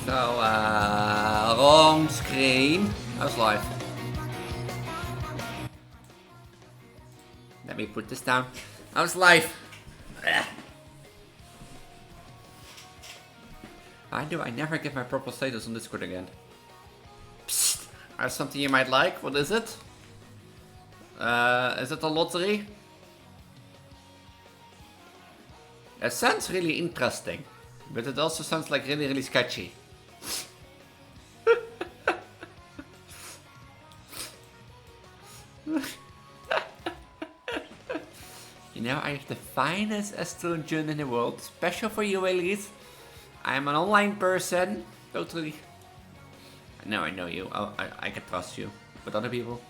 So, wrong screen. I was live. Let me put this down. I was live. Why do I never get my purple status on Discord again? Psst. I have something you might like. What is it? Is it a lottery? It sounds really interesting, but it also sounds like really sketchy. You know, I have the finest estrogen in the world, special for you, Elise. I'm an online person, totally. No, I know you. I can trust you. But other people,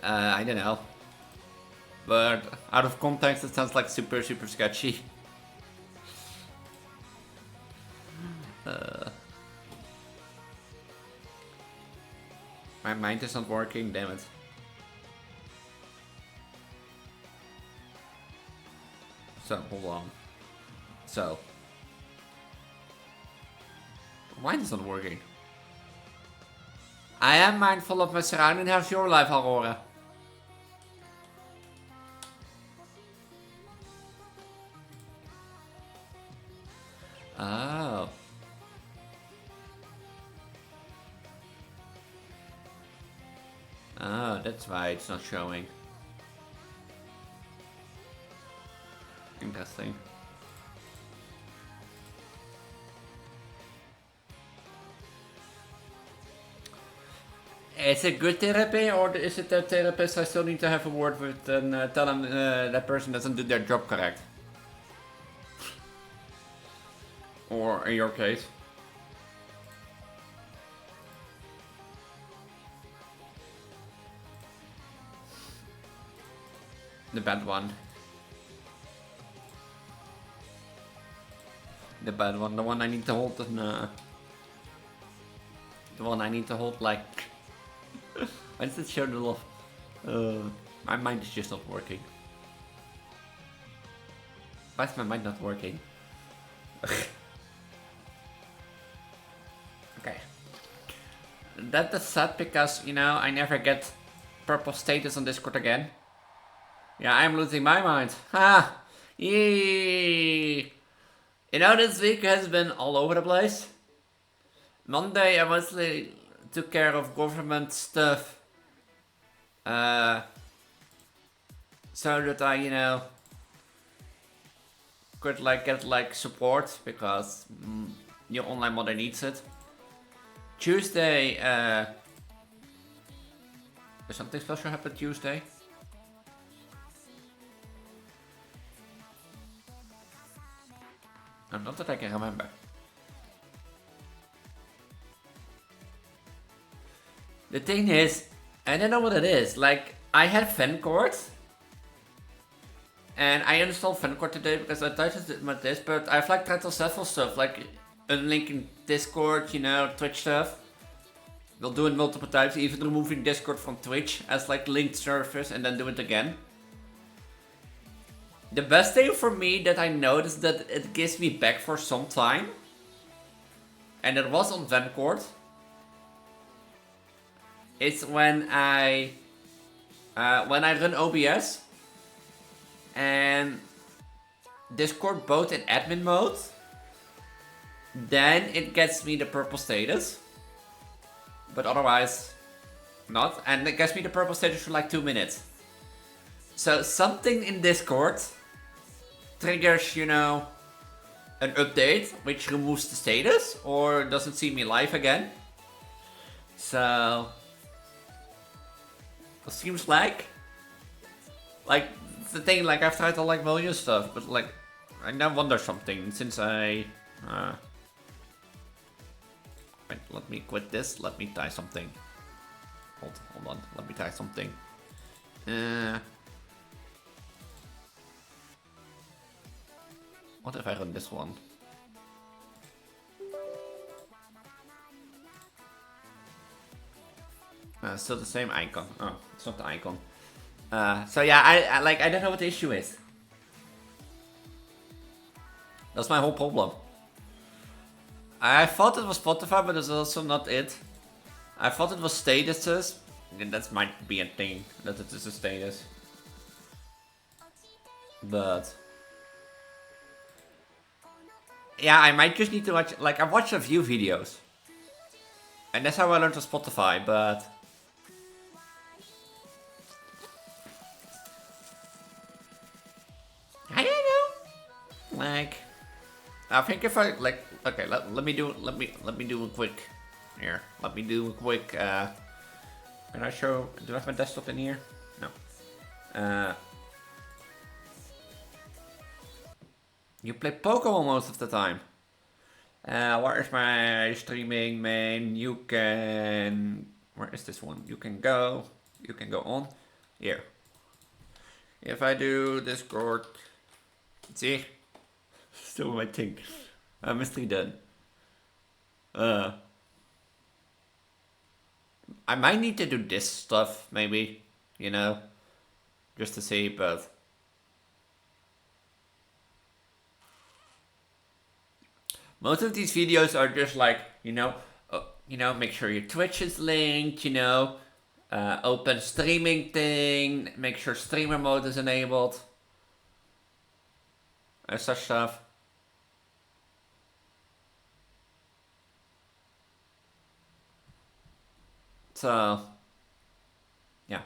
I don't know. But out of context, it sounds like super sketchy. My mind is not working, damn it. So, hold on. So. Mine is not working. I am mindful of my surroundings. How's your life, Aurora? Oh. Oh, that's why it's not showing. Interesting. Is it good therapy, or is it that therapist I still need to have a word with and tell them that person doesn't do their job correct? Or in your case? The bad one. The bad one, the one I need to hold in, the one I need to hold like... Why does it show the love? My mind is just not working. Why is my mind not working? Okay. That is sad because, you know, I never get purple status on Discord again. Yeah, I'm losing my mind. Ha! Yee! You know, this week has been all over the place. Monday I mostly took care of government stuff. So that I, you know, could like get like support because your online mother needs it. Tuesday, did something special happen Tuesday? Not that I can remember. The thing is, I don't know what it is. Like, I had Vencord. And I installed Vencord today because I touched it with this, but I've like tried to several stuff, like unlinking Discord, you know, Twitch stuff. We'll do it multiple times, even removing Discord from Twitch as like linked service and then do it again. The best thing for me that I noticed that it gives me back for some time, and it was on Vencord, it's when I run OBS and Discord both in admin mode, then it gets me the purple status, but otherwise not, and it gets me the purple status for like 2 minutes. So something in Discord triggers, you know, an update which removes the status or doesn't see me live again. So it seems like the thing, like I've tried to like million stuff, but like I now wonder something since I Wait, let me quit this. Let me tie something. Hold on. Let me tie something. What if I run this one? Still the same icon. Oh, it's not the icon. So yeah, I don't know what the issue is. That's my whole problem. I thought it was Spotify, but it's also not it. I thought it was statuses. And that might be a thing, that it is a status. But yeah, I might just need to watch. Like, I've watched a few videos, and that's how I learned on Spotify. But I don't know. Like, I think if I like, okay, let me do a quick here. Let me do a quick. Can I show? Do I have my desktop in here? No. You play Pokemon most of the time. Where is my streaming main? You can. Where is this one? You can go on. Here. If I do Discord. See? Still my thing. Mystery done. I might need to do this stuff, maybe. You know? Just to see, but. Most of these videos are just like, make sure your Twitch is linked, open streaming thing, make sure streamer mode is enabled, and such stuff. So, yeah.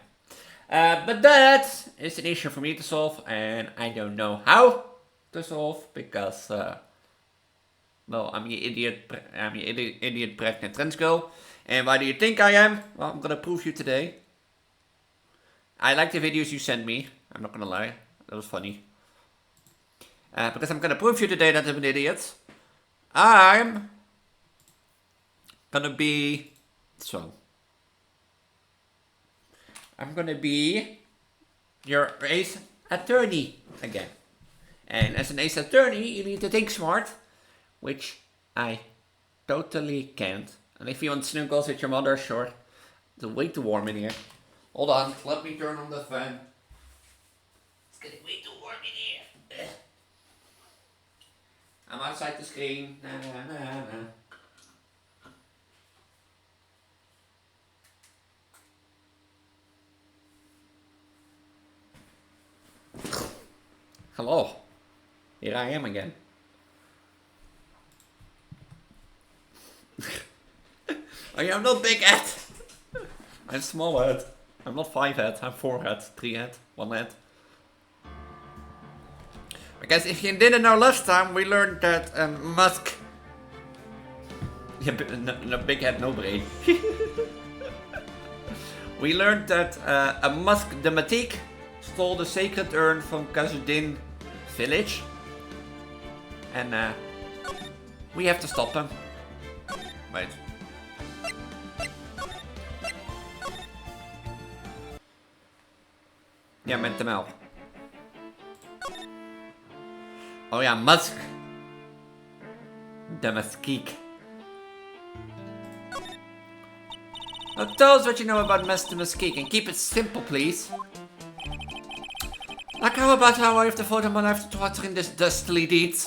But that is an issue for me to solve, and I don't know how to solve, because, well, I'm your idiot pregnant trans girl. And why do you think I am? Well, I'm gonna prove you today. I like the videos you sent me. I'm not gonna lie. That was funny. Because I'm gonna prove you today that I'm an idiot. I'm gonna be... So. I'm gonna be your Ace Attorney again. And as an Ace Attorney, you need to think smart. Which I totally can't. And if you want snuggles with your mother, sure. It's way too warm in here. Hold on, let me turn on the fan. It's getting way too warm in here. Ugh. I'm outside the screen. Hello. Here I am again. I'm not big head. I'm small head. I'm not 5 head. I'm 4 head, 3 head, 1 head. Because if you didn't know last time, we learned that Musk. Yeah, no big head, no brain. We learned that a Musk Dematique stole the sacred urn from Kazudin village, and we have to stop him. Wait. Ja, met de melk. Oh ja, Musk. The Mesquite. Now tell us what you know about Mr. Mesquite and keep it simple, please. Like how about how I have to photo my life to Twitter in this dustily deeds?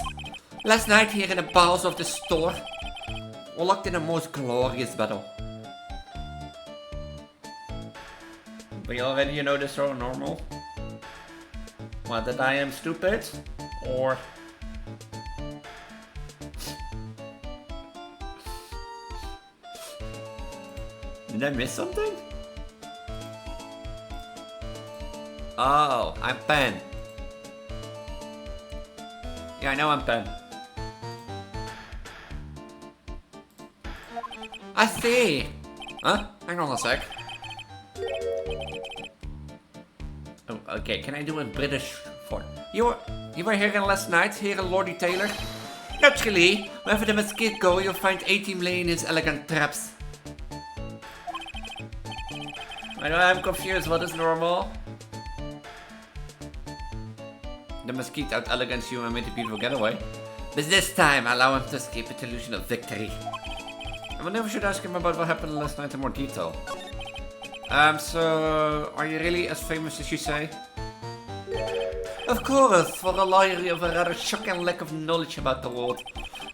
Last night here in the bowels of the store, we looked in a most glorious battle. But you already know this so normal? What, that I am stupid? Or... Did I miss something? Oh, I'm Pen. Yeah, I know I'm Pen. I see! Huh? Hang on a sec. Oh, okay, can I do a British for... You were here last night, here Lordy Taylor? Naturally, wherever the mosquito go, you'll find A-Team laying his elegant traps. I know I'm confused, what is normal? The mosquito out elegance you and made the beautiful getaway. But this time, allow him to escape with the illusion of victory. I wonder if we should ask him about what happened last night in more detail. So, are you really as famous as you say? Of course, for a lawyer you have a rather shocking lack of knowledge about the world.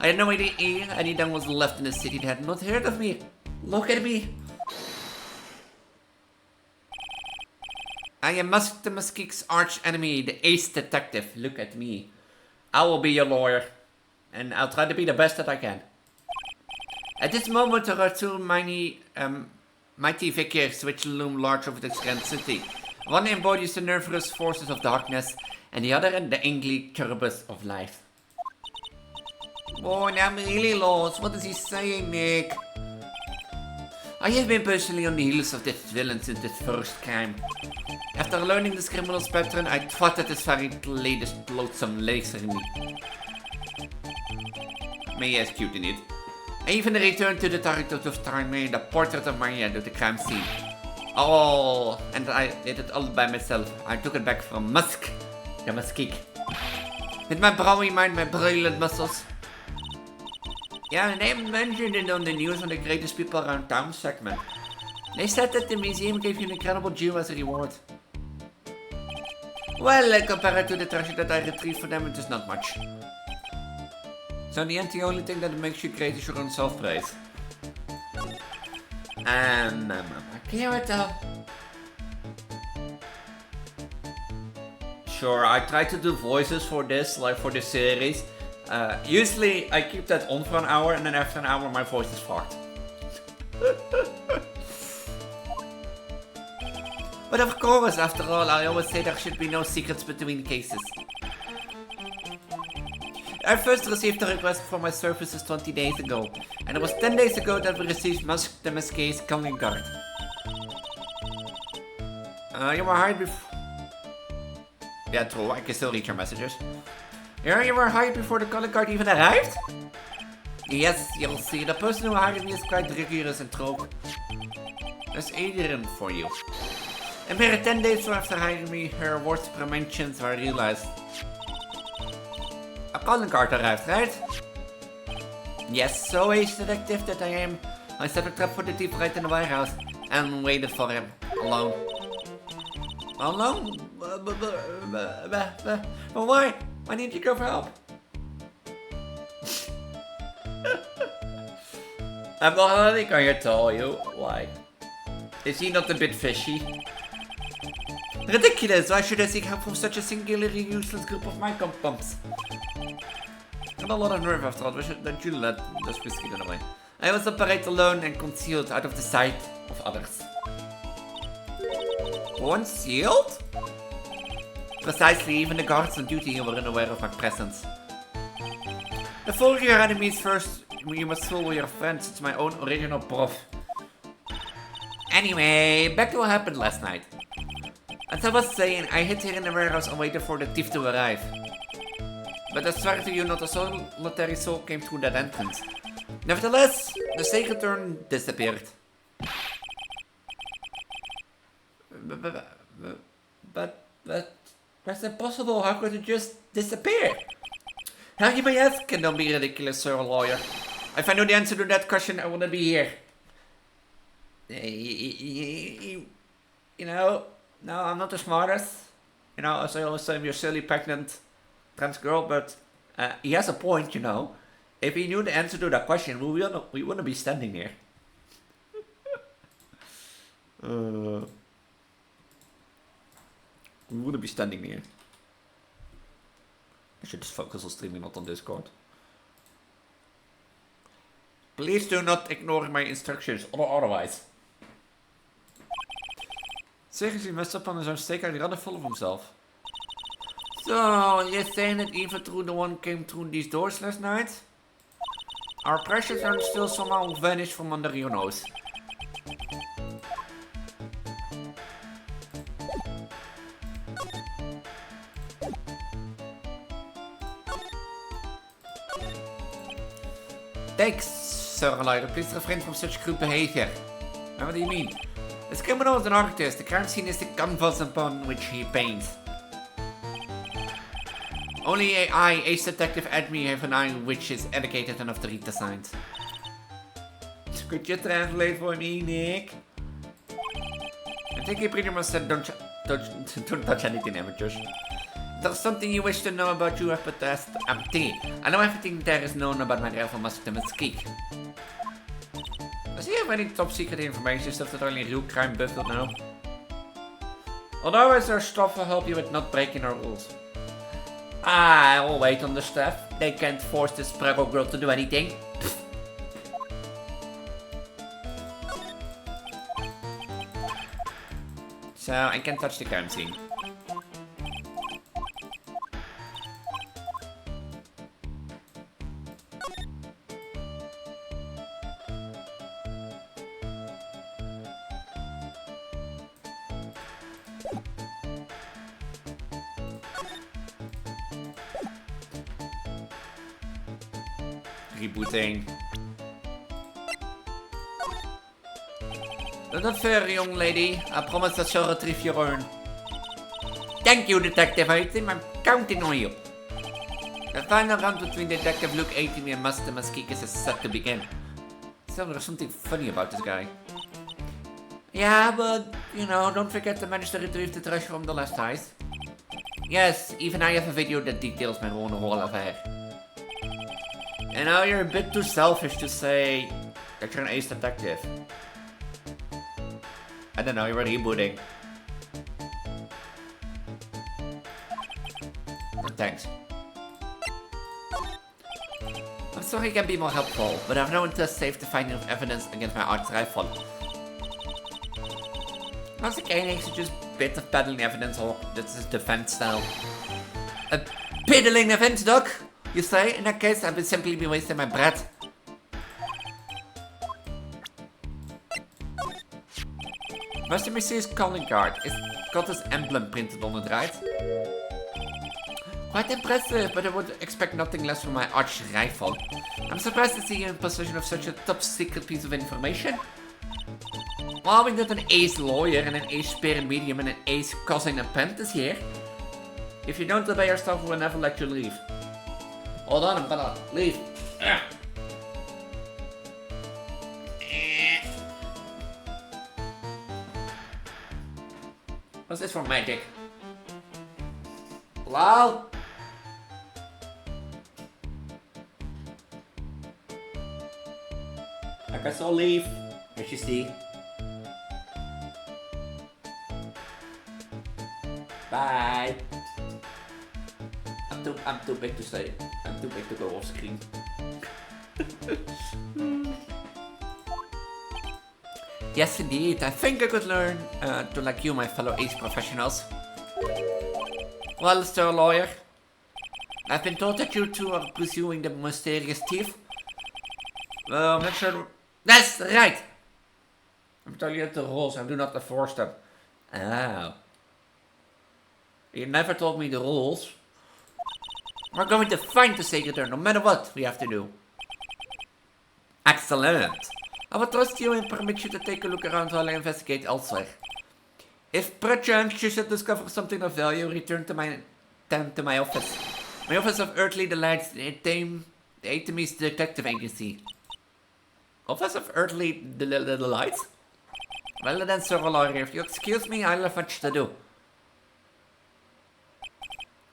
I had no idea anyone was left in the city that had not heard of me. Look at me. I am Musk the Muskeek's arch enemy, the ace detective. Look at me. I will be your lawyer. And I'll try to be the best that I can. At this moment there are two mighty figures which loom large over this grand city. One embodies the nervous forces of darkness, and the other the angry turbulence of life. Oh, now I'm really lost. What is he saying, Nick? I have been personally on the heels of this villain since his first crime. After learning this criminal's pattern, I twatted his very latest loathsome laser in me. May I ask you to it? I even returned to the target of time made a portrait of Maria at the crime scene. Oh, and I did it all by myself. I took it back from Musk, the Muskeek. With my browy mind, my brilliant muscles. Yeah, and they mentioned it on the news on the greatest people around town segment. They said that the museum gave you an incredible Jew as a reward. Well, compared to the treasure that I retrieved for them, it is not much. So in the end, the only thing that makes you great is your own self-praise. Can you tell? Sure, I try to do voices for this, like for this series. Usually I keep that on for an hour and then after an hour my voice is fucked. But of course, after all, I always say there should be no secrets between cases. I first received a request for my services 20 days ago, and it was 10 days ago that we received Musk the Muskeek's calling card. You were hired before... Yeah, true, I can still read your messages. Yeah, you were hired before the calling card even arrived? Yes, you'll see, the person who hired me is quite rigorous and true. There's Adrian for you. And mere 10 days after hiring me, her worst preventions were realized. A calling card arrived, right? Yes, so ace detective that I am. I set a trap for the thief right in the warehouse and waited for him, alone. Alone? But why? Why didn't you go for help? I'm not already going to tell you why. Is he not a bit fishy? Ridiculous! Why should I seek help from such a singularly useless group of mind-pumps? Got a lot of nerve after all, don't you let this whiskey get away. I must operate alone and concealed out of the sight of others. Concealed? Precisely, even the guards on duty were unaware of my presence. The fool your enemies first, you must fool your friends, it's my own original prof. Anyway, back to what happened last night. As I was saying, I hid here in the warehouse and waited for the thief to arrive. But I swear to you, not a solitary soul came through that entrance. Nevertheless, the sacred urn disappeared. But that's impossible. How could it just disappear? How you may ask? Don't be ridiculous, sir, lawyer. If I knew the answer to that question, I wouldn't be here. You know, no, I'm not the smartest. You know, as I always say, you're silly, pregnant, trans girl, but he has a point, you know. If he knew the answer to that question, we wouldn't be standing here. We wouldn't be standing here. I should just focus on streaming, not on Discord. Please do not ignore my instructions, or otherwise. Seriously messed up on his own stake, I'd rather full of himself. So, you're saying that even through the one came through these doors last night? Our precious are still somehow vanished from under your nose. mistakes, Sir Lawyer. Please refrain from such crude behavior. What do you mean? This criminal is an artist. The crime scene is the canvas upon which he paints. Only I, Ace Detective Attorney, have an eye which is educated enough to read the signs. Could you translate for me, Nick? I think he pretty much said don't touch anything, amateurs. There's something you wish to know about you, but that's empty. I know everything there is known about my rival Master Mesquite. Does he have any top secret information, stuff that only real crime buff would know? Otherwise, our staff will help you with not breaking our rules. I will wait on the staff. They can't force this Sprago girl to do anything. So, I can touch the crime scene. Rebooting. Not fair, young lady. I promise that she'll retrieve your urn. Thank you, Detective 18. I'm counting on you. The final round between Detective Luke 18 and Master Mesquite is set to begin. So there's something funny about this guy. Yeah, but, you know, don't forget to manage to retrieve the treasure from the last heist. Yes, even I have a video that details my whole affair. And now you're a bit too selfish to say that you're an ace detective. I don't know, you're rebooting. Oh, thanks. I'm sorry I can be more helpful, but I've no interest save the finding of evidence against my arch rifle. Once again, it's just a bit of peddling evidence, or this is defense style. A peddling evidence, Doc? You say? In that case, I will simply be wasting my breath. Master Mesquite's calling card. It's got his emblem printed on it, right? Quite impressive, but I would expect nothing less from my arch rifle. I'm surprised to see you in possession of such a top secret piece of information. Well, we got an ace lawyer and an ace spirit medium and an ace cousin apprentice here. If you don't obey your stuff, we will never let you leave. Hold on, I'm gonna leave. What's this for magic? Hello? I guess I'll leave. As you see. Bye. I'm too big to say. I'm too big to go off screen. Yes, indeed. I think I could learn to like you, my fellow ace professionals. Well, Sir Lawyer, I've been told that you two are pursuing the mysterious thief. Well, I'm not sure. That's right. I'm telling you the rules. I do not enforce them. Oh. You never told me the rules. We're going to find the secret no matter what we have to do. Excellent. I will trust you and permit you to take a look around while I investigate elsewhere. If perchance you should discover something of value, return to my office. My office of Earthly Delights, the Artemis Detective Agency. Office of Earthly Delights? Well then, Sir Lawyer, if you excuse me, I'll have much to do.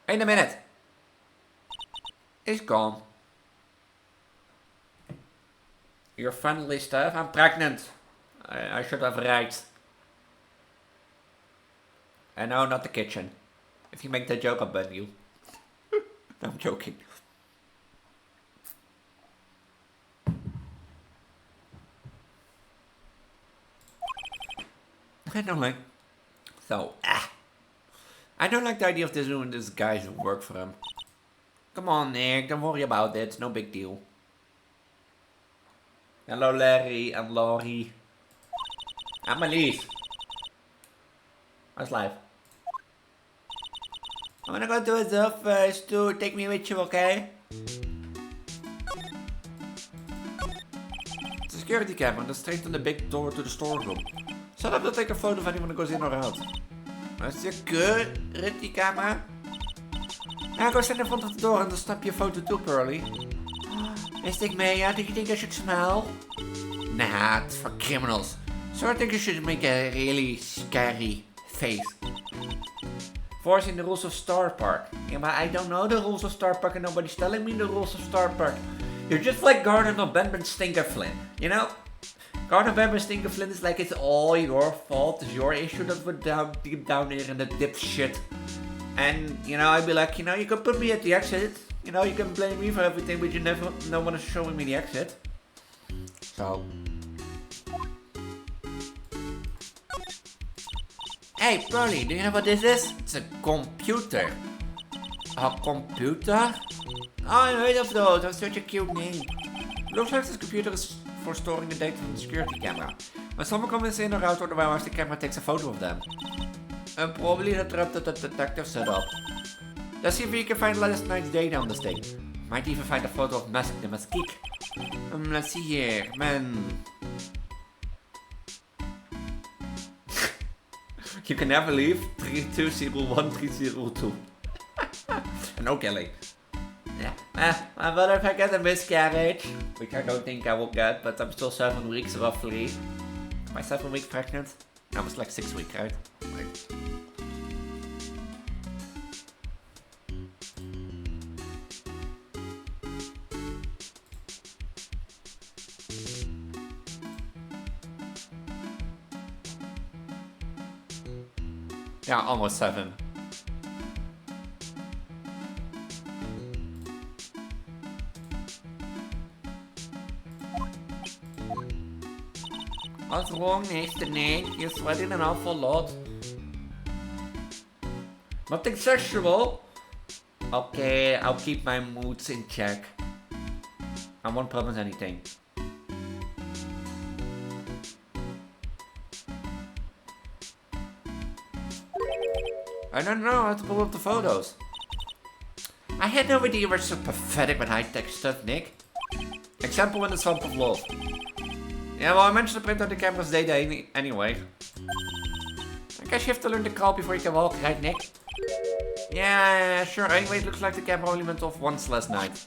Wait a minute. He's gone. Your friendly staff? I'm pregnant. I should have right. And no, not the kitchen. If you make that joke, I'll ban you. I'm joking. I don't like... So, I don't like the idea of doing this guy's work for him. Come on, Nick, don't worry about it. No big deal. Hello, Larry and Laurie. I'm Elise. How's life? I'm gonna go to his office to take me with you, okay? security camera that's straight on the big door to the storeroom. Set up to take a photo of anyone who goes in or out. That's your security camera. Yeah, go stand in front of the door and then snap your photo too, Pearly. Is it Maya? Do you think I should smile? Nah, it's for criminals. So I think you should make a really scary face. Forcing the rules of Star Park. Yeah, but I don't know the rules of Star Park and nobody's telling me the rules of Star Park. You're just like Gordon or Benben Stinkerflynn, you know? Gordon Benben Stinkerflynn is like it's all your fault, it's your issue that we're deep down there in the dipshit. And, you know, I'd be like, you know, you can put me at the exit. You know, you can blame me for everything, but you never, no one is showing me the exit. So. Hey, Pearly, do you know what this is? It's a computer. A computer? Oh, I heard of those. That's such a cute name. Looks like this computer is for storing the data from the security camera. When someone comes in or out of the warehouse, the camera takes a photo of them. And probably the trap that the detective set up. Let's see if we can find last night's data on this thing. Might even find a photo of Mask the Maskik. Let's see here, man. You can never leave 3201 302. No Kelly. Yeah. What if I get a miscarriage? Which I don't think I will get, but I'm still 7 weeks roughly. Am I 7 weeks pregnant? I was like 6 weeks, right? Yeah, almost 7. What's wrong, Nathan? You're sweating an awful lot. Nothing sexual. Okay, I'll keep my moods in check. I won't promise anything. I don't know how to pull up the photos. I had no idea you were so pathetic with high-tech stuff, Nick. Example when the swamp of love. Yeah, well, I mentioned to print out the camera's data anyway. I guess you have to learn to crawl before you can walk, right, Nick? Yeah, sure. Anyway, it looks like the camera only went off once last night.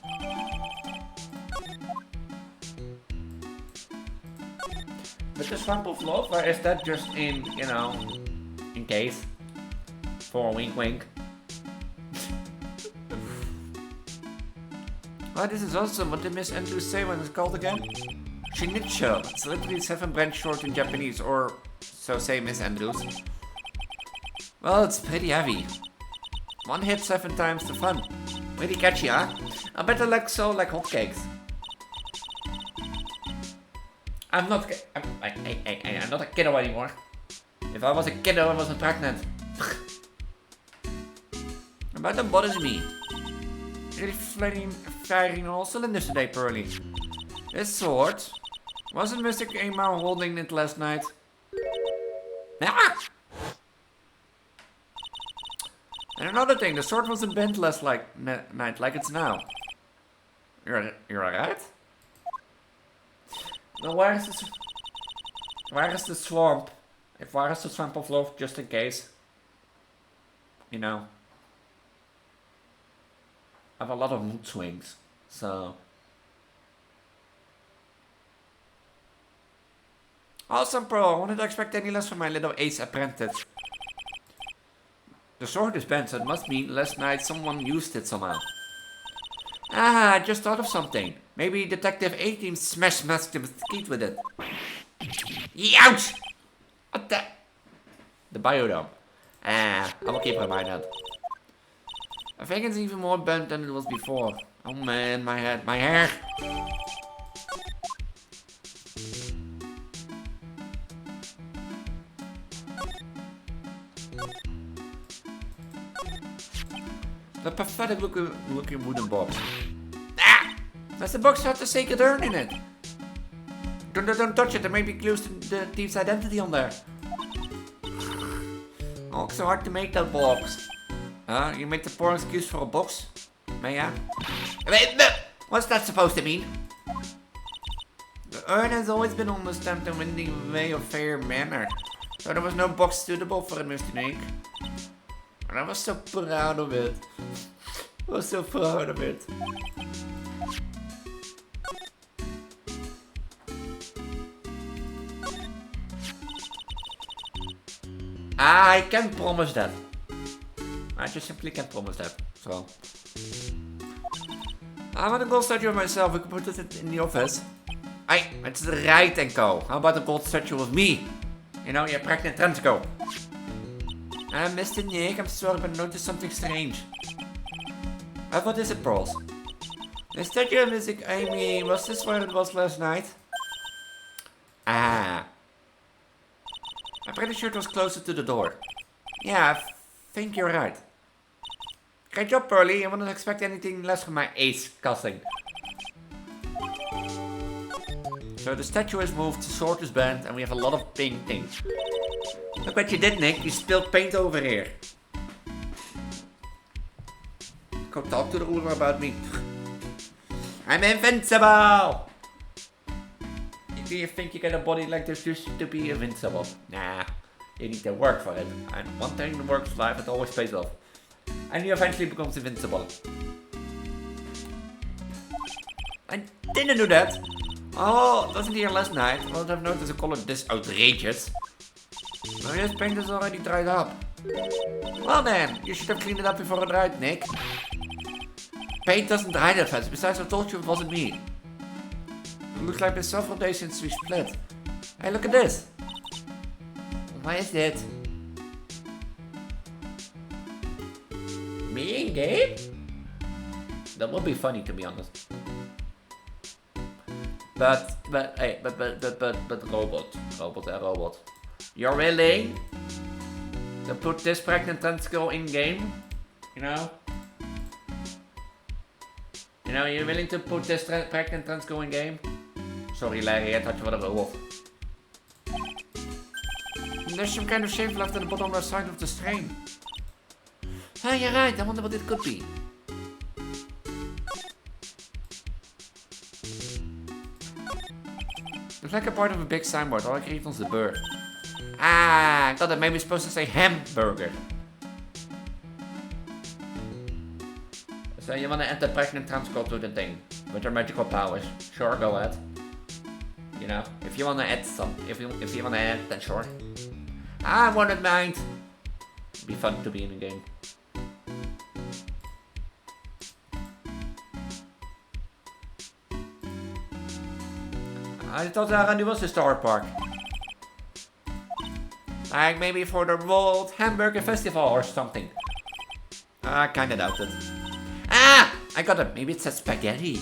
But the swamp of love, or is that just in, you know, in case? For a wink wink. Oh, this is awesome. What did Miss Andrews say when it's called again? Shinicho. It's literally 7 branch short in Japanese, or so say Miss Andrews. Well, it's pretty heavy. 1 hit 7 times the fun. Pretty catchy, huh? I bet I like hotcakes. I'm not a kiddo anymore. If I was a kiddo, I wasn't pregnant. But that bothers me. Really firing all cylinders today, Pearly. This sword. Wasn't Mr. Amar holding it last night? Ah! And another thing, the sword wasn't bent last night like it's now. You're alright? Now where is the swamp? Where is the swamp of love, just in case? You know. I have a lot of mood swings, so. Awesome, bro. I wanted to expect any less from my little ace apprentice. The sword is bent, so it must mean last night someone used it somehow. Ah, I just thought of something. Maybe Detective A-Team smashed the mesquite with it. Ouch! What the biodome. Ah, I will keep in mind that. I think it's even more bent than it was before. Oh man, my head, my hair. The pathetic looking wooden box. Ah! Does the box have the Sacred Urn in it? Don't touch it, there may be clues to the thief's identity on there. Oh, it's so hard to make that box. You make the poor excuse for a box? May I? What's that supposed to mean? urn has always been understamped and in the way of fair manner. So there was no box suitable for it, Mr. Nick. And I was so proud of it. I was so proud of it. I can't promise that. I just simply can't promise that. So. I want a gold statue of myself. We can put it in the office. Hey, it's right and go. How about a gold statue of me? You know, you're pregnant trans go. Mr. Nick, I'm sorry, but I noticed something strange. What is it, Pearls? The statue of Miss Amy, was this where it was last night? Ah. I'm pretty sure it was closer to the door. Yeah, I think you're right. Great job, Pearly. I wouldn't expect anything less from my ace casting. So the statue is moved, the sword is bent, and we have a lot of painting. Look what you did, Nick. You spilled paint over here. Go talk to the ruler about me. I'm invincible! Do you think you get a body like this just to be invincible? Nah, you need to work for it. And one thing that works in life, it always pays off. And you eventually becomes invincible. I didn't do that. Oh, wasn't here last night. I would have noticed a color this outrageous. No, this paint is already dried up. Well then, you should have cleaned it up before it dried, Nick. Paint doesn't dry that fast. Besides, I told you it wasn't me. It looks like it's several days since we split. Hey, look at this. Why is that? Me in game? That would be funny, to be honest. But robot. You're willing to put this pregnant trans girl in game? You know? You know, you're willing to put this pregnant trans girl in game? Sorry, Larry, I thought you were a robot. There's some kind of shape left at the bottom left side of the stream. Ah, you're right. I wonder what it could be. It's like a part of a big signboard. All I can eat is the bird. Ah, I thought that maybe it's supposed to say hamburger. So you want to add the pregnant trans girl to the thing with her magical powers? Sure, go ahead. You know, if you want to add some, if you want to add, then sure. I wouldn't mind. It'd be fun to be in a game. I thought Arani was a Star Park. Like maybe for the World Hamburger Festival or something. I kinda doubt it. Ah! I got it. Maybe it says spaghetti.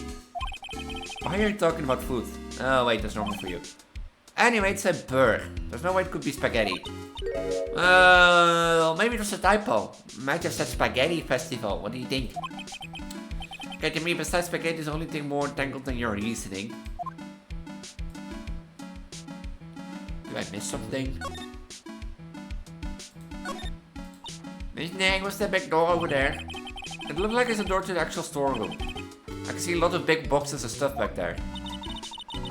Why are you talking about food? Oh wait, that's normal for you. Anyway, it said burr. There's no way it could be spaghetti. Maybe it was a typo. Might have said spaghetti festival. What do you think? Okay, to me, besides spaghetti is the only thing more entangled than your reasoning. Did I miss something? Miss Nang, what's that big door over there? It looked like it's a door to the actual storeroom. I can see a lot of big boxes and stuff back there.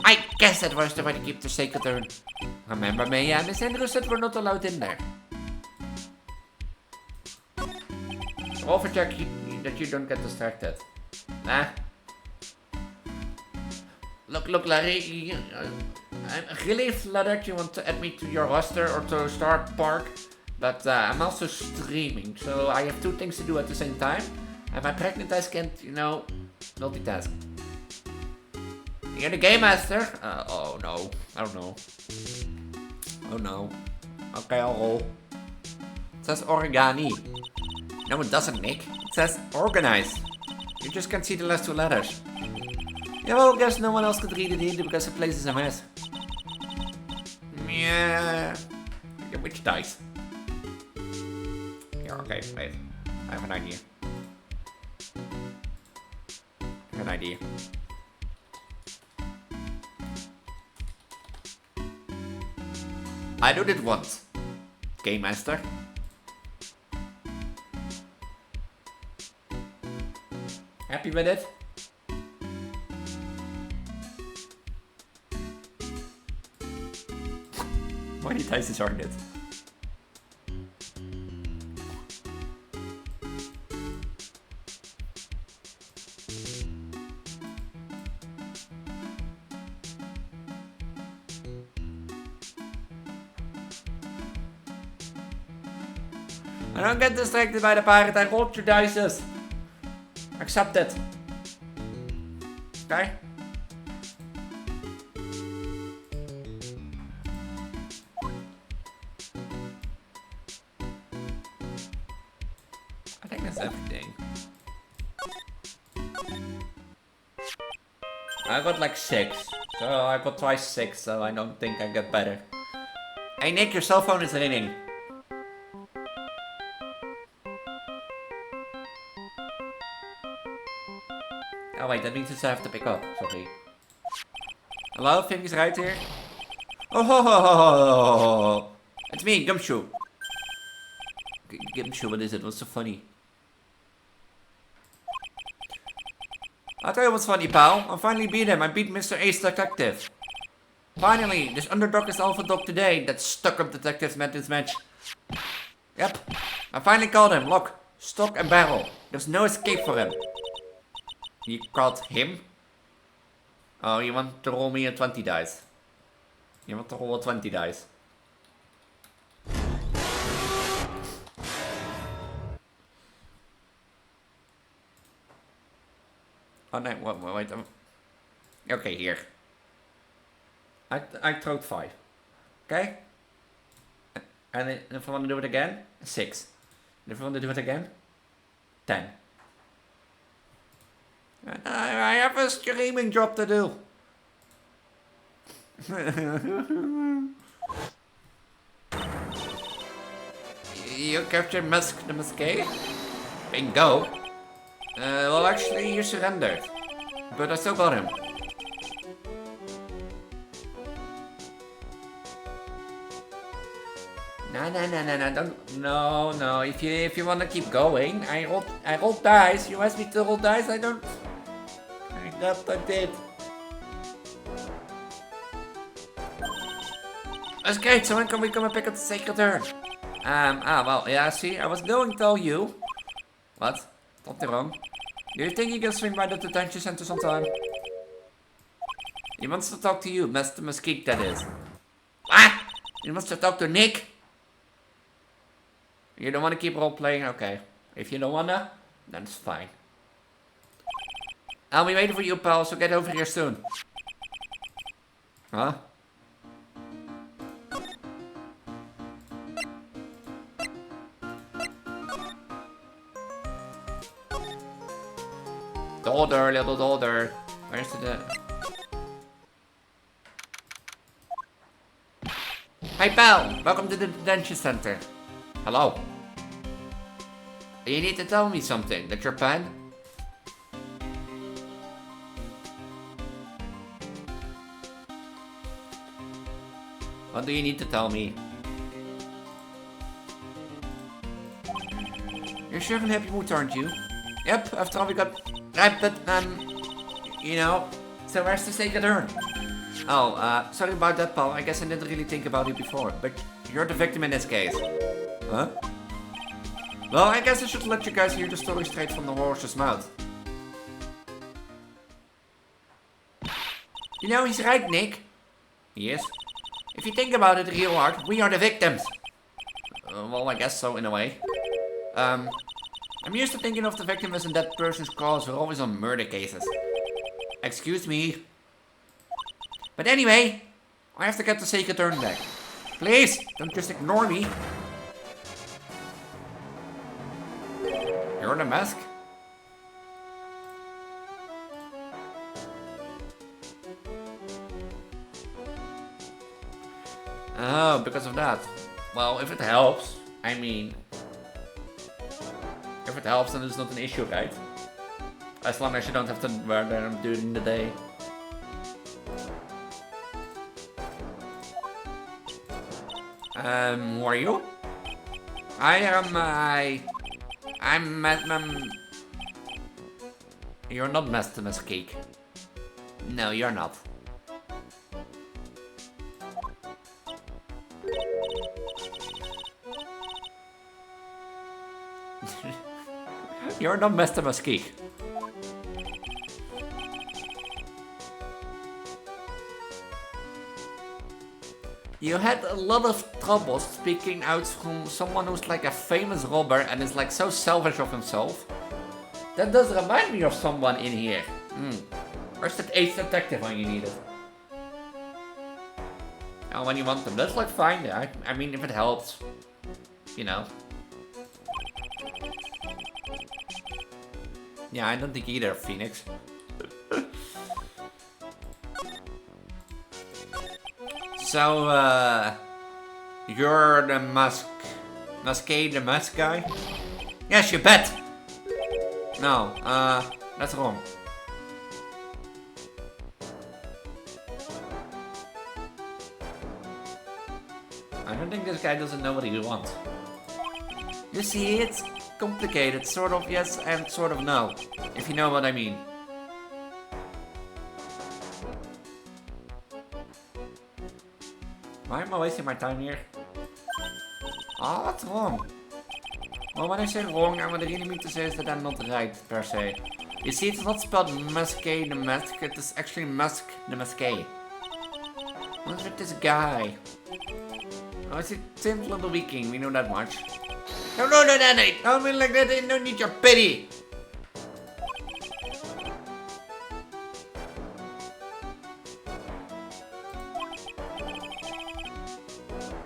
I guess that was the way to keep the sacred urn. Remember me? Yeah, Miss Andrews said we're not allowed in there. Overcheck that you don't get distracted. Nah. Look, Larry. I'm really flattered you want to add me to your roster or to Star Park. But I'm also streaming, so I have two things to do at the same time. And my pregnant eyes can't, you know, multitask. You're the game master? Oh no. I don't know. Oh no. Okay, I'll roll. It says origami. No, it doesn't, Nick. It says organize. You just can't see the last two letters. Yeah, well, I guess no one else could read it either because the place is a mess. Yeah. Which dice? Yeah, okay, wait. I have an idea. I have an idea. I did it once. Game Master. Happy with it? How many dice are it? I don't get distracted by the pirate, I rolled your dices. Accept it. Okay? I think that's everything. I got like 6. So I got twice 6, so I don't think I get better. Hey Nick, your cell phone is ringing. Oh wait, that means I have to pick up. Sorry. Hello, Finky's right here. Oh ho ho ho ho! It's me, Gumshoe. Gumshoe, what is it? What's so funny? I'll tell you what's funny, pal. I finally beat him. I beat Mr. Ace Detective. Finally, this underdog is alpha dog today. That stuck-up detectives met this match. Yep, I finally caught him. Look, stock and barrel. There's no escape for him. You caught him? Oh, you want to roll me a 20 dice? You want to roll a 20 dice? Oh no, wait. Okay, here. I throwed 5. Okay? And if I want to do it again, 6. And if I want to do it again, 10. I have a screaming job to do. You captured the Musquet? Bingo. Well, actually, you surrendered. But I still got him. No. If you wanna keep going, I rolled dice. You asked me to roll dice. I did. That's great. So when can we come and pick up the sacred urn? Well, yeah. See, I was going to tell you. What? Something wrong? Do you think you can swing by the detention center sometime? He wants to talk to you, Mr. Mesquite, that is. What? He wants to talk to Nick? You don't want to keep role-playing? Okay. If you don't wanna, then it's fine. I'll be waiting for you, pal, so get over here soon. Huh? Daughter, little daughter. Where's the... Hey pal, welcome to the detention center. Hello. You need to tell me something. That's your plan? What do you need to tell me? You're sure in happy mood, aren't you? Yep, after all we got... Right, but, you know... So where's the sacred urn? Oh, sorry about that, pal. I guess I didn't really think about it before. But you're the victim in this case. Huh? Well, I guess I should let you guys hear the story straight from the horse's mouth. You know, he's right, Nick. Yes. If you think about it real hard, we are the victims. Well, I guess so, in a way. I'm used to thinking of the victim as in that person's cause. We're always on murder cases. Excuse me. But anyway, I have to get the sacred urn back. Please, don't just ignore me. You're the mask? Oh, because of that. Well, if it helps, I mean... If it helps, then it's not an issue, right? As long as you don't have to wear them during the day. Who are you? You're not Master Mescake. No, you're not. You're not Mr. Muskik. You had a lot of trouble speaking out from someone who's like a famous robber and is like so selfish of himself. That does remind me of someone in here. Where's that Ace Detective when you need it? Oh, when you want them. That's like fine. I mean, if it helps. You know. Yeah, I don't think either, Phoenix. So, you're the the Musk guy? Yes, you bet! No, that's wrong. I don't think this guy doesn't know what he wants. You see, it's complicated, sort of yes and sort of no, if you know what I mean. Why am I wasting my time here? Oh, what's wrong? Well, when I say wrong, what I really mean to say is that I'm not right, per se. You see, it's not spelled Muskay the Musk, it is actually Musk the Muskay. What's with this guy? Oh, it's a thin little Viking, we know that much. No, don't be like that, I don't need your pity!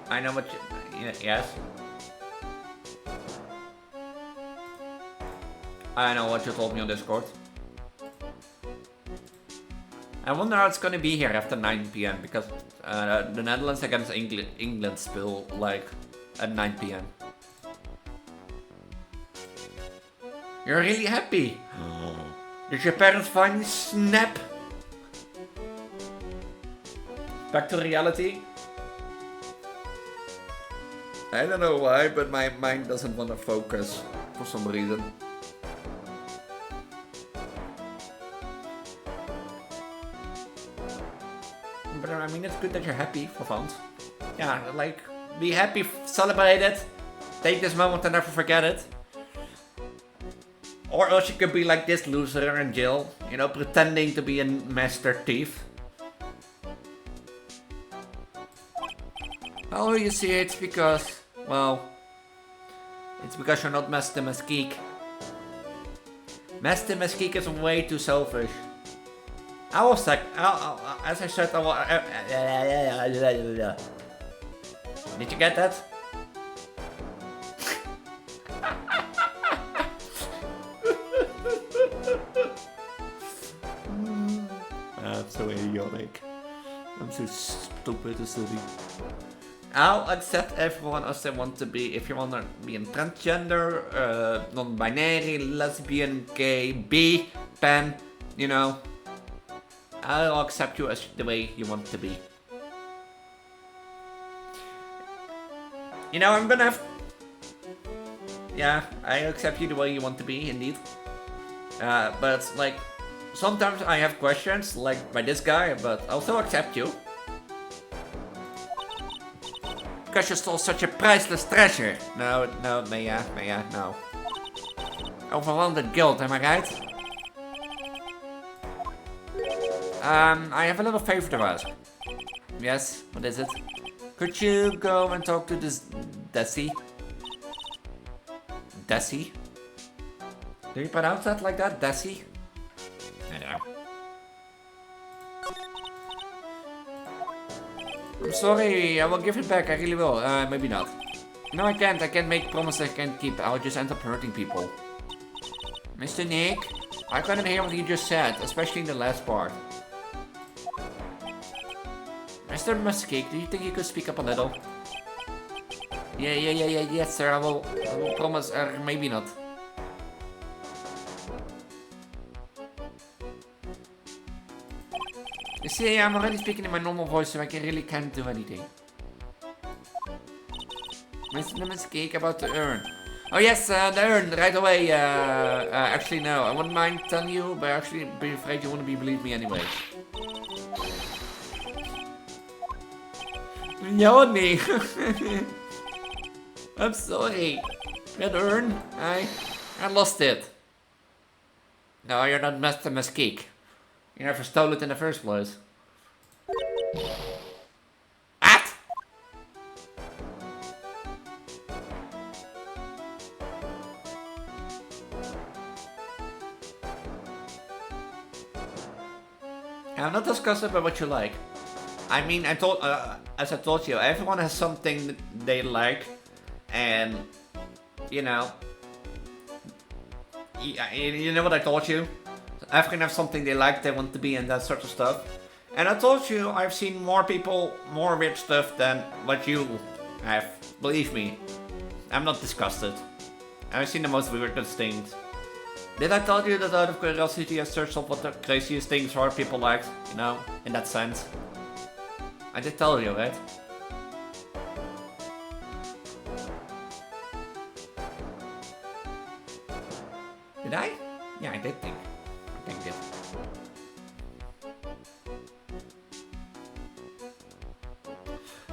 I know what you... Yes? I know what you told me on Discord. I wonder how it's gonna be here after 9 PM, because the Netherlands against England spill like at 9 PM. You're really happy. Did your parents finally snap? Back to reality? I don't know why, but my mind doesn't want to focus for some reason. But I mean, it's good that you're happy for once. Yeah, like, be happy, celebrate it. Take this moment and never forget it. Or else you could be like this loser in jail, you know, pretending to be a master thief. Oh, you see, it's because, well, it's because you're not Master Muskik. Master Muskik is way too selfish. I was like, as I said, I was. Did you get that? I'm so idiotic. I'm so stupid and silly. I'll accept everyone as they want to be. If you want to be a transgender, non-binary, lesbian, gay, bi, pan, you know, I'll accept you as the way you want to be. You know, I'm gonna have... Yeah, I accept you the way you want to be, indeed. But, like, sometimes I have questions, like by this guy, but I'll still accept you. Because you're still such a priceless treasure. No, Maya, no. Overwhelmed guilt, am I right? I have a little favor to ask. Yes, what is it? Could you go and talk to this Desi? Desi? Do you pronounce that like that? Desi? I don't know. I'm sorry, I will give it back, I really will. Maybe not. No, I can't. I can't make promises I can't keep. I'll just end up hurting people. Mr. Nick, I couldn't hear what you just said, especially in the last part. Mr. Muskik, do you think you could speak up a little? Yes, sir, I will promise, maybe not. You see, I'm already speaking in my normal voice, so I really can't do anything. Mr. Muskik, about the urn. Oh yes, the urn, right away. Actually, no, I wouldn't mind telling you, but actually, be afraid you wouldn't believe me anyway. Yoni! I'm sorry. That urn, I lost it. No, you're not Mr. Mesquite. You never stole it in the first place. What? I'm not disgusted by what you like. I mean, as I told you, everyone has something they like, and you know, you know what I told you. Everyone has something they like, they want to be, and that sort of stuff. And I told you, I've seen more people, more weird stuff than what you have. Believe me, I'm not disgusted. I've seen the most weirdest things. Did I tell you that out of curiosity I searched up what the craziest things are people like, you know, in that sense? I did tell you, right? Did I? Yeah, I did think. I think I did.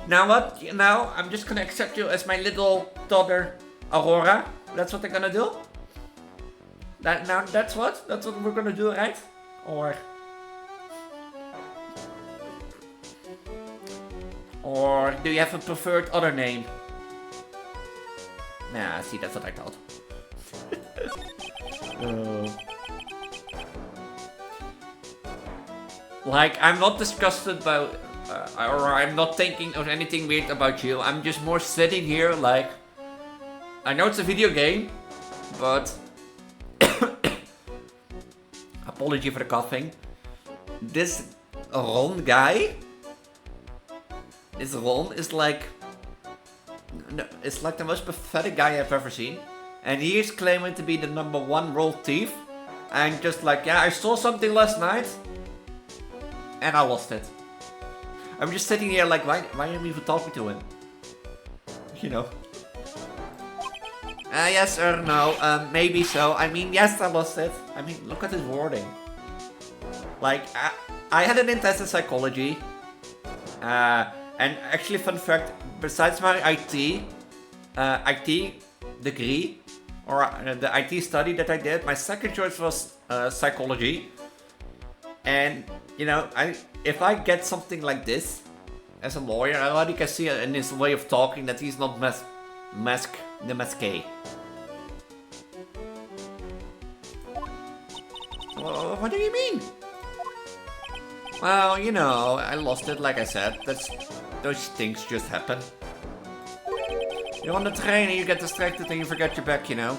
Now what? Now I'm just gonna accept you as my little daughter, Aurora. That's what I'm gonna do? That's what? That's what we're gonna do, right? Or do you have a preferred other name? Nah, see, that's what I thought. Like, I'm not disgusted about, or I'm not thinking of anything weird about you. I'm just more sitting here like, I know it's a video game, but apology for the coughing. This Ron guy, this Ron is like, it's like the most pathetic guy I've ever seen. And he is claiming to be the #1 world thief. And just like, yeah, I saw something last night. And I lost it. I'm just sitting here like, why am I even talking to him? You know. Yes or no, maybe so. I mean, yes, I lost it. I mean, look at his wording. Like, I had an interest in psychology. And actually, fun fact, besides my IT degree, or the IT study that I did, my second choice was psychology. And, you know, if I get something like this, as a lawyer, I already can see in his way of talking that he's not the masqué. What do you mean? Well, you know, I lost it, like I said. Those things just happen. You're on the train and you get distracted and you forget your back, you know.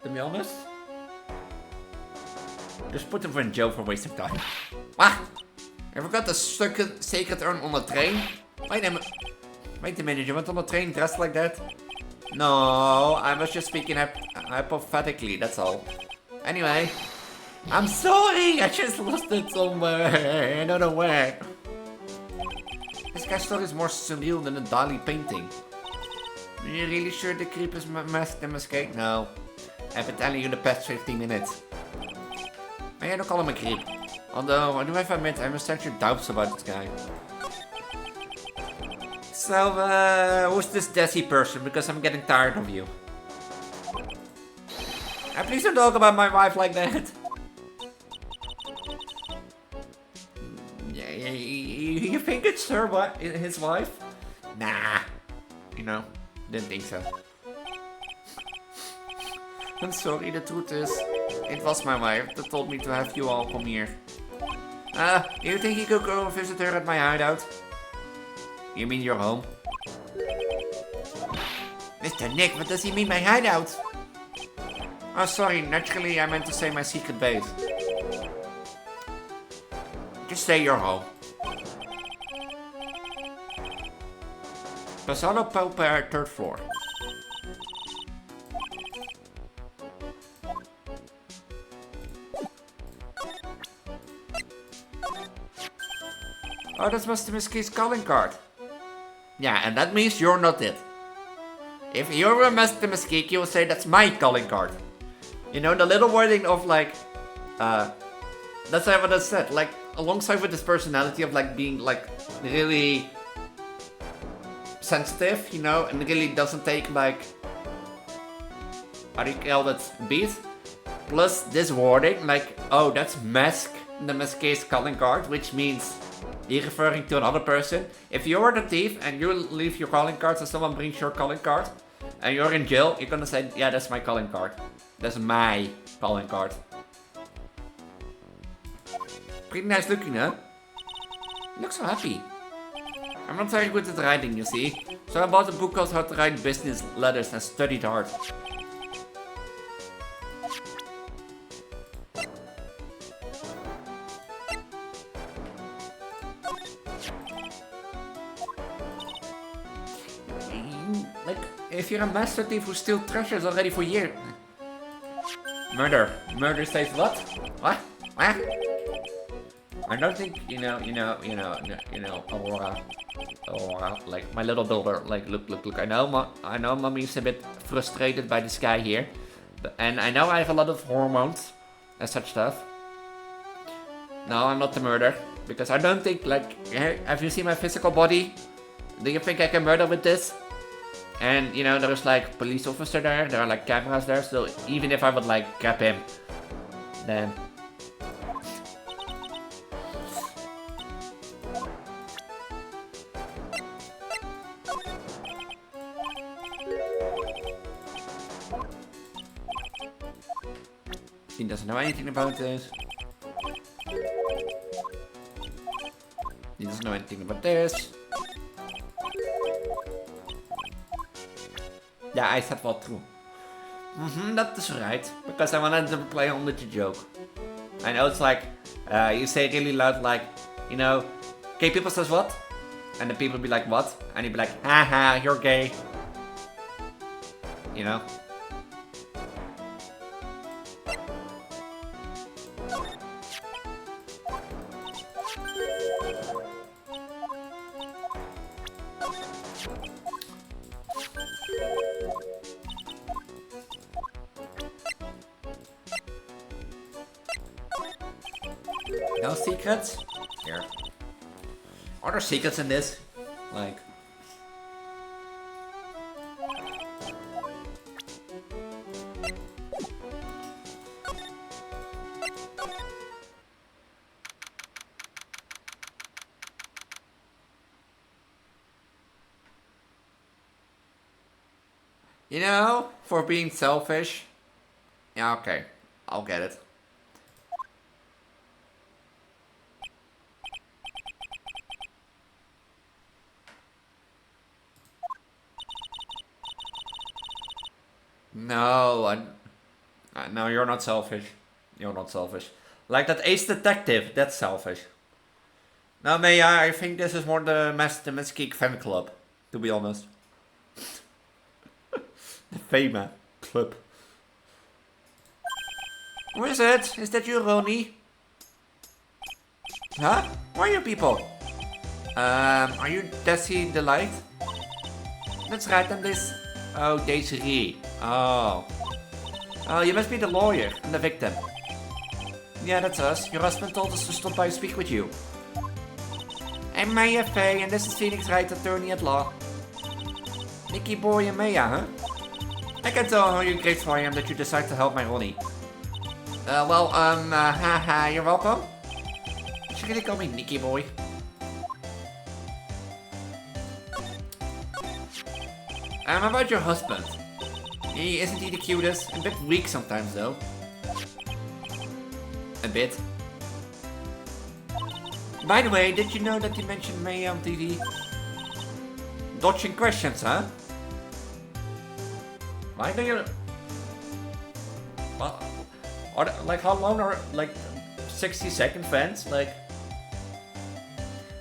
To be honest, just put him in jail for wasting time. What? I forgot the sacred urn on the train? Wait a minute, you went on the train dressed like that? No, I was just speaking hypothetically, that's all. Anyway, I'm sorry, I just lost it somewhere, I don't know where. This guy's story is more surreal than a Dali painting. Are you really sure the creep is masked and masquerade? No. I've been telling you the past 15 minutes. I don't call him a creep. Although, I do have to admit, I must have your doubts about this guy. So, who's this Desi person? Because I'm getting tired of you. Please don't talk about my wife like that. You think it's his wife? Nah. You know, didn't think so. I'm sorry, the truth is, it was my wife that told me to have you all come here. You think you could go visit her at my hideout? You mean your home? Mr. Nick, what does he mean by hideout? Oh, sorry, naturally I meant to say my secret base. Just say your home. Basalo Pauper, 3rd floor. Oh, that's Mr. Miski's calling card. Yeah, and that means you're not it. If you're a Mr. Miski, you'll say that's my calling card. You know, the little wording of like, that's what I said, like, alongside with this personality of like being like really sensitive, you know, and really doesn't take like how do you call it, beat. Plus this wording, like, oh, that's mask, the mask's calling card, which means you're referring to another person. If you're the thief and you leave your calling card and someone brings your calling card and you're in jail, you're gonna say, yeah, that's my calling card. That's my calling card. Pretty nice looking, huh? You look so happy. I'm not very good at writing, you see. So I bought a book called How to Write Business Letters and studied hard. Like, if you're a master thief who steals treasures already for years. Murder. Murder says what? What? What? I don't think, you know, Aurora, like my little daughter, like, look, I know mommy's a bit frustrated by this guy here, and I know I have a lot of hormones and such stuff. No, I'm not the murderer, because I don't think, like, have you seen my physical body? Do you think I can murder with this? And, you know, there's like police officer there are like cameras there, so even if I would like grab him, then... He doesn't know anything about this. He doesn't know anything about this. Yeah, I said what true. That is right. Because I wanted to play on with the joke. I know it's like, you say it really loud, like, you know, gay people says what? And the people be like, what? And he'd be like, haha, you're gay. You know? No secrets? Here. Are there secrets in this? Like... You know, for being selfish. Yeah, okay. I'll get it. No, no, you're not selfish. You're not selfish. Like that Ace Detective, that's selfish. No, Maya, I think this is more the Geek fan club, to be honest. The Fema club. Who is it? Is that you, Ronnie? Huh? Where are you people? Are you Desi the Light? Let's write on this. Oh, Desiree. Oh. Oh, you must be the lawyer and the victim. Yeah, that's us. Your husband told us to stop by and speak with you. I'm Maya Faye, and this is Phoenix Wright, attorney at law. Nicky boy and Maya, huh? I can tell how grateful I am that you decide to help my Ronnie. Haha, you're welcome. You should really call me Nicky boy. How about your husband? Isn't he the cutest? A bit weak sometimes though. A bit. By the way, did you know that you mentioned me on TV? Dodging questions, huh? Why do you... What? Like how long are like 60-second vents? Like...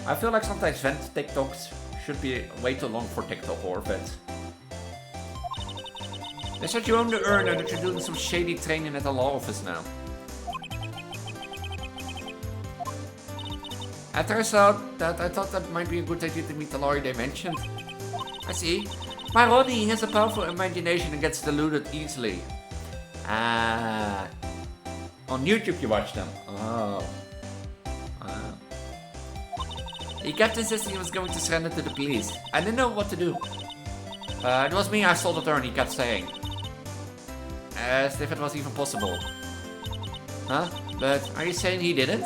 I feel like sometimes vent TikToks should be way too long for TikTok or vents. They said you own the earner, that you're doing some shady training at the law office now. I thought that might be a good idea to meet the lawyer they mentioned. I see. My Ronnie has a powerful imagination and gets deluded easily. Ah. On YouTube you watch them. Oh. Wow. He kept insisting he was going to surrender to the police. I didn't know what to do. It was me, I saw the turn, he kept saying. As if it was even possible. Huh? But are you saying he didn't?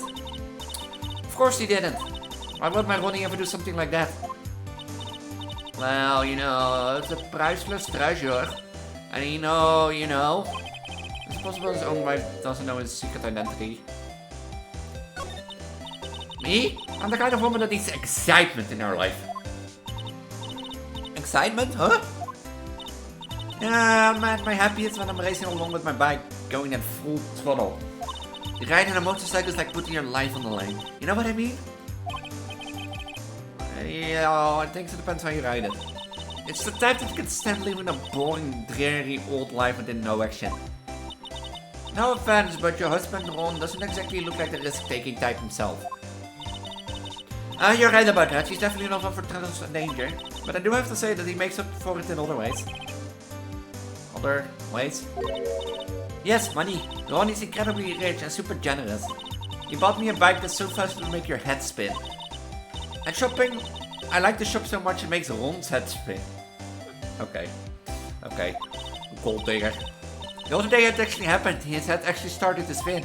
Of course he didn't. Why would my Ronnie ever do something like that? Well, you know, it's a priceless treasure. And you know, it's possible his own wife doesn't know his secret identity. Me? I'm the kind of woman that needs excitement in her life. Excitement? Huh? Yeah, I'm at my happiest when I'm racing along with my bike, going at full throttle. Riding a motorcycle is like putting your life on the line. You know what I mean? Yeah, I think it depends how you ride it. It's the type that can stand living a boring, dreary old life with no action. No offense, but your husband Ron doesn't exactly look like the risk-taking type himself. You're right about that. He's definitely not one for troubles and danger. But I do have to say that he makes up for it in other ways. Other ways? Yes, money. Ron is incredibly rich and super generous. He bought me a bike that's so fast it'll make your head spin. And shopping, I like to shop so much it makes Ron's head spin. Okay. Gold digger. The other day it actually happened. His head actually started to spin.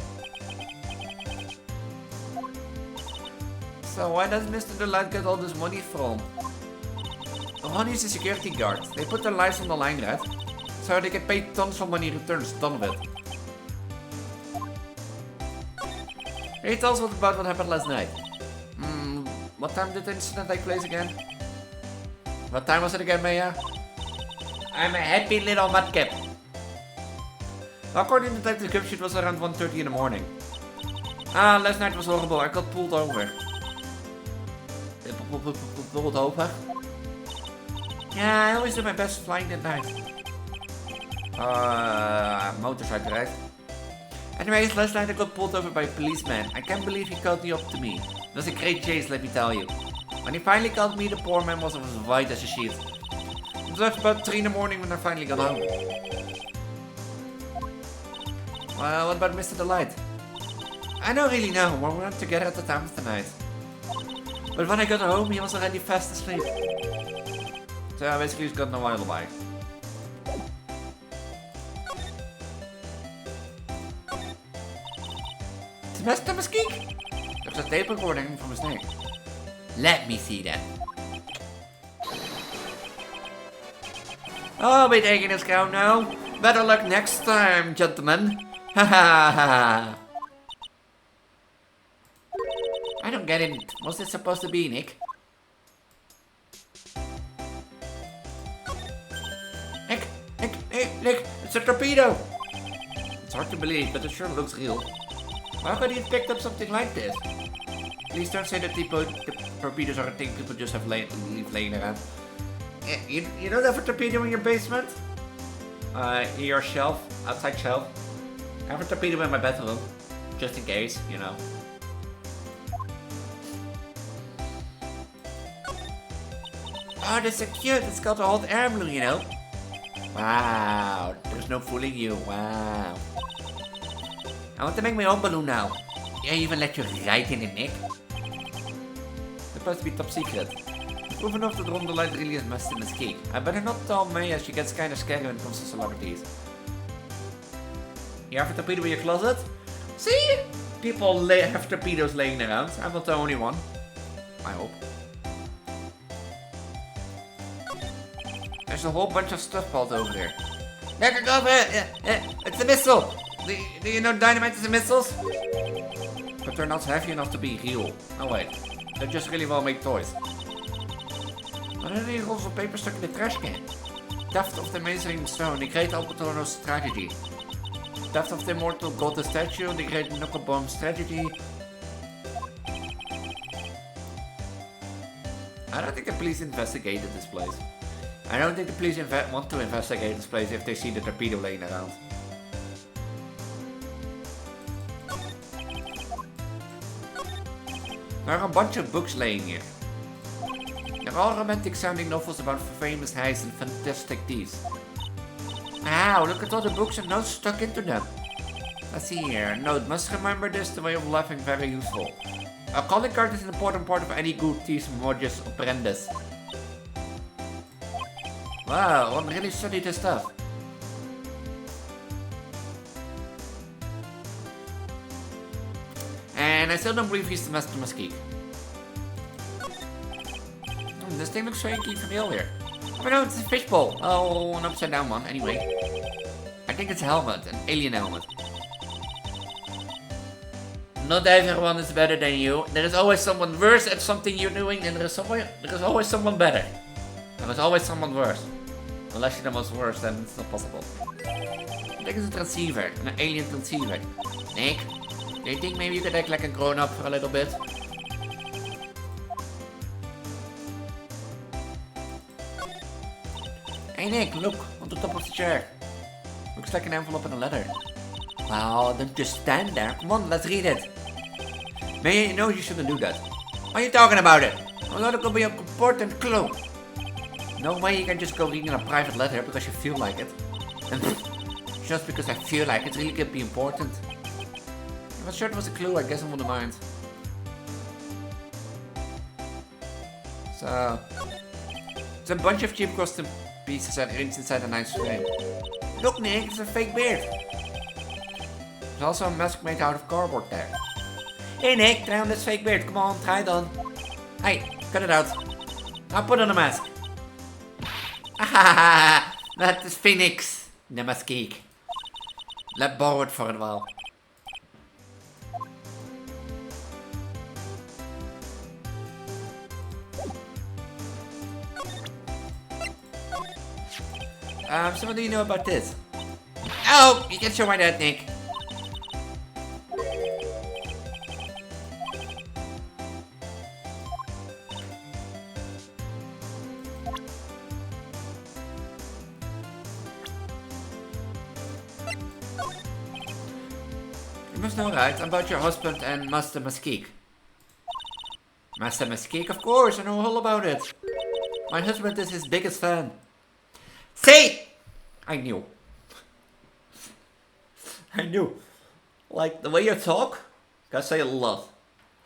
So why does Mr. Delight get all this money from? Ron is a security guard. They put their lives on the line, right? So they get paid tons of money in returns, ton of it. Can you tell us about what happened last night? What time did the incident take place again? What time was it again, Maya? I'm a happy little mudkip. According to the description, it was around 1:30 in the morning. Last night was horrible. I got pulled over. Pulled over? Yeah, I always do my best flying at night. Motorcycle, right? Anyways, last night I got pulled over by a policeman. I can't believe he caught up to me. It was a great chase, let me tell you. When he finally caught me, the poor man was as white as a sheet. It was about 3 in the morning when I finally got home. Well, what about Mr. Delight? I don't really know. We weren't together at the time of the night. But when I got home, he was already fast asleep. So basically he's got no alibi. Mr. Mesquite? There's a tape recorder hanging from his neck. Let me see that. I'll be taking this count now. Better luck next time, gentlemen. Ha ha ha. I don't get it. What's it supposed to be, Nick? Nick, it's a torpedo! It's hard to believe, but it sure looks real. How could he have picked up something like this? Please don't say that the torpedoes are a thing people just have leave laying around. You don't have a torpedo in your basement? In your shelf, outside shelf. I have a torpedo in my bedroom, just in case, you know. Oh, that's so cute. It's got a hot air balloon, you know. Wow, there's no fooling you. Wow. I want to make my own balloon now. I even let you ride in it, Nick. It's supposed to be top secret. Proof enough that Ron the Light really is messed in his cake. I better not tell Maya, she gets kinda scary when it comes to celebrities. You have a torpedo in your closet? See? People have torpedoes laying around. I'm not the only one. I hope. There's a whole bunch of stuff piled over there. Back over! It's a missile! Do you know dynamite is a missiles? But they're not heavy enough to be real. Oh wait, they're just really well made toys. What are these rolls of paper stuck in the trash can? Theft of the Amazing Stone, the Great Albatross Tragedy. Theft of the Immortal Godot Statue, the Great Knucklebomb Tragedy. I don't think the police investigated this place. I don't think the police want to investigate this place if they see the torpedo laying around. There are a bunch of books laying here. They're all romantic sounding novels about famous heists and fantastic deeds. Wow, look at all the books and notes stuck into them. Let's see here. Note, must remember this, the way of laughing very useful. A calling card is an important part of any good thief's modus operandus. Wow, I'm really studied this stuff. And I still don't believe he's the Master Mesquite. This thing looks vaguely familiar. Oh no, it's a fishbowl. Oh, an upside down one. Anyway. I think it's a helmet, an alien helmet. Not everyone is better than you. There is always someone worse at something you're doing, and there is always someone better. There is always someone worse. Unless you're the most worst, then it's not possible. I think it's a transceiver, an alien transceiver. Nick, do you think maybe you could act like a grown-up for a little bit? Hey Nick, look, on the top of the chair. Looks like an envelope and a letter. Well, don't just stand there. Come on, let's read it. Man, you know you shouldn't do that. Why are you talking about it? I thought it could be an important clue. No way you can just go reading a private letter because you feel like it. And just because I feel like it really could be important. If I sure it was a clue, I guess I wouldn't mind. So, it's a bunch of cheap custom pieces arranged inside a nice frame. Look Nick, it's a fake beard. There's also a mask made out of cardboard there. Hey Nick, try on this fake beard. Come on, try it on. Hey, cut it out. Now put on a mask. Ahaha, that is Phoenix, the Mesquite. Let's borrow it for a while. So what do you know about this? Oh, you can show my dad, Nick. You must know, right, about your husband and Master Mesquite. Master Mesquite, of course, I know all about it. My husband is his biggest fan. See! I knew. I knew. Like, the way you talk, can say a lot.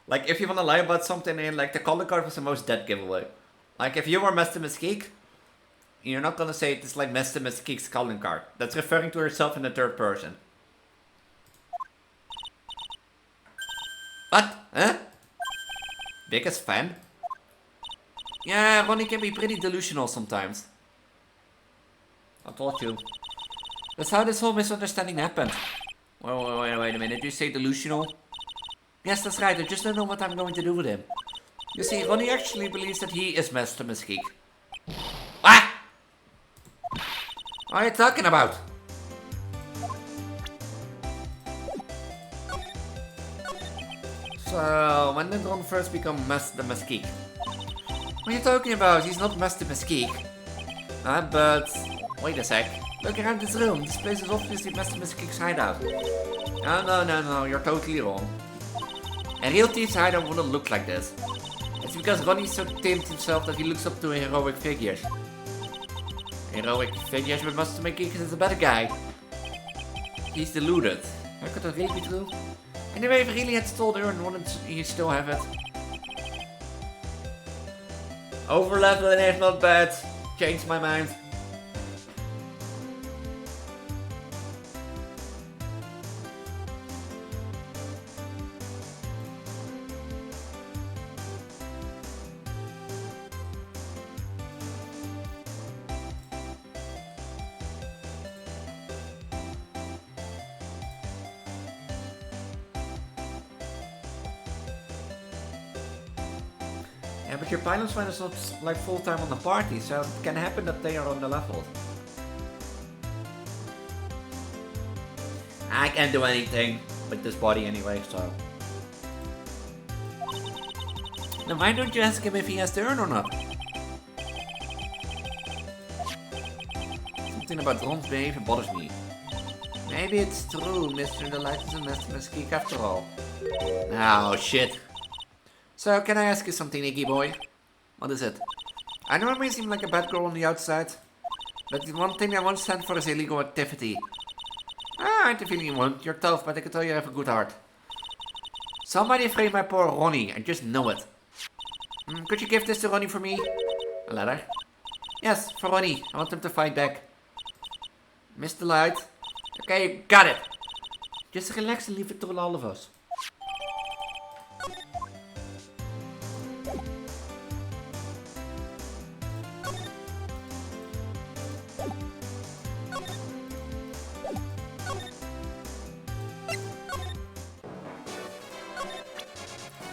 Like, if you want to lie about something, and like, the calling card was the most dead giveaway. Like, if you were Master Mesquite, you're not gonna say it's like Master Mesquite's calling card. That's referring to yourself in the third person. What? Huh? Biggest fan? Yeah, Ronnie can be pretty delusional sometimes. I told you. That's how this whole misunderstanding happened. Wait a minute, did you say delusional? Yes, that's right, I just don't know what I'm going to do with him. You see, Ronnie actually believes that he is Master Mesquite. What? What are you talking about? So, when did Ron first become Master Mesquite? What are you talking about? He's not Master Mesquite. But... wait a sec. Look around this room. This place is obviously Master Mesquite's hideout. Oh, no, you're totally wrong. A real thief's hideout wouldn't look like this. It's because Ronnie's so tamed himself that he looks up to heroic figures. Heroic figures, but Master Mesquite is a better guy. He's deluded. How could that really be true? Anyway, if he really had stole the urn, wouldn't he still have it? Overleveling is not bad. Changed my mind. Yeah, but your pilot's friend is not like full-time on the party, so it can happen that they are on the level. I can't do anything with this body anyway, so... Then why don't you ask him if he has the urn or not? Something about Ron's behavior bothers me. Maybe it's true, Mr. Delight is a Master Mesquite after all. Oh, shit. So, can I ask you something, Iggy boy? What is it? I know I may seem like a bad girl on the outside, but the one thing I won't stand for is illegal activity. I had the feeling you won't. You're tough, but I can tell you have a good heart. Somebody freed my poor Ronnie, I just know it. Could you give this to Ronnie for me? A letter? Yes, for Ronnie. I want him to fight back. Mr. Light. Okay, got it. Just relax and leave it to all of us.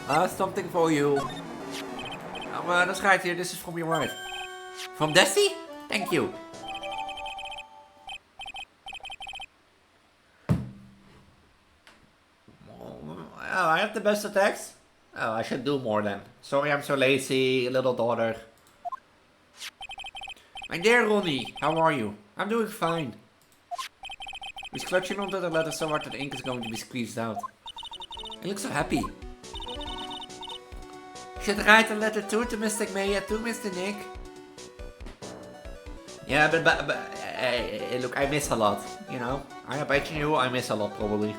Something for you. That's right here. This is from your wife. From Desi? Thank you. Oh, I have the best attacks? Oh, I should do more then. Sorry, I'm so lazy, little daughter. My dear Ronnie, how are you? I'm doing fine. He's clutching onto the letter so hard that the ink is going to be squeezed out. He looks so happy. You should write a letter too to Mr. Maya, too, Mr. Nick. Yeah, but look, I miss a lot, you know. I bet you I miss a lot, probably.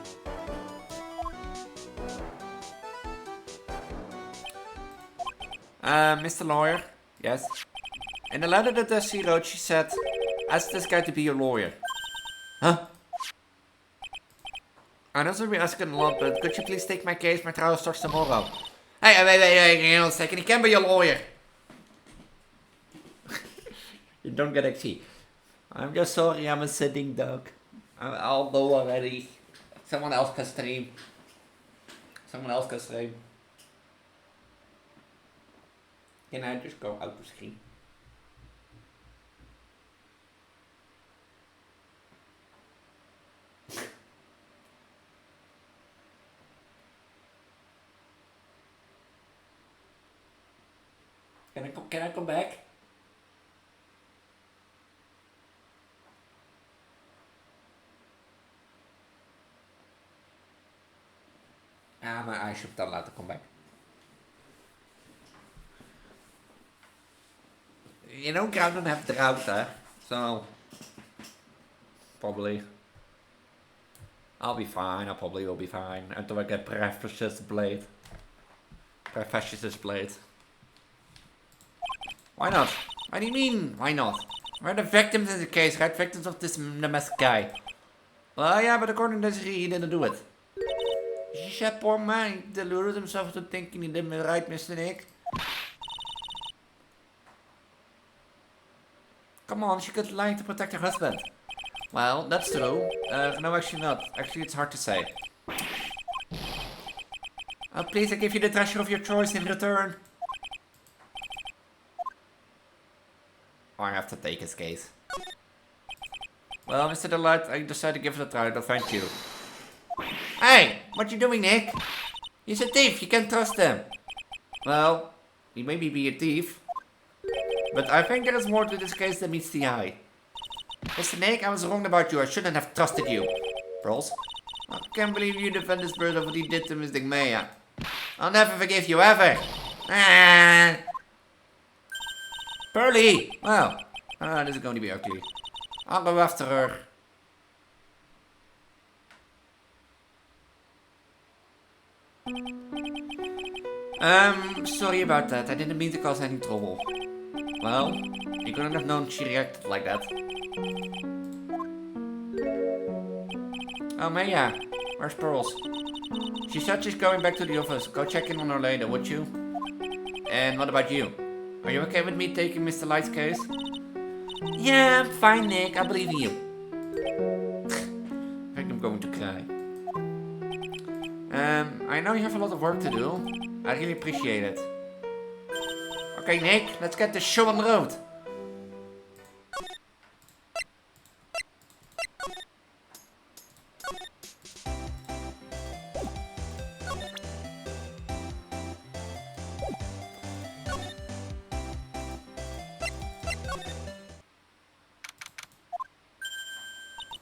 Mr. Lawyer, yes. In the letter that she wrote, she said, ask this guy to be your lawyer. Huh? I know we're asking a lot, but could you please take my case? My trial starts tomorrow. Hey, wait, hang on a second. He can be your lawyer. You don't get a key. I'm just sorry, I'm a sitting duck. I'll go already. Someone else can stream. Can I just go out the screen? Can I come back? My eyes should not allowed to come back. You know, I don't have drought there, so probably I'll be fine. I probably will be fine until I get Precious Blade. Why not? What do you mean, why not? We're the victims in the case, right? Victims of this domestic guy. Well, yeah, but according to this, he didn't do it. She said, poor man, he deluded himself into thinking he did it right, Mr. Nick. Come on, she could lie to protect her husband. Well, that's true. No, actually not. Actually, it's hard to say. Oh, please, I give you the treasure of your choice in return. I have to take his case. Well, Mr. Delight, I decided to give it a try, though, thank you. Hey, what you doing, Nick? He's a thief, you can't trust him. Well, he may be a thief. But I think there is more to this case than meets the eye. Mr. Nick, I was wrong about you, I shouldn't have trusted you. Bros, I can't believe you defend this bird of what he did to Miss Digmea. I'll never forgive you, ever. Ah. Pearly! Well, this is going to be ugly. I'll go after her. Sorry about that. I didn't mean to cause any trouble. Well, you couldn't have known she reacted like that. Oh, Maya. Where's Pearls? She said she's going back to the office. Go check in on her later, would you? And what about you? Are you okay with me taking Mr. Light's case? Yeah, I'm fine, Nick. I believe in you. I think I'm going to cry. I know you have a lot of work to do. I really appreciate it. Okay, Nick, let's get this show on the road.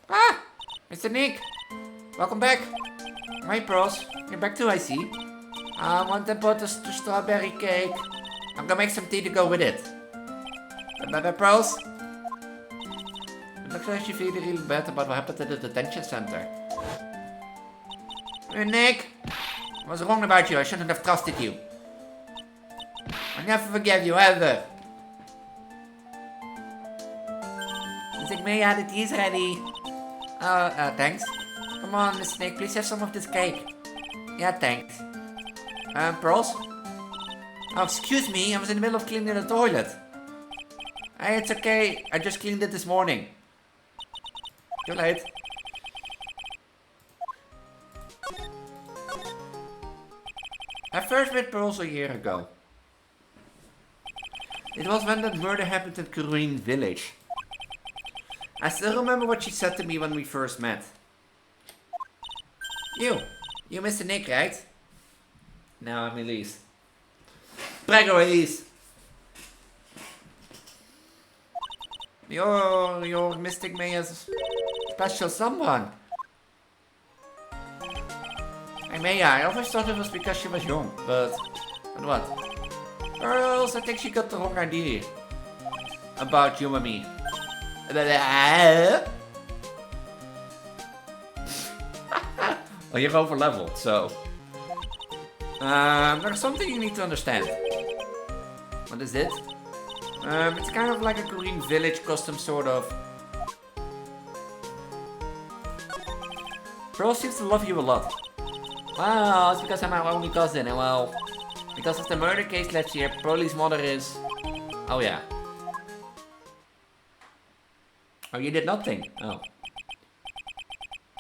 Ah! Mr. Nick! Welcome back! Hi, Pros. You're back too, I see. I want to put a strawberry cake. I'm gonna make some tea to go with it. Bye-bye, Pros. It looks like you feel really bad about what happened at the detention center. Hey, Nick! I was wrong about you. I shouldn't have trusted you. I'll never forgive you, ever. Think Maya, the tea is ready. Thanks. Come on, Miss Snake, please have some of this cake. Yeah, thanks. Pearls? Oh, excuse me, I was in the middle of cleaning the toilet. Hey, it's okay, I just cleaned it this morning. Too late. I first met Pearls a year ago. It was when that murder happened at Korean Village. I still remember what she said to me when we first met. You Mr. Nick, right? No, I'm Elise. Prego, Elise. You're Mystic Maya's special someone. Hey Maya, I always thought it was because she was young, but what? Girls, I think she got the wrong idea about you and me. Well, you've over-leveled, so... there's something you need to understand. What is it? It's kind of like a Korean village custom, sort of. Pearl seems to love you a lot. Well, it's because I'm my only cousin, and well... Because of the murder case last year, Pearlie's mother is... Oh yeah. Oh, you did nothing? Oh.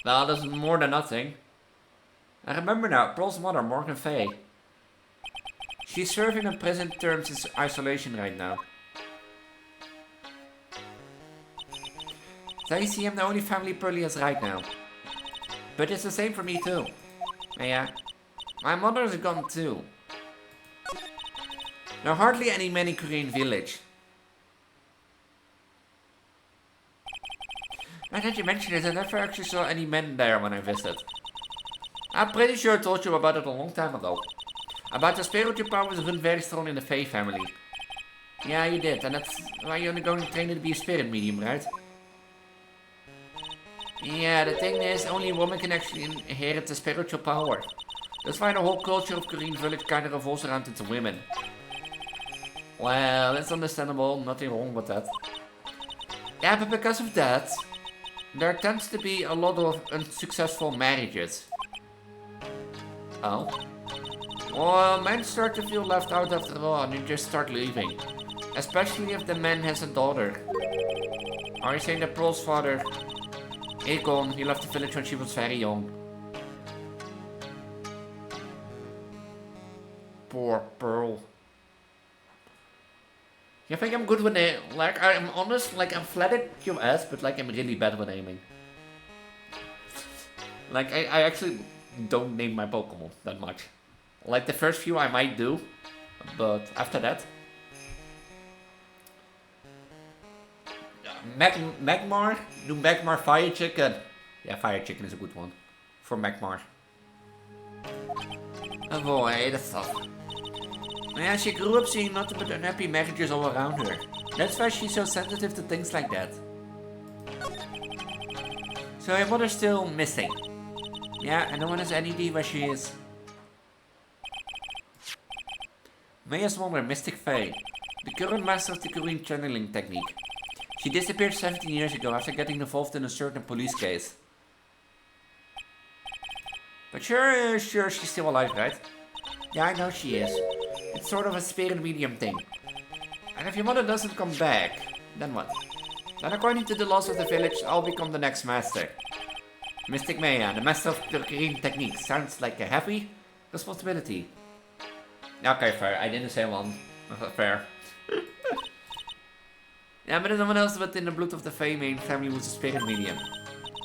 Well, that's more than nothing. I remember now, Pearl's mother, Morgan Faye. She's serving a prison terms in isolation right now. So you see, I'm the only family Pearlie has right now. But it's the same for me too. Yeah. My mother is gone too. There are hardly any men in Korean Village. Now that you mention it, I never actually saw any men there when I visited. I'm pretty sure I told you about it a long time ago. About the spiritual powers run very strong in the Fae family. Yeah, you did, and that's why you're only going to train to be a spirit medium, right? Yeah, the thing is, only a woman can actually inherit the spiritual power. That's why the whole culture of Korean Village kind of revolves around into women. Well, it's understandable, nothing wrong with that. Yeah, but because of that, there tends to be a lot of unsuccessful marriages. Oh? Well, men start to feel left out after all and you just start leaving. Especially if the man has a daughter. Are you saying that Pearl's father is gone? He left the village when she was very young. Poor Pearl. You think I'm good with aiming? Like, I'm honest, like, I'm flat at your ass, but like, I'm really bad with aiming. Like, I actually don't name my Pokemon that much. Like, the first few I might do, but after that... Magmar? Do Magmar Fire Chicken? Yeah, Fire Chicken is a good one. For Magmar. Oh boy, that's tough. Yeah, she grew up seeing nothing but unhappy marriages all around her. That's why she's so sensitive to things like that. So her mother's still missing. Yeah, and no one has any idea where she is. Maya's mother, Mystic Faye, the current master of the Korean channeling technique. She disappeared 17 years ago after getting involved in a certain police case. But sure she's still alive, right? Yeah, I know she is. It's sort of a spirit medium thing. And if your mother doesn't come back, then what? Then according to the laws of the village, I'll become the next master. Mystic Maya, the master of the Korean technique. Sounds like a heavy responsibility. Okay, fair. I didn't say one. Fair. Yeah, but no one else within the blood of the Fae main family was a spirit medium.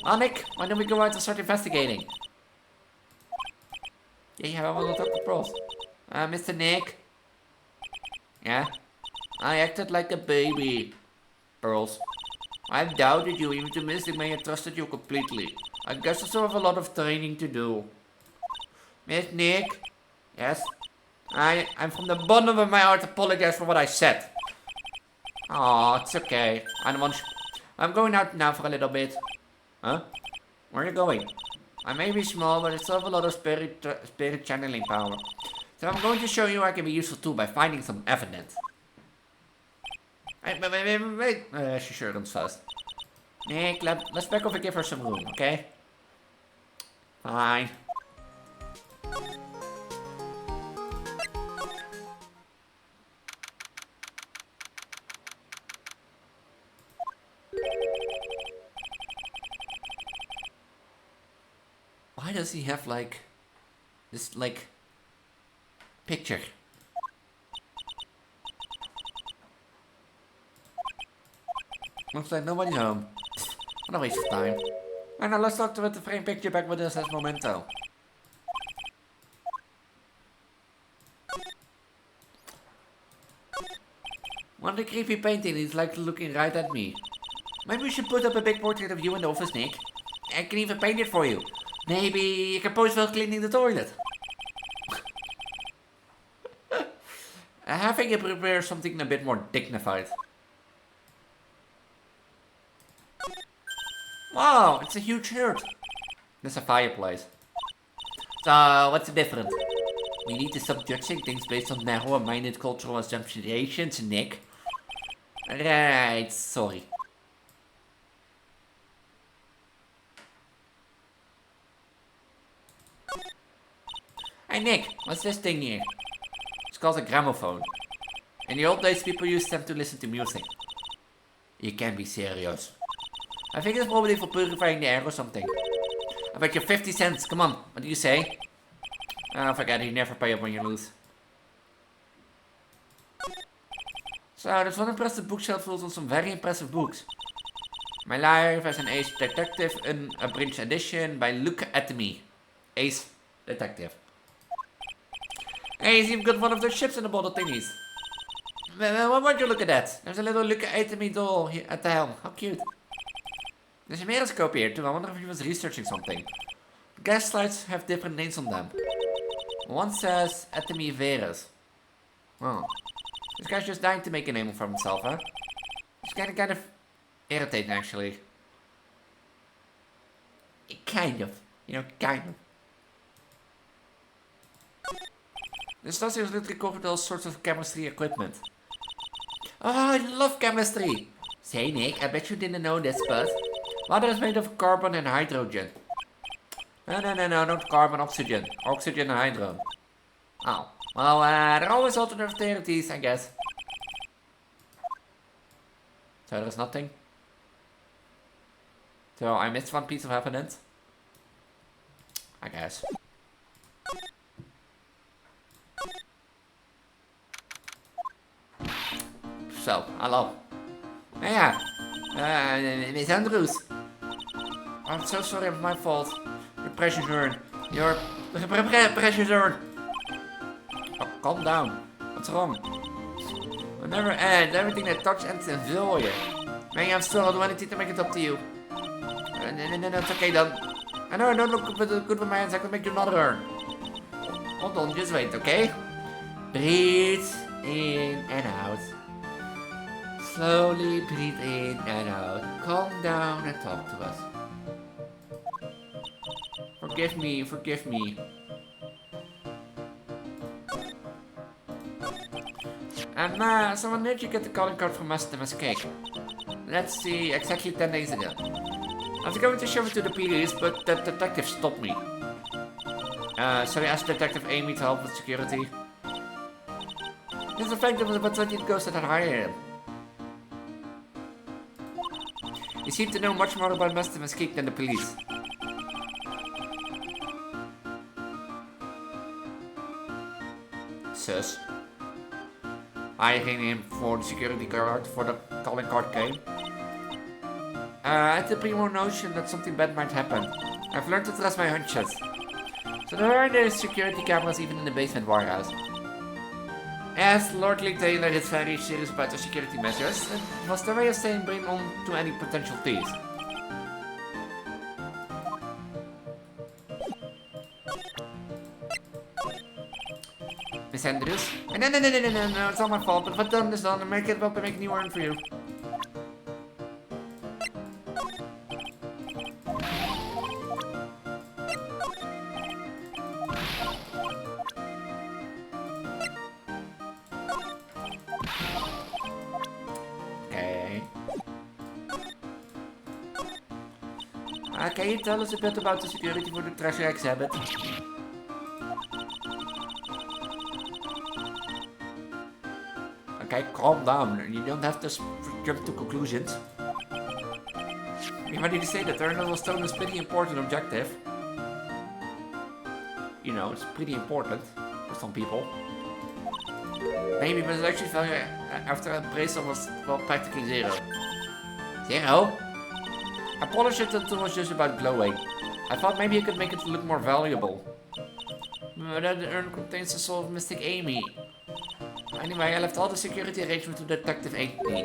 Oh, Nick, why don't we go out and start investigating? Yeah, I want to talk to Pros. Mr. Nick? Yeah? I acted like a baby. Pearls. I doubted you, even to Mystic Maya trusted you completely. I guess I still have a lot of training to do. Miss Nick? Yes? I'm from the bottom of my heart apologize for what I said. Oh, it's okay. I'm going out now for a little bit. Huh? Where are you going? I may be small, but I still have a lot of spirit channeling power. So I'm going to show you I can be useful too by finding some evidence. Wait. She sure runs fast. Nick, let's back off and give her some room, okay? Fine. Why does he have like this like Picture. Looks like nobody's home. What a waste of time. And now let's talk to the frame picture back with us as memento. One of the creepy painting is like looking right at me. Maybe we should put up a big portrait of you in the office, Nick. I can even paint it for you. Maybe you can pose while cleaning the toilet. Having you prepare something a bit more dignified. Wow, it's a huge shirt. There's a fireplace. So, what's the difference? We need to stop judging things based on narrow-minded cultural assumptions, Nick. Right, sorry. Hey Nick, what's this thing here? It's called a gramophone. In the old days, people used them to listen to music. You can't be serious. I think it's probably for purifying the air or something. I bet you 50 cents, come on, what do you say? Oh, forget it, you never pay up when you lose. So, there's one impressive bookshelf full of some very impressive books. My life as an Ace Detective, an abridged edition by Look at Me. Ace Detective. Hey, he's even got one of those ships in the bottle thingies. What would you look at that? There's a little Look at Me doll here at the helm. How cute. There's a meriscope here too. I wonder if he was researching something. Gas slides have different names on them. One says Atomy Verus. Oh. This guy's just dying to make a name for himself, huh? It's kind of irritating, actually. Kind of. You know, kind of. This stuff is literally covered with all sorts of chemistry equipment. Oh, I love chemistry! Say, Nick, I bet you didn't know this, but water is made of carbon and hydrogen. No, not carbon, oxygen. Oxygen and hydrogen. Oh. Well, there are always alternative theories, I guess. So there's nothing. So I missed one piece of evidence. I guess. So, hello. Yeah. Miss Andrews. I'm so sorry, it's my fault. Your precious urn. Your precious urn. Oh, calm down. What's wrong? I'll never end. Everything that touch ends in failure. Maybe I'm still, I'll do anything to make it up to you. No, it's okay then. I know I don't look good with my hands, I can make you another urn. Hold on, just wait, okay? Breathe in and out. Slowly breathe in and out. Calm down and talk to us. Forgive me, forgive me. And someone did you get the calling card from Master Cake? Let's see, exactly 10 days ago. I was going to show it to the police, but the detective stopped me. So I asked Detective Amy to help with security. This is the fact that was about 20 ghosts that had hired him. He seemed to know much more about Master Cake than the police. Sus. Hiring him for the security guard for the calling card came. I had the primo notion that something bad might happen. I've learned to trust my hunches. So there are the security cameras even in the basement warehouse. As Lord Lee Taylor is very serious about the security measures, it was the way of saying bring on to any potential thieves. Miss Andrews? No, it's not my fault, but what done is done, and make it up and make a new urn for you. Can you tell us a bit about the security for the treasure exhibit? Okay, calm down. You don't have to jump to conclusions. I mean, why did you say that? The Eternal Stone is pretty important objective. You know, it's pretty important for some people. maybe, but it's actually value after appraisal was, well, practically 0. 0? I polished it until it was just about glowing. I thought maybe I could make it look more valuable. But that urn contains the soul of Mystic Amy. Anyway, I left all the security arrangements to Detective Amy.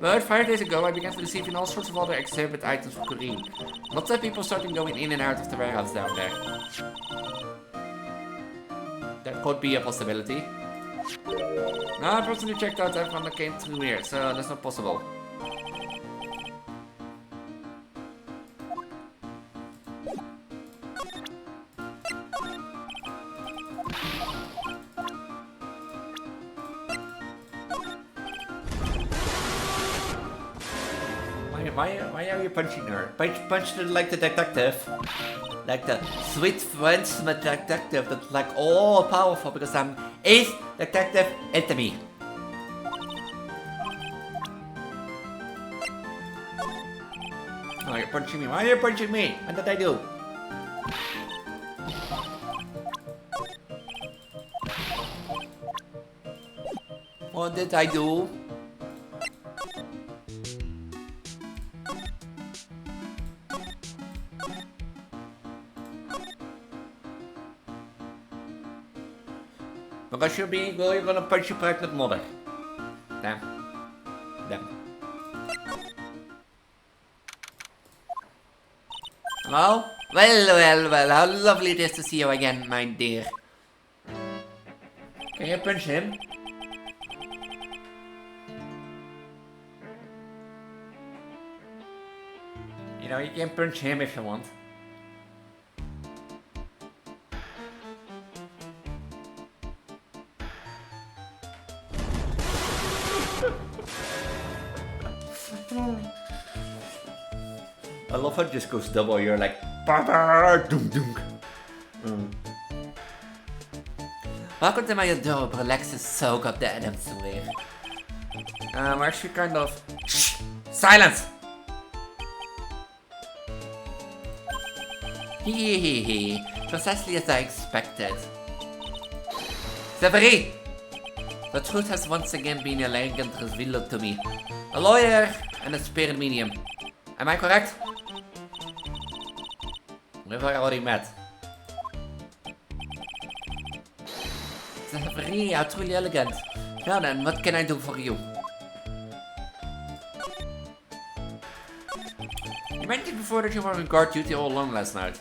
But 5 days ago, I began receiving all sorts of other exhibit items from Corinne. Lots of people started going in and out of the warehouse down there. That could be a possibility. No, I personally checked out everyone that came through here, so that's not possible. Why are you punching her? Punch her like the detective. Like the sweet French detective that's like all powerful because I'm Ace Detective Attorney. Oh, you're punching me. Why are you punching me? What did I do? What did I do? Because you're being well, you're gonna punch your pregnant mother. Damn. Damn. Hello? Well, how lovely it is to see you again, my dear. Can you punch him? You know, you can punch him if you want. I love how it just goes double. You're like, doom doom. Welcome to my adorable Alexis soak up the Adams wear. I'm actually kind of. Shh! Silence! Hehehe. Precisely as I expected. Selfih! The truth has once again been elegant revealed to me. A lawyer and a spirit medium. Am I correct? We've already met. Selfih, how truly elegant. Now then, what can I do for you? You mentioned before that you were on guard duty all alone last night.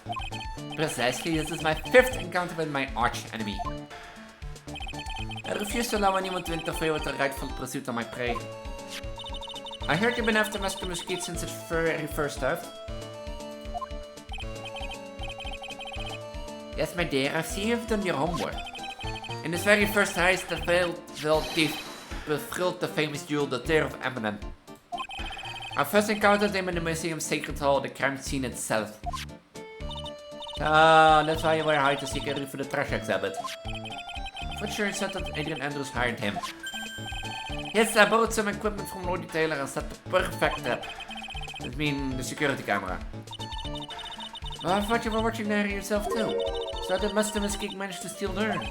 Precisely, this is my 5th encounter with my arch enemy. I refuse to allow anyone to interfere with the rightful pursuit of my prey. I heard you've been after Master Mesquite since its very first theft. Yes, my dear, I see you've done your homework. In this very first heist, the veiled thief befrilled the famous jewel, the Tear of Eminem. I first encountered him in the museum's sacred hall, the crime scene itself. Ah, that's why you were hired to seek a for the trash exhibit. Pretty sure you said that Adrian Andrews hired him. Yes, I borrowed some equipment from Lord Taylor and set the perfect trap. I mean, the security camera. Well, I thought you were watching there yourself too. So that Master Mesquite managed to steal the urn.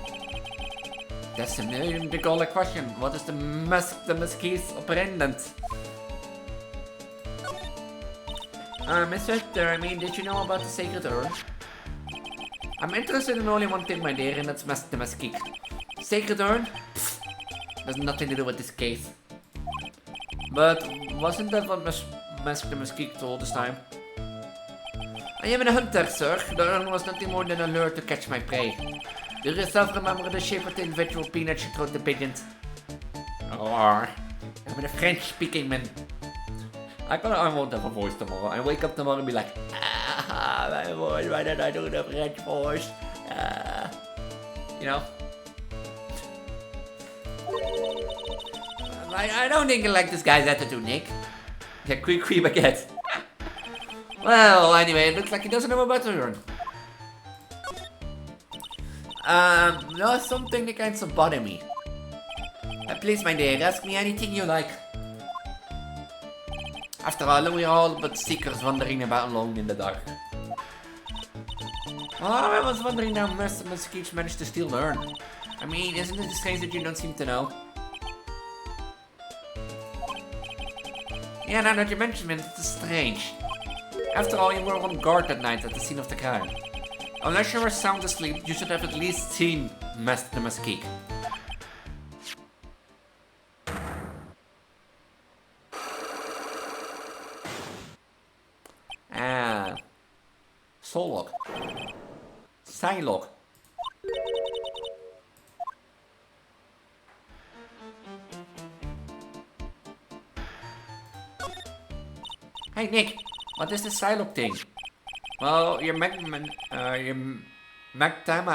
That's the million-dollar question. What is the Mesquite's operandant? Miss Victor, I mean, did you know about the sacred urn? I'm interested in only one thing, my dear, and that's Master Mesquite. Sacred urn? Pfft, has nothing to do with this case. But wasn't that what Master Mesquite told this time? I am a hunter, sir. The urn was nothing more than a lure to catch my prey. Do you yourself remember the shape of the individual peanuts you throw the pigeons? Or I'm a French-speaking man. I won't have a voice tomorrow. I wake up tomorrow and be like, my voice, why did I do the French voice? You know? I don't think I like this guy's attitude, Nick. Yeah, quick baguette. Well, anyway, it looks like he doesn't know about the urn. No, something that kind of bother me. Please, my dear, ask me anything you like. After all, we're all but seekers wandering about alone in the dark. Oh, I was wondering how Master Mesquite managed to steal the urn. I mean, isn't it strange that you don't seem to know? Yeah, now that you mention it, it's strange. After all, you were on guard that night at the scene of the crime. Unless you were sound asleep, you should have at least seen the mesquite. Ah. Soul lock. Psylocke. Hey Nick, what is the Psylocke thing? Well, your Magdama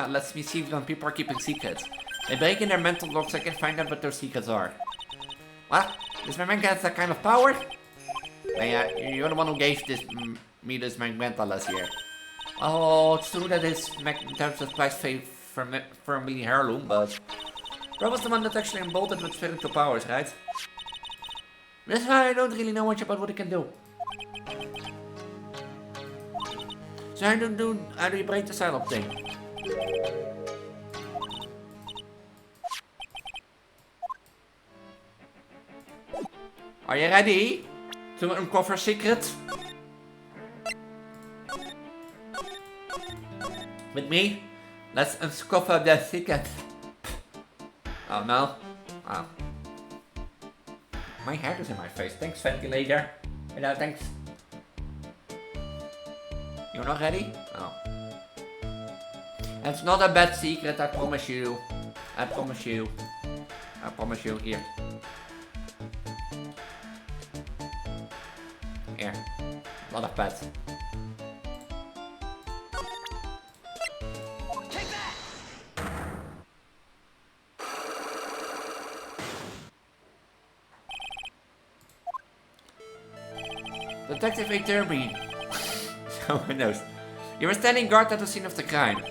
lets me see when people are keeping secrets. By breaking their mental locks, I can find out what those secrets are. What? Does my Magda have that kind of power? Well, yeah, you're the one who gave me this Magmenta last year. Oh, it's true that his Magda was quite firmly heirloom, but that was the one that actually emboldened with spiritual powers, right? That's why I don't really know much about what it can do. So how do you break the Psylocke thing? Are you ready to uncover secret? With me? Let's uncover the secret. Oh no. Oh. My hair is in my face. Thanks, ventilator. No, thanks. You're not ready? Oh. It's not a bad secret, I promise you. I promise you. I promise you. Here. Here. A lot of pets. Take that! Detective Attorney. Who knows? You were standing guard at the scene of the crime.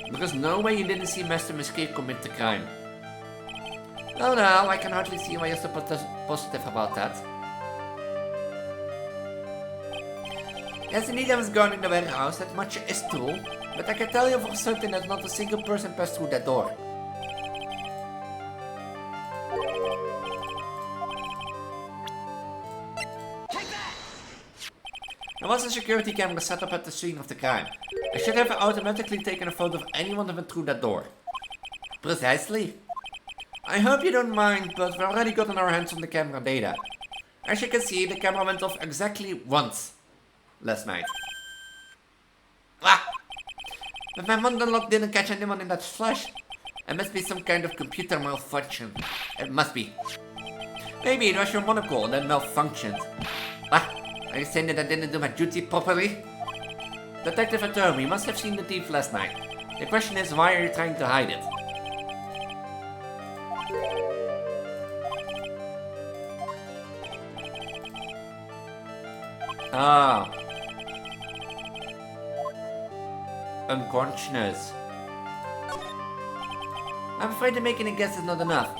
Because no way you didn't see Master Mesquite commit the crime. Oh no, I can hardly see why you're so positive about that. Yes, indeed I was guarding the warehouse, that much is true. But I can tell you for certain that not a single person passed through that door. There was a security camera set up at the scene of the crime. I should have automatically taken a photo of anyone that went through that door. Precisely. I hope you don't mind, but we already gotten our hands on the camera data. As you can see, the camera went off exactly once last night. Ah! But my Mondenlock didn't catch anyone in that flash. It must be some kind of computer malfunction. It must be. Maybe it was your monocle that malfunctioned. Ah! Are you saying that I didn't do my duty properly? Detective Attorney, you must have seen the thief last night. The question is, why are you trying to hide it? Ah. Unconsciousness. I'm afraid that making a guess is not enough.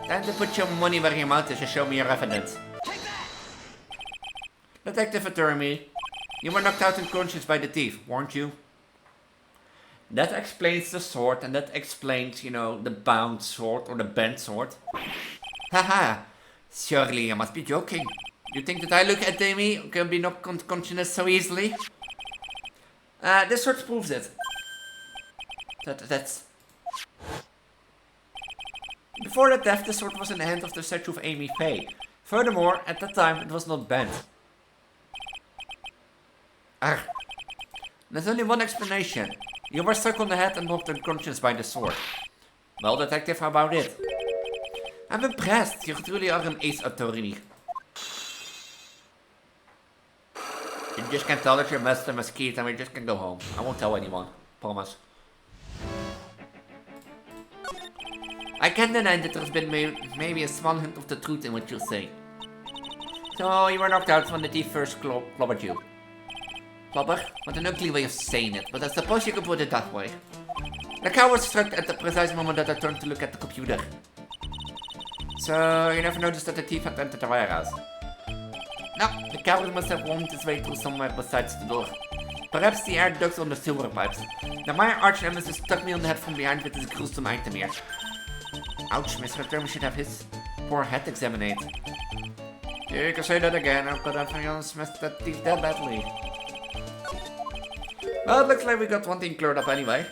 Time to put your money where your mouth is and show me your evidence. Detective Attorney, you were knocked out unconscious by the thief, weren't you? That explains the sword, and that explains, you know, the bound sword or the bent sword. Haha, surely you must be joking. You think that I look at Amy can be knocked unconscious so easily? This sword proves it. That's... Before the theft, the sword was in the hand of the statue of Amy Faye. Furthermore, at the time, it was not bent. Ah. There's only one explanation. You were struck on the head and knocked unconscious by the sword. Well, detective, how about it? I'm impressed. You truly are an ace attorney. You just can't tell that you're Master Mesquite and we just can go home. I won't tell anyone. Promise. I can't deny that there's been maybe a small hint of the truth in what you say. So, you were knocked out when the thief first clobbered you. Clobber? What an ugly way of saying it, but I suppose you could put it that way. The cow was struck at the precise moment that I turned to look at the computer. So, you never noticed that the thief had entered the warehouse? No, the coward must have wormed his way through somewhere besides the door. Perhaps the air ducts on the sewer pipes. Now my arch nemesis struck me on the head from behind with his gruesome item here. Ouch, Mr. Attorney should have his poor head examined. You can say that again, I've got everyone smashed that thief that badly. Well, it looks like we got one thing cleared up anyway.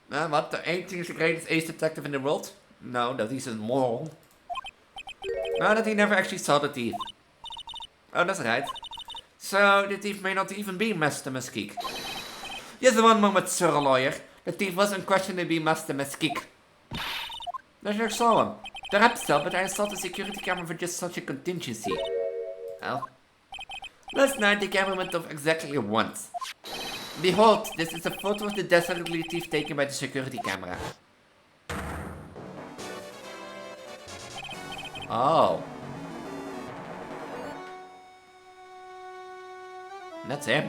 What, the 18 is the greatest ace detective in the world? No, that he's a moron. No, that he never actually saw the thief. Oh, that's right. So, the thief may not even be Master Mesquik. Just one moment, sir lawyer. The thief was unquestionably Master Mesquik. I saw him. Perhaps so, but I installed a security camera for just such a contingency. Well, last night the camera went off exactly once. Behold, this is a photo of the dastardly thief taken by the security camera. Oh. That's him.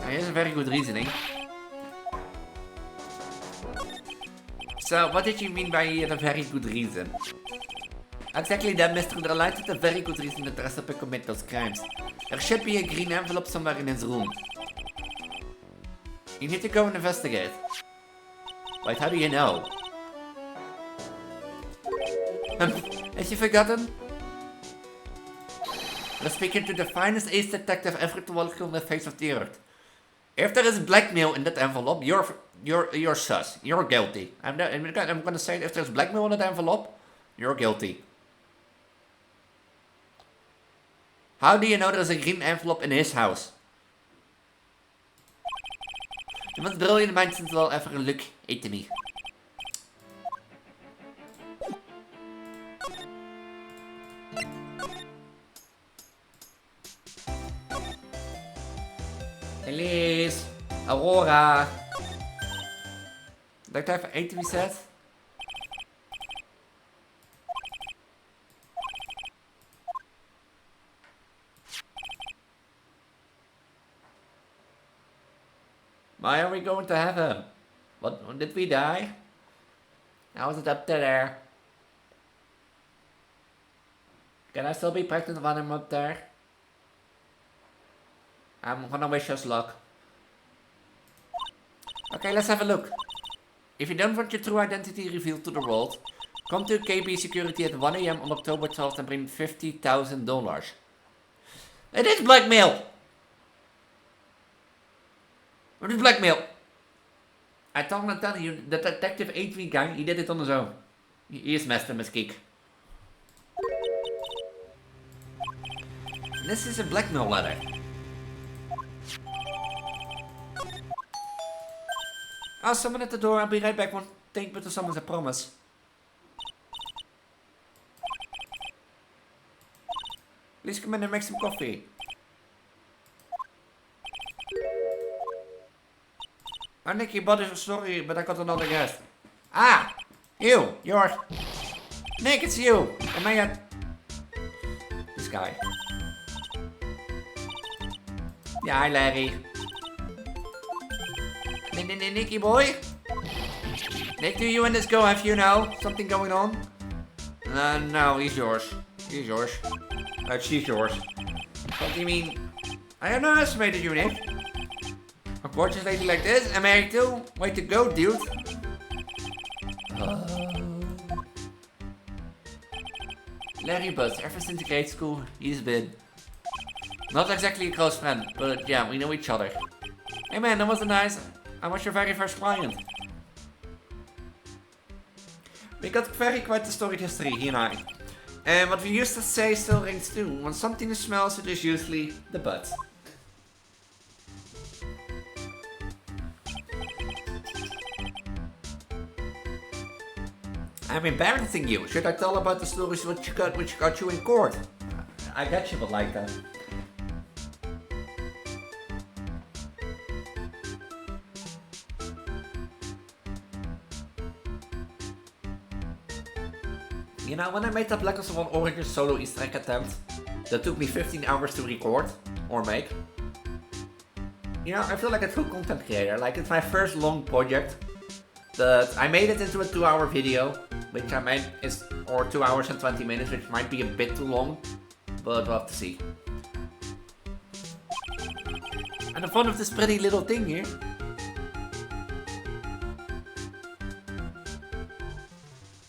Here's a very good reasoning. So, what did you mean by a very good reason? Exactly that, Mr. There lies a very good reason to dress up and commit those crimes. There should be a green envelope somewhere in his room. You need to go and investigate. Wait, how do you know? Have you forgotten? We're speaking to the finest ace detective ever to walk on the face of the earth. If there is blackmail in that envelope, you're sus. You're guilty. I'm gonna say if there's blackmail in that envelope, you're guilty. How do you know there's a green envelope in his house? The most brilliant mind since well ever look into me. Elise, Aurora. Did I have 8 to be said? Why are we going to heaven? What did we die? How is it up there? Can I still be pregnant when I'm up there? I'm gonna wish us luck. Okay, let's have a look. If you don't want your true identity revealed to the world, come to KB Security at 1 AM on October 12th and bring $50,000. It is blackmail! What is blackmail? I told him to tell you, the detective 8-week guy, he did it on his own. He is Master Mesquik. This is a blackmail letter. Oh, someone at the door. I'll be right back. Won't take but to someone's a promise. Please come in and make some coffee. Oh, Nicky, but sorry, but I got another guest. Ah! You! You're... Nick, it's you! Am I at... This guy. Yeah, hi, Larry. Nicky boy? Nick, do you and this girl have you now? Something going on? No, he's yours. He's yours. She's yours. What do you mean? I underestimated you, Nick. A gorgeous lady like this? I'm married too? Way to go, dude. Larry Buzz, ever since grade school, he's been... Not exactly a close friend, but yeah, we know each other. Hey man, that was nice. I was your very first client. We got quite the storied history, he and I. And what we used to say still rings true. When something smells, it is usually the butt. I'm embarrassing you. Should I tell about the stories which got you in court? I got you, but like that. You know, when I made that Black Ops 1 Oregon solo Easter egg attempt, that took me 15 hours to record, or make. you know, I feel like a true content creator. Like, it's my first long project. That I made it into a 2-hour video, which I made is, or 2 hours and 20 minutes, which might be a bit too long, but we'll have to see. And the fun of this pretty little thing here.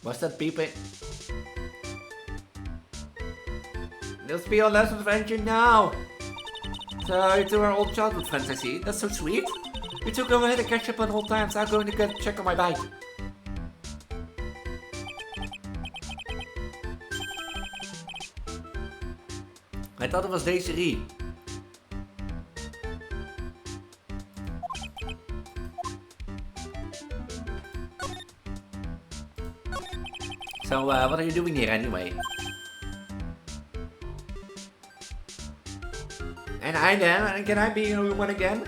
What's that beeping? Let's be on last adventure now! So, you two are old childhood friends, I see. That's so sweet. We took over to catch up on old times. I'm going to go check on my bike. I thought it was day 3. So, what are you doing here anyway? And I then, can I be human again?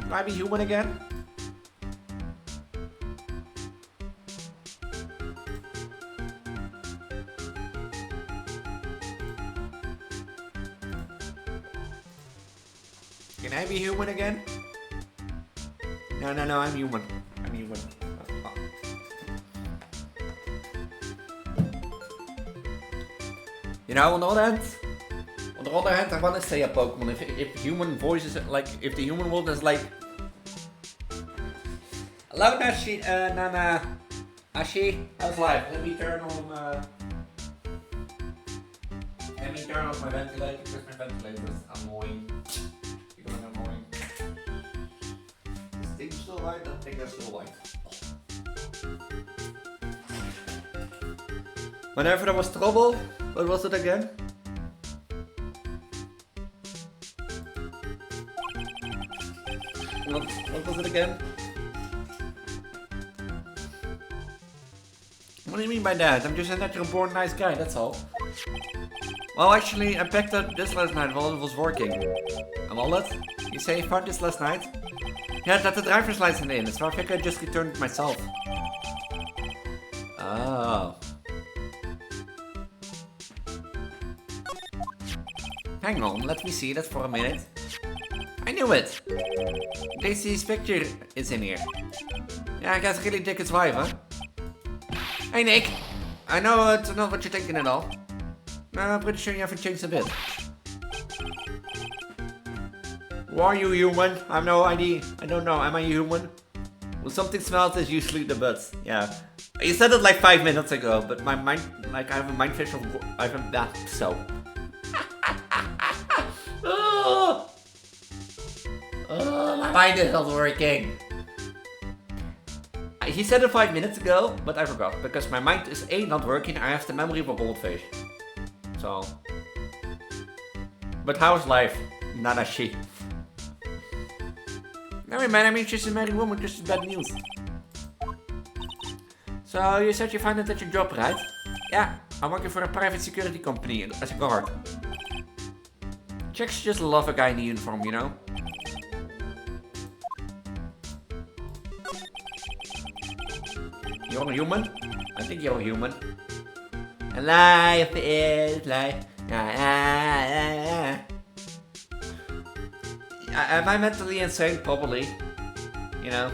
Can I be human again? Can I be human again? No, I'm human. I'm human. You know, on the other hand, I want to say a Pokemon. If human voices, like, if the human world is like, hello, Nashi, Nana, Ashi, how's life? Let me turn on my ventilator because my ventilator is annoying. Becoming annoying. This thing's still light. That thing is still light. Whenever there was trouble, what was it again? What was it again? What do you mean by that? I'm just a natural born nice guy, that's all. Well, actually, I picked up this last night while it was working. And Wallet, you say you found this last night? Yeah, that the driver's license in, so I think I just returned it myself. Oh. Hang on, let me see that for a minute. I knew it! Daisy's picture is in here. Yeah, I guess really dig his wife, huh? Hey Nick! I know it's not what you're thinking at all. No, I'm pretty sure you haven't changed a bit. Who are you, human? I have no idea. I don't know, am I human? Well, something smells is usually the butts. Yeah. You said it like 5 minutes ago, but my mind, like I have a mind fish of, I have that, so. My mind is not working. He said it 5 minutes ago, but I forgot. Because my mind is A, not working, I have the memory of a goldfish. So. But how's life? Nana she. No man, I mean she's a married woman, just bad news. So you said you found it at your job, right? Yeah, I'm working for a private security company as a guard. Chicks just love a guy in the uniform, you know? You're a human? I think you're a human. And life is life. Am I mentally insane? Probably. You know?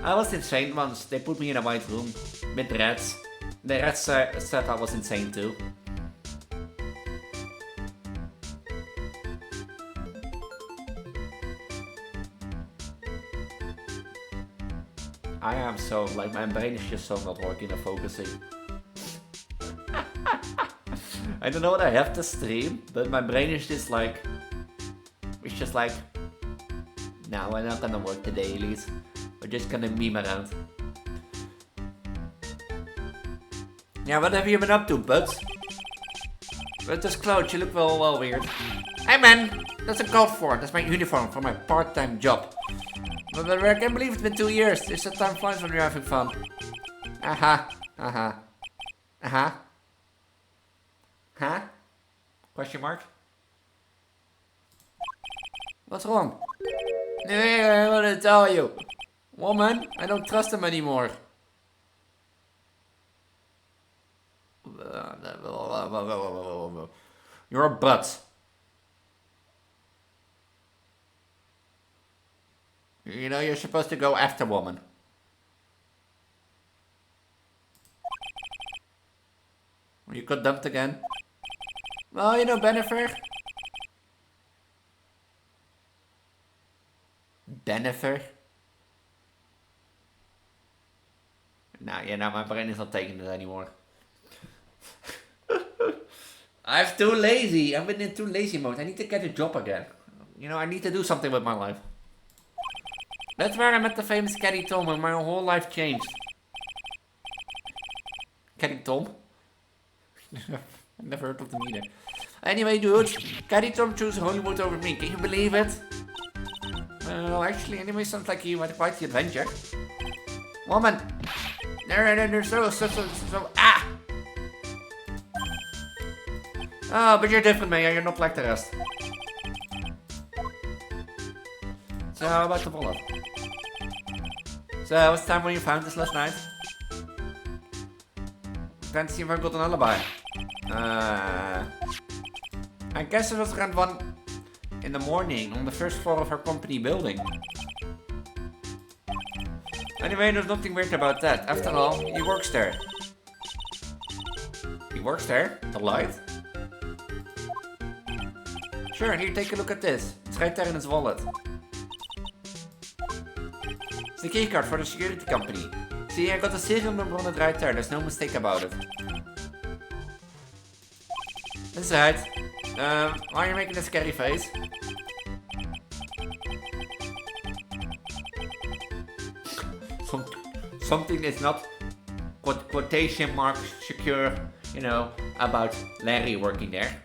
I was insane once. They put me in a white room with rats. The rats said I was insane too. I am so, like, my brain is just so not working and focusing. I don't know what I have to stream, but my brain is just like, it's just like, no, we're not gonna work today, Elise. We're just gonna meme around. Yeah, what have you been up to, Buds? With this clothes, you look well weird. Hey man, that's a golf form. That's my uniform for my part-time job. But I can't believe it's been 2 years. It's that time flies when you're having fun. Aha. Huh? Question mark? What's wrong? I want to tell you. Woman, I don't trust him anymore. You're a butt. You know, you're supposed to go after woman. You got dumped again. Well, you know, Bennifer. Bennifer. Nah, yeah, now my brain is not taking it anymore. I'm too lazy. I've been in too lazy mode. I need to get a job again. You know, I need to do something with my life. That's where I met the famous Caddy Tom and my whole life changed. Caddy Tom? I never heard of them either. Anyway, dudes, Caddy Tom chose Hollywood over me. Can you believe it? Well, actually, anyway, sounds like you had quite the adventure. Woman! They're so, ah! Oh, but you're different, man. You're not like the rest. So, how about the wallet? So, what's the time when you found this last night? Trying to see if I got an alibi. I guess it was around 1 in the morning on the first floor of her company building. Anyway, there's nothing weird about that. After all, he works there. He works there? The light? Sure, here, take a look at this. It's right there in his wallet. It's the keycard for the security company. See, I got the serial number on it right there. There's no mistake about it. That's right. Why are you making a scary face? Something is not quotation mark secure, you know, about Larry working there.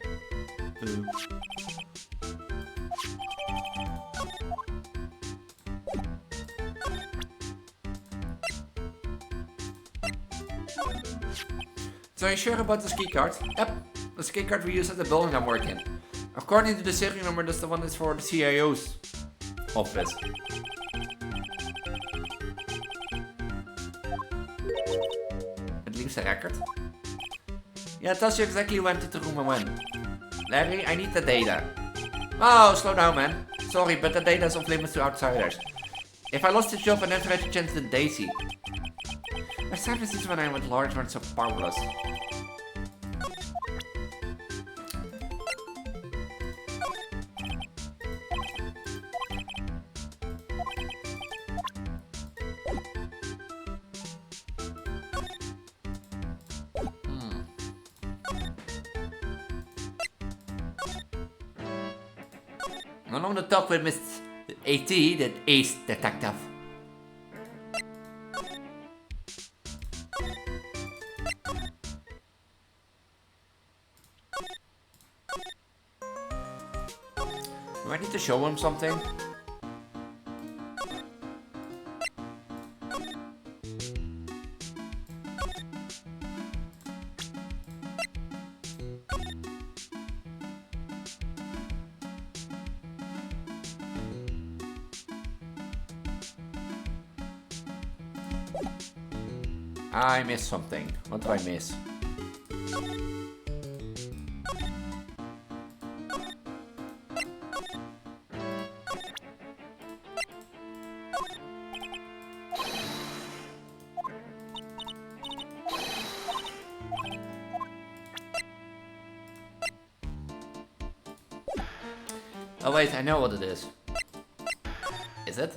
So are you sure about this keycard? Yep, this keycard we use at the building I'm working. According to the serial number, that's the one that's for the CIO's office. It leaves a record. Yeah, it tells you exactly who entered the room and when. Larry, I need the data. Oh, slow down, man. Sorry, but the data is off limits to outsiders. If I lost the job, I never had a chance to Daisy. My sadness is when I went large weren't so powerless. I want to talk with Miss AT, the Ace Detective. Do I need to show him something? I missed something. What do I miss? Oh wait, I know what it is. Is it?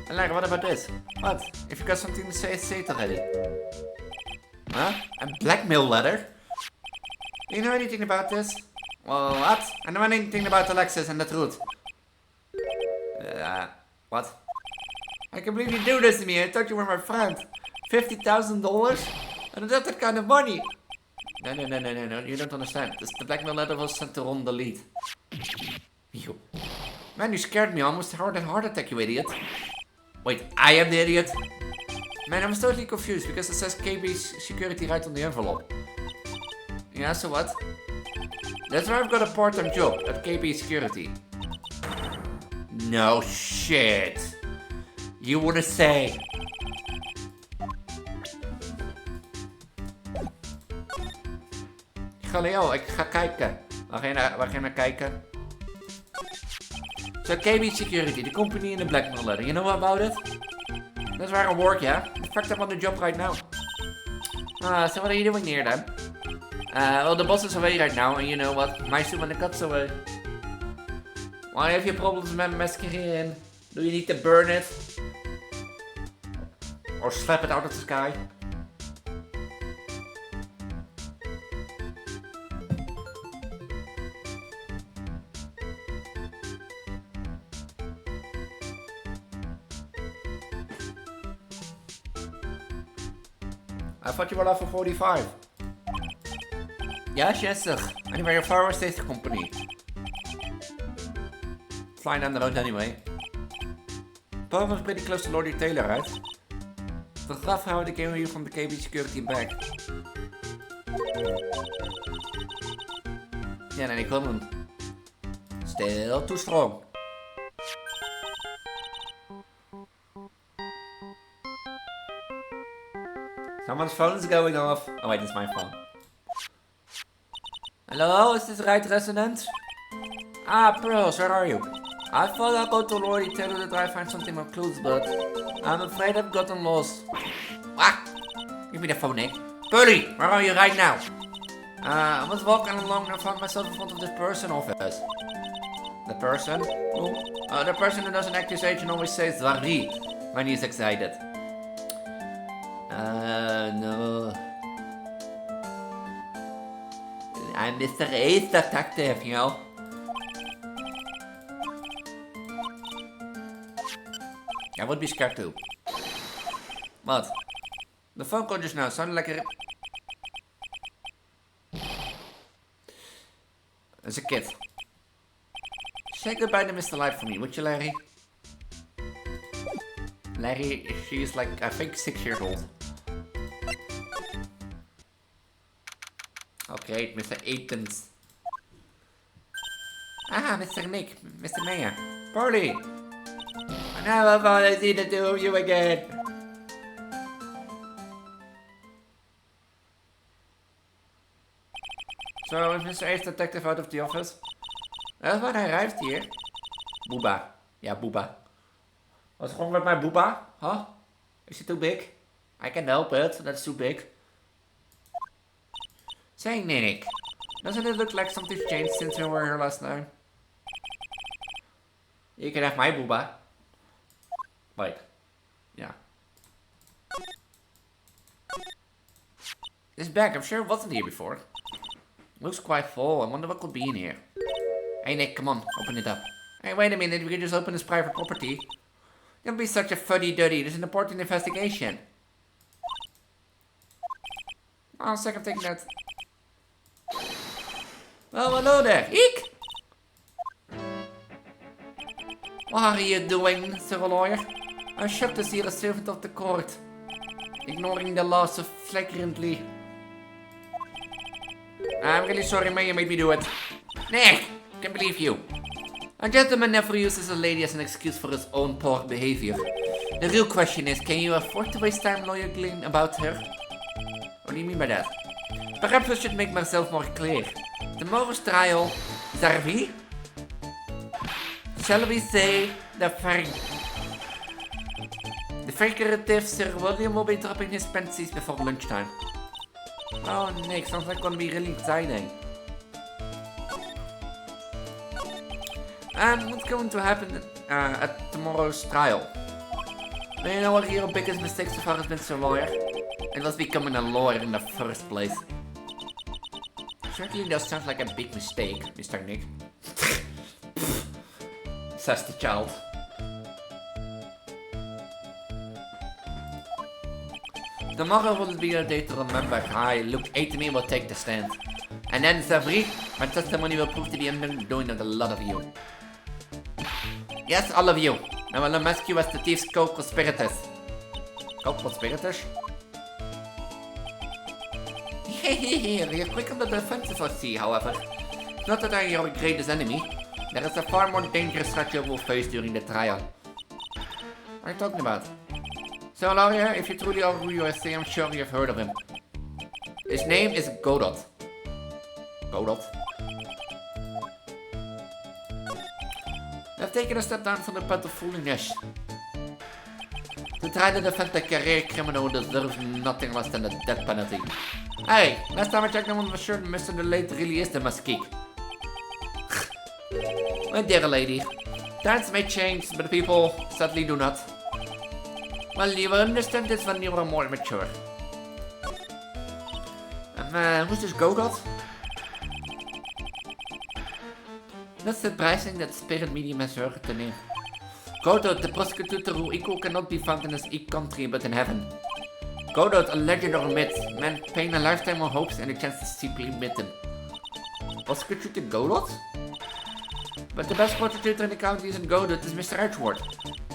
And like, what about this? What? If you got something to say it already. Huh? A blackmail letter? Do you know anything about this? Well, what? I know anything about Alexis and the truth. What? I can't believe you do this to me. I thought you were my friend. $50,000? I don't have that kind of money. No, you don't understand. The blackmail letter was sent to Ron the lead. You. Man, you scared me. I almost had a heart attack, you idiot. Wait, I am the idiot? Man, I was totally confused because it says KB security right on the envelope. Yeah, so what? That's why I've got a part-time job at KB security. No shit. You wanna say? Galeo, ik ga kijken. Waar ga je naar kijken? So KB Security, the company in the blackmail letter, you know about it? That's where I work, yeah? In fact, I'm on the job right now. So what are you doing here then? Well, the boss is away right now, and you know what? My soup and the cat's away. Why have you problems with masquerade? Do you need to burn it? Or slap it out of the sky? I thought you were level 45. Yes, sir. Anyway, your flower safety company. Flying down the road anyway. Bob was pretty close to Lordy Taylor, right? The graph how they came here from the KB security back. Yeah, then he couldn't. Still too strong. Someone's phone's going off. Oh wait, it's my phone. Hello, is this the right resident? Ah, Pearls, where are you? I thought I'd go to Lordy Taylor to try to find something more clues, but I'm afraid I've gotten lost. Ah! Give me the phone, Nick. Pearly, where are you right now? I was walking along and I found myself in front of this person office. The person? Who? The person who doesn't act his age and always says Zari when he's excited. No. I'm Mr. Ace Detective, you know. I would be scared too. What? The phone call just now sounded like a... As a kid. Say goodbye to Mr. Light for me, would you, Larry? Larry, she's like, I think 6 years old. Okay, Mr. Aitons. Ah, Mr. Nick, Mr. Mayor. Pearly! I never thought I'd see the two of you again. So, is Mr. Ace Detective out of the office? That's when I arrived here. Booba. Yeah, Booba. What's wrong with my Booba? Huh? Is it too big? I can help it, that's too big. Say, Nick, doesn't it look like something's changed since we were here last time? You can have my Booba. Wait. Yeah. This bag, I'm sure it wasn't here before. Looks quite full, I wonder what could be in here. Hey Nick, come on, open it up. Hey, wait a minute, we can just open this private property. Don't be such a fuddy-duddy, this is an important investigation. Oh, second take that. Well, hello there, Eek! What are you doing, Sir Lawyer? I'm shocked to see a servant of the court. Ignoring the law so flagrantly. I'm really sorry, man, you made me do it. Nick! Can't believe you. A gentleman never uses a lady as an excuse for his own poor behavior. The real question is, can you afford to waste time lawyering about her? What do you mean by that? Perhaps I should make myself more clear. Tomorrow's trial, Zarvi? Shall we say the figurative Sir William will be dropping his panties before lunchtime. Oh Nick, sounds like gonna be really exciting. What's going to happen at tomorrow's trial? Do you know what your biggest mistake so far has been, Sir Lawyer? It was becoming a lawyer in the first place. Certainly does sound like a big mistake, Mr. Nick. Says the child. Tomorrow will be a day to remember. I look 8 me will take the stand. And then Savri, my testimony will prove to be undoing of a lot of you. Yes, all of you. I will unmask you as the thief's co-conspirators. Co-conspirators? You're quick on the defensive, I see, however. Not that I am your greatest enemy. There is a far more dangerous threat you will face during the trial. What are you talking about? So, Lawyer, if you truly are who you say, I'm sure you've heard of him. His name is Godot. Godot? I've taken a step down from the path of foolishness. To try to defend a career criminal who deserves nothing less than a death penalty. Hey, last time I checked, I was sure Mr. the Late really is the Muskeek. My dear lady, times may change, but people sadly do not. Well, you will understand this when you are more mature. And who's this Godot? Not surprising that spirit medium has heard the name. Godot, the prosecutor who equal cannot be found in this country but in heaven. Godot, a legend or a myth, man paying a lifetime of hopes and a chance to simply meet him. Prosecutor Godot? But the best prosecutor in the county isn't Godot, it's Mr. Edgeworth.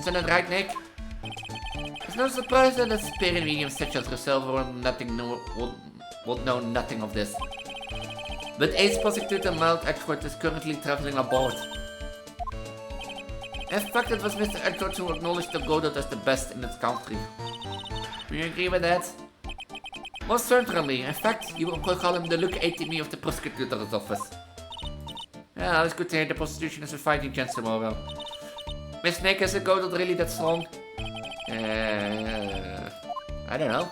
Isn't that right, Nick? It's no surprise that a spirit medium such as yourself would know nothing of this. But Ace Prosecutor Mild Edgeworth is currently traveling aboard. In fact, it was Mr. Edgeworth who acknowledged the Godot as the best in its country. Do you agree with that? Most certainly. In fact, you could call him the Luke ATM of the prosecutor's office. Yeah, it's good to hear the prosecution has a fighting chance tomorrow. Miss Nick, is the Godot really that strong? I don't know.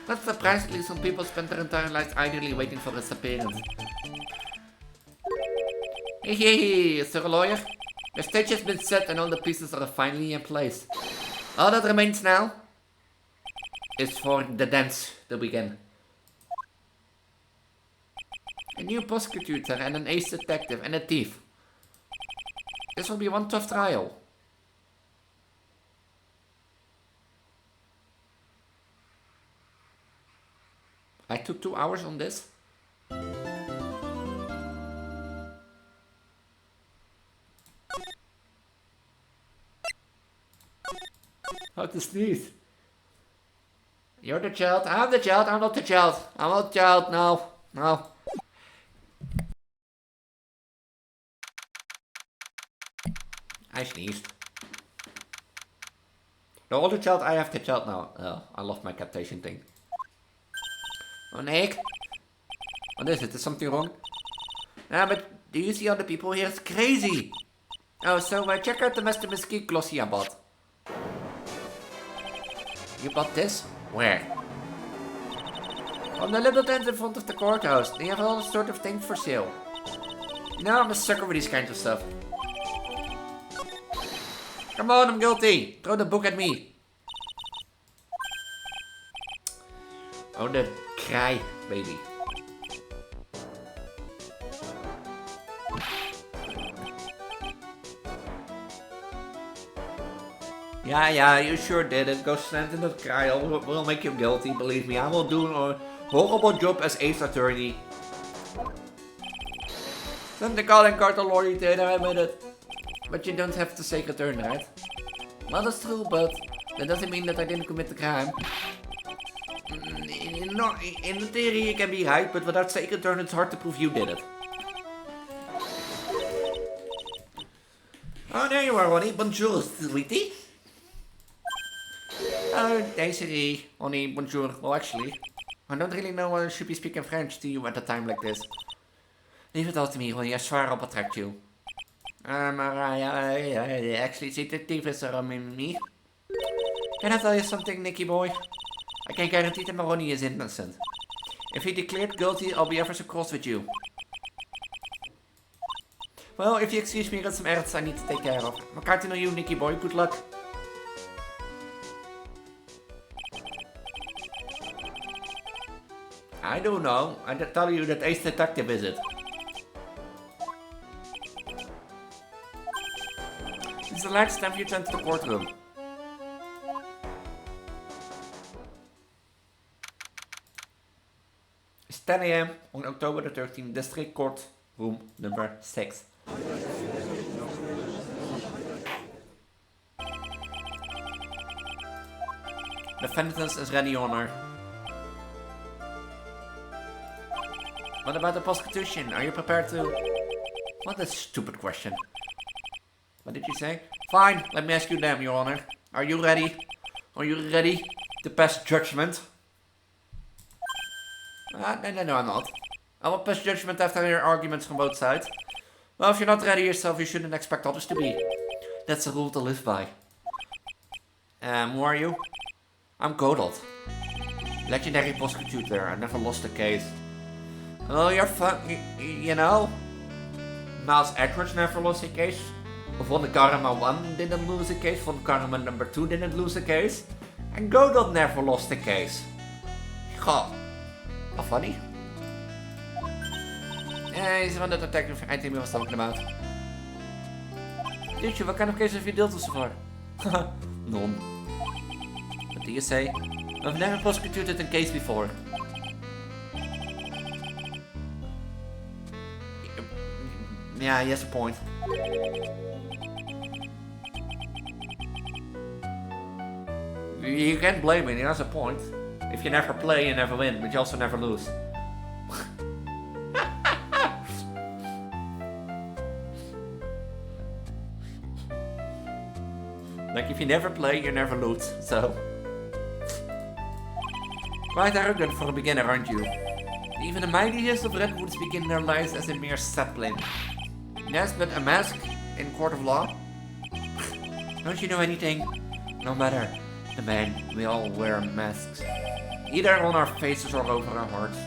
Not surprisingly, some people spend their entire lives idly waiting for his appearance. Hey, Sir Lawyer. The stage has been set and all the pieces are finally in place. All that remains now is for the dance to begin. A new prosecutor and an ace detective and a thief. This will be one tough trial. I took 2 hours on this. How to sneeze? You're the child. I'm the child. I'm not the child. I'm not the child. No. No. I sneezed. The older child, I have the child now. Oh, I love my captation thing. Oh, Nick? What is it? Is something wrong? Nah, but do you see all the people here? It's crazy! Oh, so check out the Mr. Mesquite glossy I bought. You bought this? Where? On the little tent in front of the courthouse. They have all sort of things for sale. You know, I'm a sucker for these kinds of stuff. Come on, I'm guilty. Throw the book at me. Oh, the cry, baby. Yeah, you sure did it. Go stand in the trial. We'll make you guilty, believe me. I will do a horrible job as Ace Attorney. Then the calling card a lawyer did, I admit it. But you don't have to say return, right? Well, that's true, but that doesn't mean that I didn't commit the crime. In theory, you can be right, but without say return, it's hard to prove you did it. Oh, there you are, Ronnie. Bonjour, sweetie. Oh, Daisy, Ronnie, bonjour. Well, actually, I don't really know whether I should be speaking French to you at a time like this. Leave it all to me, Ronnie. I swear I'll protect you. Actually, the dective is around me. Can I tell you something, Nicky boy? I can guarantee that Ronnie is innocent. If he declared guilty, I'll be ever so cross with you. Well, if you excuse me, I got some errands I need to take care of. I'm counting on you, Nicky boy. Good luck. I don't know. I tell you that Ace Detective is it. It's the last time you enter the courtroom. It's 10 AM on October the 13th, District Court, room number 6. The sentence is ready, Your Honor. What about the prosecution? Are you prepared to... What a stupid question. What did you say? Fine, let me ask you them, Your Honor. Are you ready? Are you ready to pass judgment? No, I'm not. I will pass judgment after your arguments from both sides. Well, if you're not ready yourself, you shouldn't expect others to be. That's a rule to live by. Who are you? I'm Godot. Legendary prosecutor. I never lost a case. Oh, you're fun, you know? Miles Edwards never lost a case. Von Karma 1 didn't lose a case. Von Karma number 2 didn't lose a case. And Godot never lost a case. Goh. How funny. Yeah, he's the one that detective Anthony was talking about. Did you? What kind of cases have you dealt with so far? None. What do you say? I've never prosecuted a case before. Yeah, he has a point. You can't blame him, he has a point. If you never play, you never win, but you also never lose. Like, if you never play, you never lose, so... Quite arrogant for a beginner, aren't you? Even the mightiest of redwoods begin their lives as a mere sapling. Yes, but a mask in court of law? Don't you know anything? No matter the man, we all wear masks. Either on our faces or over our hearts.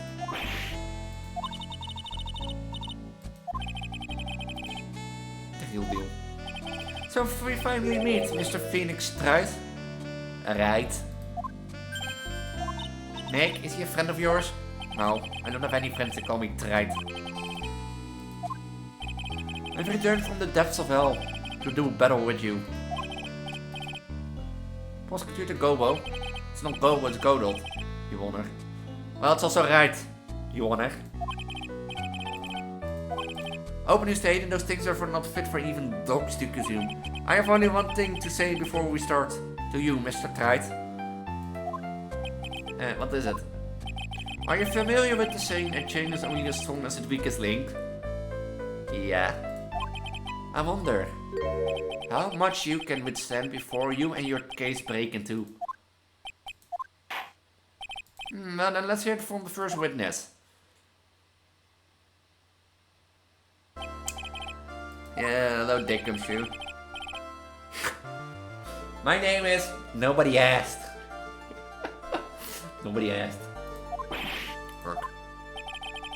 The real deal. So we finally meet, Mr. Phoenix Stride. Right. Nick, is he a friend of yours? No, I don't have any friends that call me Trite. I've returned from the depths of hell to do battle with you. Prosecutor Gobo. It's not Gobo, it's Godot, you honor. Well, it's also right, you honor. Open your state and those things are not fit for even dogs to consume. I have only one thing to say before we start. To you, Mr. Trite. What is it? Are you familiar with the saying, a chain is only as strong as its weakest link? Yeah. I wonder how much you can withstand before you and your case break in two. Well, then let's hear it from the first witness. Yeah, hello, Dickhamshoe. My name is... Nobody asked. Nobody asked. Work.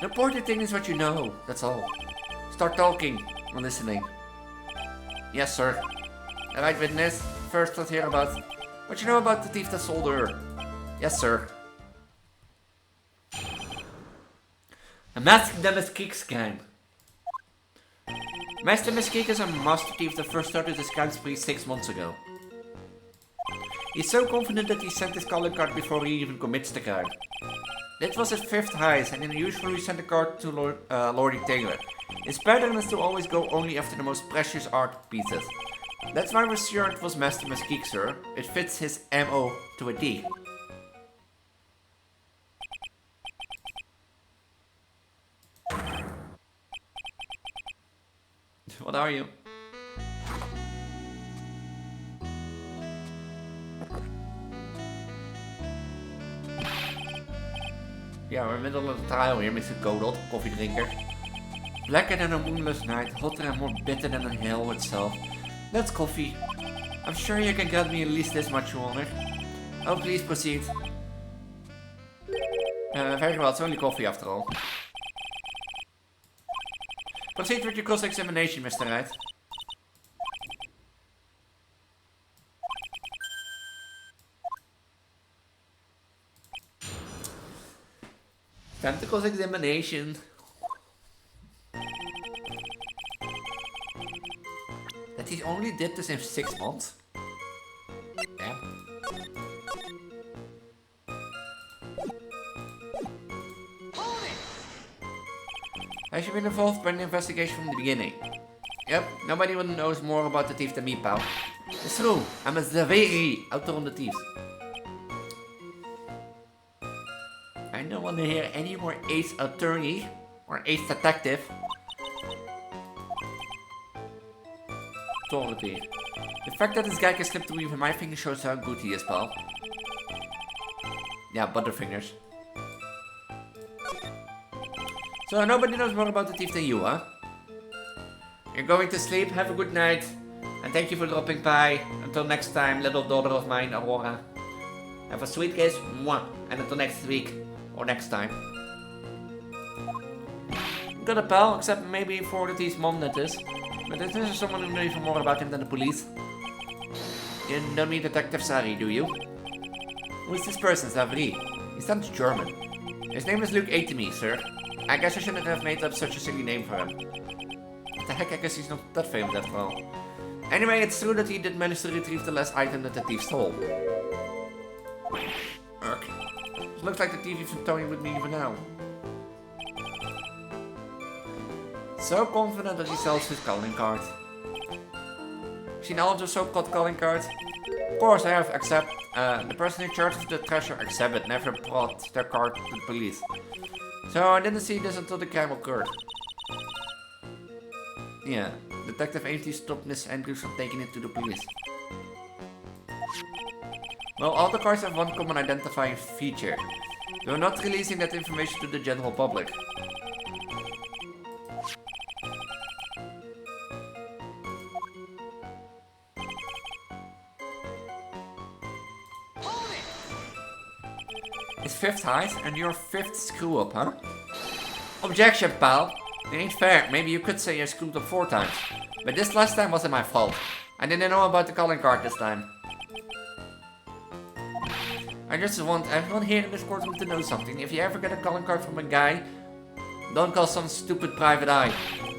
The important thing is what you know, that's all. Start talking or listening. Yes, sir. Alright, witness. First, let's hear about what you know about the thief that sold her. Yes, sir. A masked Mesquite scam. Master Mesquite is a master thief that first started his scam spree 6 months ago. He's so confident that he sent his calling card before he even commits the crime. This was his 5th heist, and he usually sent a card to Lordy Taylor. His pattern is to always go only after the most precious art pieces. That's why we're sure it was Master Mesquite, sir. It fits his MO to a T. What are you? Yeah, we're in the middle of the trial here, Mr. Godot, coffee drinker. Blacker than a moonless night, hotter and more bitter than hell itself. That's coffee. I'm sure you can grant me at least this much, Your Honor. Oh, please proceed. Very well, it's only coffee after all. Proceed with your cross-examination, Mr. Wright. Time to cross-examination. That he only did this in 6 months? Damn. Has you been involved by an investigation from the beginning? Yep, nobody knows more about the thief than me, pal. It's true, I'm a very out on the thieves. I don't want to hear any more Ace Attorney or Ace Detective. Authority. The fact that this guy can slip through even my fingers shows how good he is, pal. Yeah, butterfingers. So nobody knows more about the thief than you, huh? You're going to sleep? Have a good night. And thank you for dropping by. Until next time, little daughter of mine, Aurora. Have a sweet kiss. Mwah. And until next week. Or next time. Got a pal, except maybe for his mom, that is. But this is someone who knows even more about him than the police. You don't mean Detective Sari, do you? Who is this person, Savri? He sounds German. His name is Luke Atemi, sir. I guess I shouldn't have made up such a silly name for him. What the heck, I guess he's not that famous after all. Anyway, it's true that he did manage to retrieve the last item that the thief stole. Urk. It looks like the thief isn't toying with me even now. So confident that he sells his calling card. Seen all of the so-called calling cards? Of course I have, except the person in charge of the treasure exhibit never brought their card to the police. So I didn't see this until the crime occurred. Yeah, Detective Ainsley stopped Miss Andrews from taking it to the police. Well, all the cards have one common identifying feature. They are not releasing that information to the general public. It's fifth height and your fifth screw up, huh? Objection, pal. It ain't fair. Maybe you could say I screwed up 4 times. But this last time wasn't my fault. I didn't know about the calling card this time. I just want everyone here in this courtroom to know something. If you ever get a calling card from a guy, don't call some stupid private eye.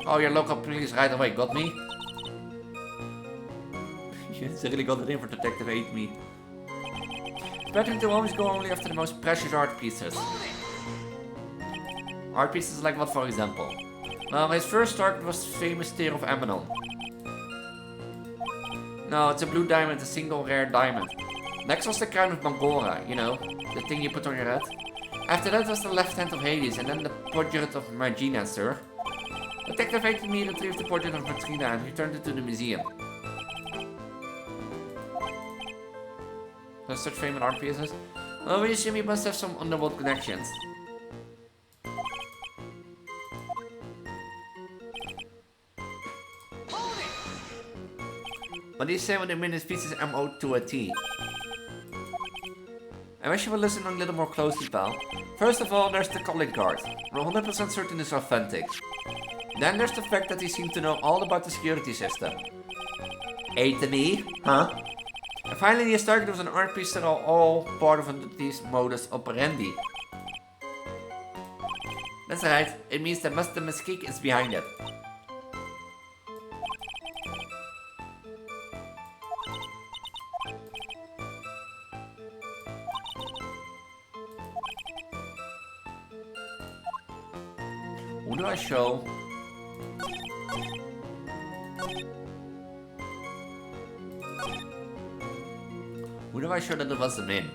Call your local police right away, got me? You really got it in for Detective Hate Me. It's better to always go only after the most precious art pieces. Art pieces like what, for example? Well, his first target was the famous Tear of Ammonon. No, it's a blue diamond, a single rare diamond. Next was the crown of Bangora, you know, the thing you put on your head. After that was the left hand of Hades, and then the portrait of Margina, sir. Detective Hated Me retrieved the portrait of Margina and returned it to the museum. There's such famous art pieces. Well, we assume he must have some underworld connections. What do you say when they mean his pieces MO to a T? I wish you would listen a little more closely, pal. First of all, there's the calling card. We're 100% certain it's authentic. Then there's the fact that he seemed to know all about the security system. A to me? Huh? And finally, his target was an art piece that are all part of these modus operandi. That's right, it means that Master Mesquik is behind it. Who do I show? Who do I show that it was him in?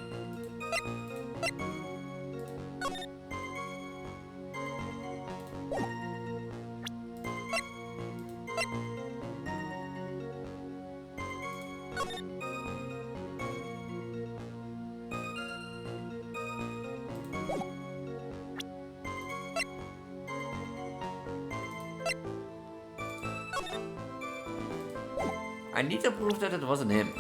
I need to prove that it wasn't him.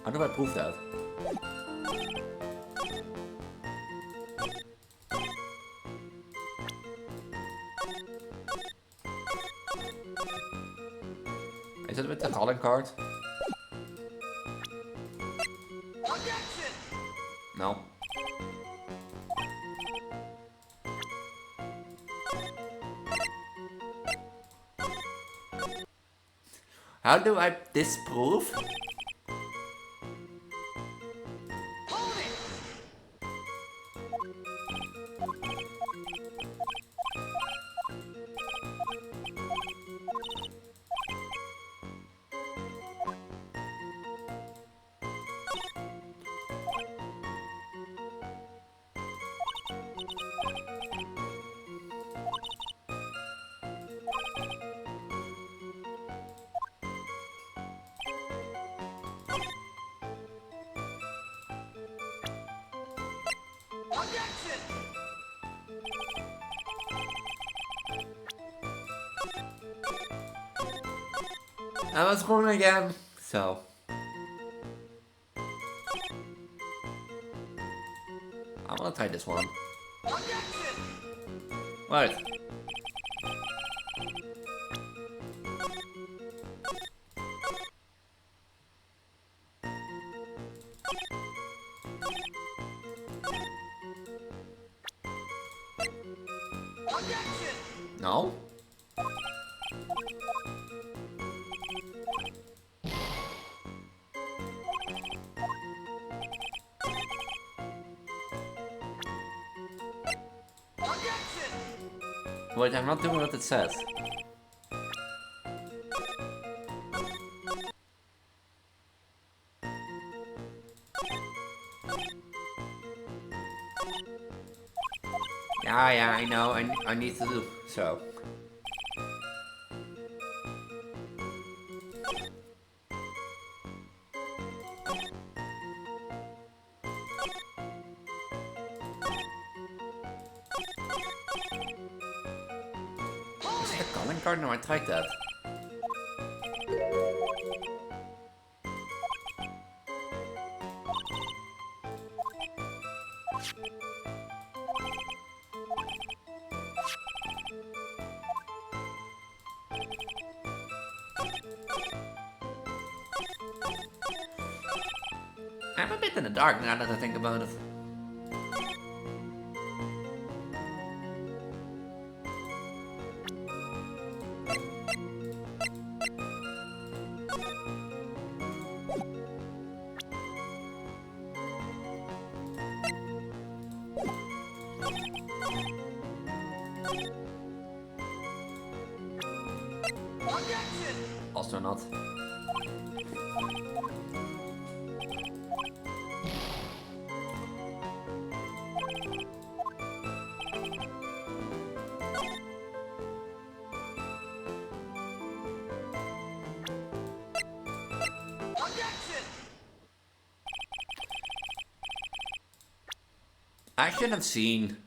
How do I prove that? Is it with the calling card? No. How do I disprove? I was wrong again, so. I wanna try this one. Right. No? Wait, I'm not doing what it says. Yeah, I know, I need to do so. Is it a calling card? No, I tried that. I'm a bit in the dark now that I think about it. Also not. I should have seen.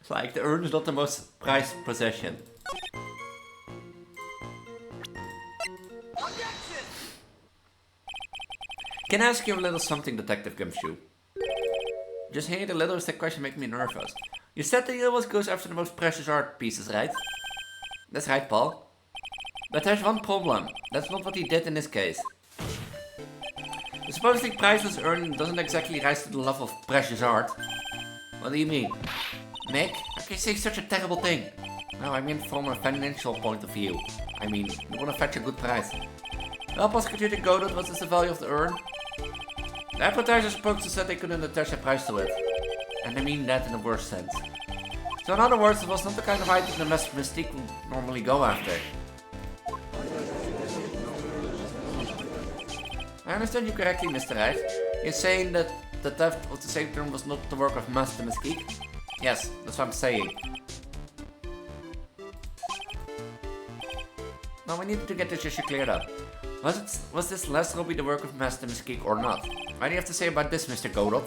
Like, the urn is not the most prized possession. Can I ask you a little something, Detective Gumshoe? Just hearing the littlest question makes me nervous. You said that he always goes after the most precious art pieces, right? That's right, Paul. But there's one problem. That's not what he did in this case. The supposedly priceless urn doesn't exactly rise to the level of precious art. What do you mean? Nick, how can you say such a terrible thing? No, I mean from a financial point of view. I mean, you want to fetch a good price. Well, prosecutor Godot, what is the value of the urn? The advertiser supposed to said they couldn't attach a price to it. And I mean that in the worst sense. So in other words, it was not the kind of item the Master Mystique would normally go after. I understand you correctly, Mr. Wright. You're saying that the theft of the sacred urn was not the work of Master Mystique? Yes, that's what I'm saying. Now we need to get this issue cleared up. Was this last hobby the work of Master Mystique or not? What do you have to say about this, Mr. Godot?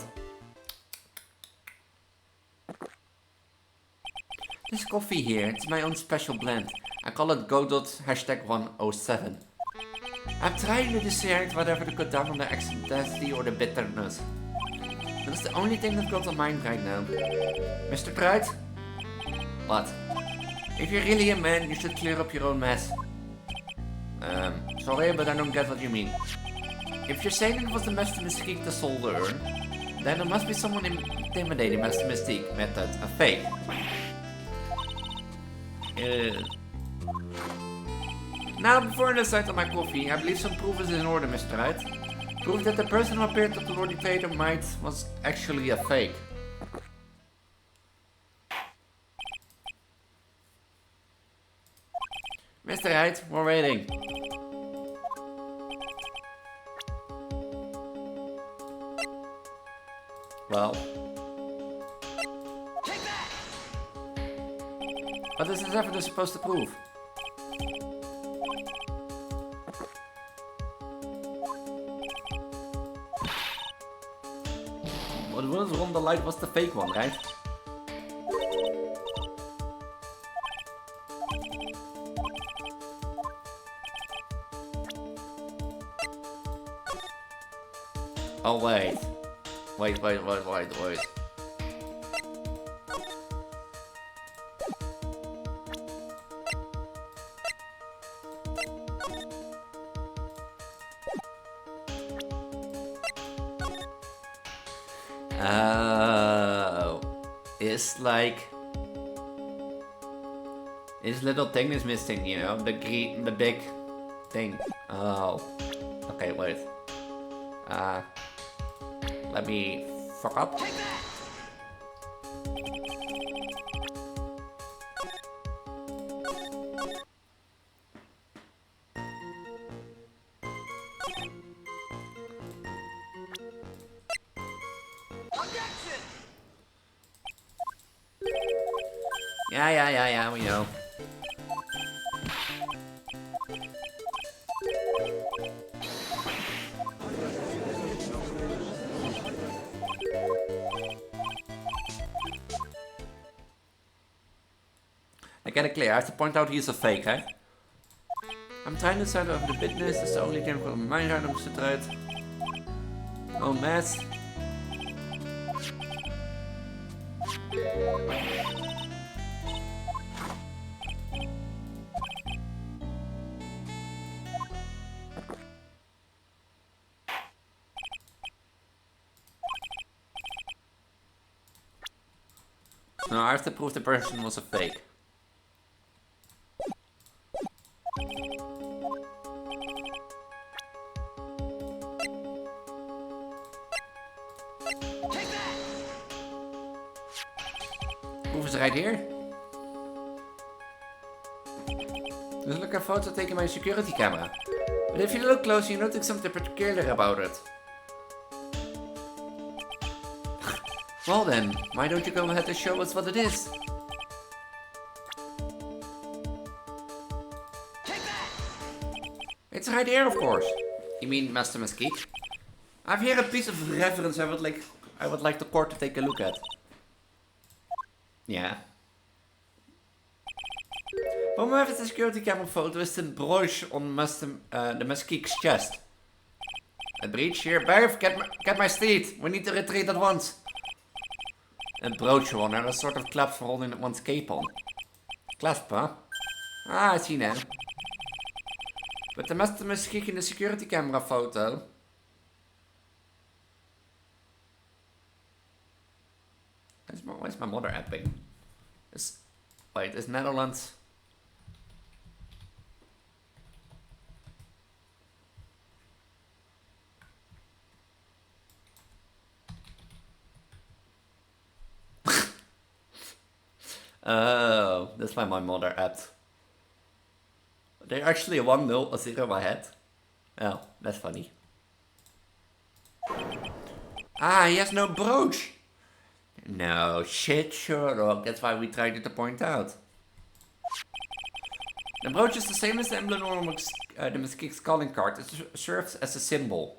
This coffee here, it's my own special blend. I call it Godot #107. I'm trying to decide whatever to cut down on the acidity or the bitterness. That's the only thing that got on mind right now. Mr. Pride? What? If you're really a man, you should clear up your own mess. Sorry, but I don't get what you mean. If you're saying it was the Master Mystique that stole the urn, then there must be someone intimidating Master Mystique method, a fake. Now, before I decide on my coffee, I believe some proof is in order, Mr. Wright. Proof that the person who appeared at the Lord Dictator might was actually a fake. Mr. Wright, we're waiting. Well. What is this evidence supposed to prove? What was on the light was the fake one, right? Oh, wait. Wait. Oh. It's like... His little thing is missing, you know? The big thing. Oh. Okay, wait. Let me fuck up. Yeah, we know. I get it clear. I have to point out he's a fake, eh? I'm trying to decide over the business. That's the only thing from my heart om zit eruit. Oh, mess. No, I have to prove the person was a fake. Proof is right here. There's like a photo taken by a security camera. But if you look close, you notice something particular about it. Well then, why don't you go ahead and show us what it is? It's right here, of course. You mean Master Mesquite? I've here a piece of reference I would like the court to take a look at. Yeah. From whoever the security camera photo is the brooch on the Mesquite's chest. A breach here. Bev, get my steed. We need to retreat at once. A brooch on her, a sort of clasp for holding one's cape on. Clasp, huh? Ah, I see now. But the Master Mesquite in the security camera photo. Where's my mother apping? Wait, is Netherlands? Oh, that's why my mother apped. They're actually a 1-0, a 0 ahead. Oh, that's funny. Ah, he has no brooch. No, shit, Sherlock. That's why we tried to point out. The brooch is the same as the emblem on the Mesquite's calling card. It serves as a symbol.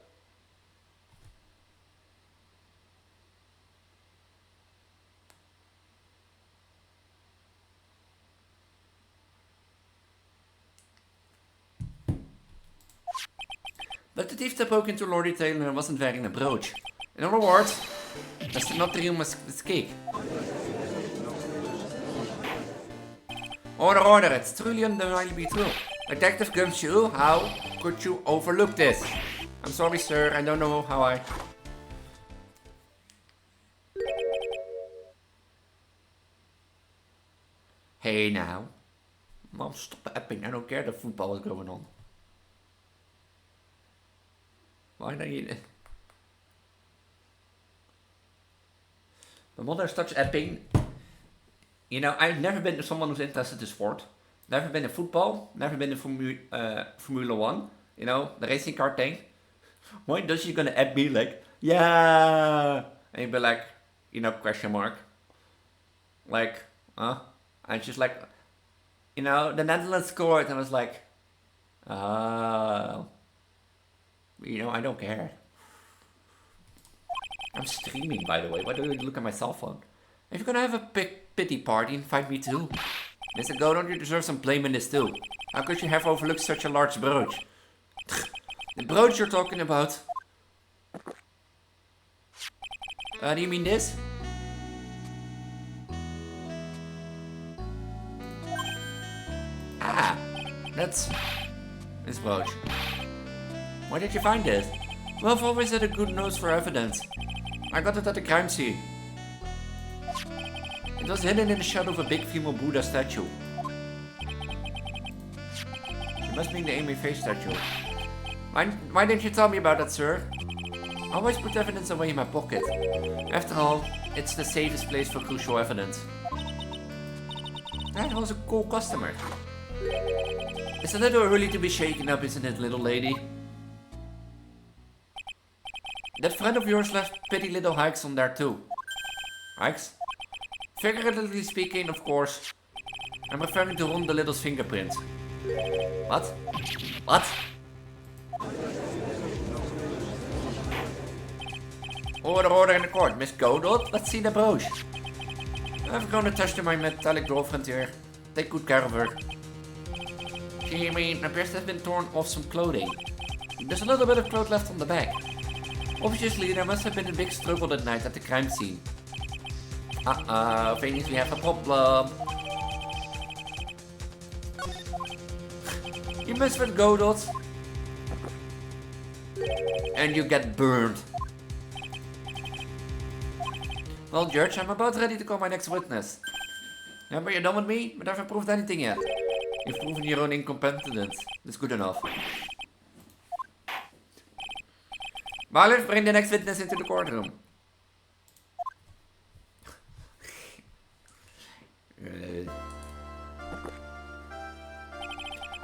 But the thief that broke into Lord Taylor wasn't wearing a brooch. In other words, that's not the real Mesquite. Order, it's truly undeniably true. Detective Gumshoe, how could you overlook this? I'm sorry, sir, I don't know how I... Hey now. Mom, stop apping, I don't care that football is going on. Why don't you... My mother starts apping. You know, I've never been someone who's interested in sport. Never been in football. Never been in Formula 1. You know, the racing car thing. Why does she gonna app me like, yeah? And you'd be like, you know, question mark. Like, huh? And she's like, you know, the Netherlands scored. And I was like, you know, I don't care. I'm streaming, by the way. Why do you look at my cell phone? If you're gonna have a pity party, invite me too. Mr. Godot, you deserve some blame in this too. How could you have overlooked such a large brooch? The brooch you're talking about Do you mean this? Ah, that's Miss Vods. Where did you find this? Well, I've always had a good nose for evidence. I got it at the crime scene. It was hidden in the shadow of a big female Buddha statue. It must be the Amy face statue. Why didn't you tell me about that, sir? I always put evidence away in my pocket. After all, it's the safest place for crucial evidence. That was a cool customer. It's a little early to be shaken up, isn't it, little lady? That friend of yours left pretty little hikes on there too. Hikes? Figuratively speaking, of course. I'm referring to Ron the Little's fingerprints. What? What? Order in the court, Miss Godot. Let's see the brooch. I'm never gonna touch to my metallic girlfriend here. Take good care of her. She, appears to have been torn off some clothing. There's a little bit of cloth left on the back. Obviously, there must have been a big struggle that night at the crime scene. Phoenix, we have a problem. You mess with Godot, and you get burned. Well, Judge, I'm about ready to call my next witness. Remember, you're done with me, but I haven't proved anything yet. You've proven your own incompetence. That's good enough. Bailiff, bring the next witness into the courtroom.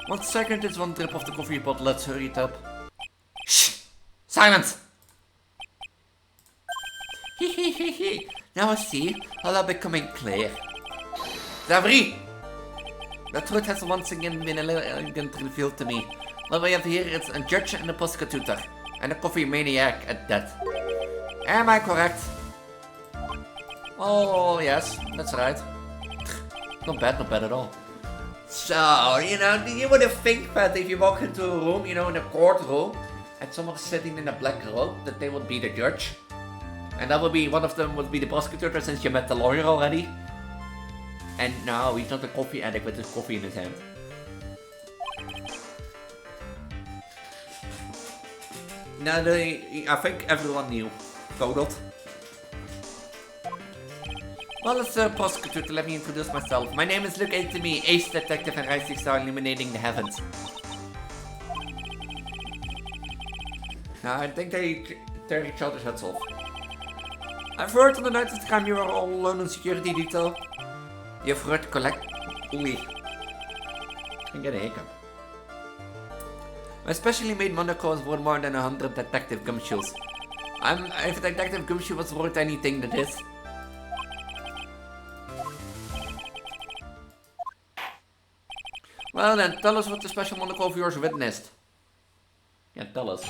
1 second, it's 1 trip off the coffee pot. Let's hurry it up. Shh! Silence! Hehehehe. Now I see, all are becoming clear. Zavri! The truth has once again been revealed to me. What we have here is a judge and a prosecutor. And a coffee maniac at that. Am I correct? Oh, yes, that's right. Not bad at all. So, you would think that if you walk into a room, in a courtroom, and someone sitting in a black robe, that they would be the judge. And that would be, one of them would be the prosecutor, since you met the lawyer already. And no, he's not a coffee addict with his coffee in his hand. No, I think everyone knew. Godot. Well, as a prosecutor, let me introduce myself. My name is Ace Detective, and Rising Star illuminating the heavens. Now, I think they tear each other's heads off. I've heard on the night of the crime you were all alone in security detail. You've heard collect... Ooh. I get a hiccup. My specially made Monaco is worth more than 100 detective gumshoes. If detective gumshoe was worth anything, that is. Well then, tell us what the special Monaco of yours witnessed. Yeah, tell us.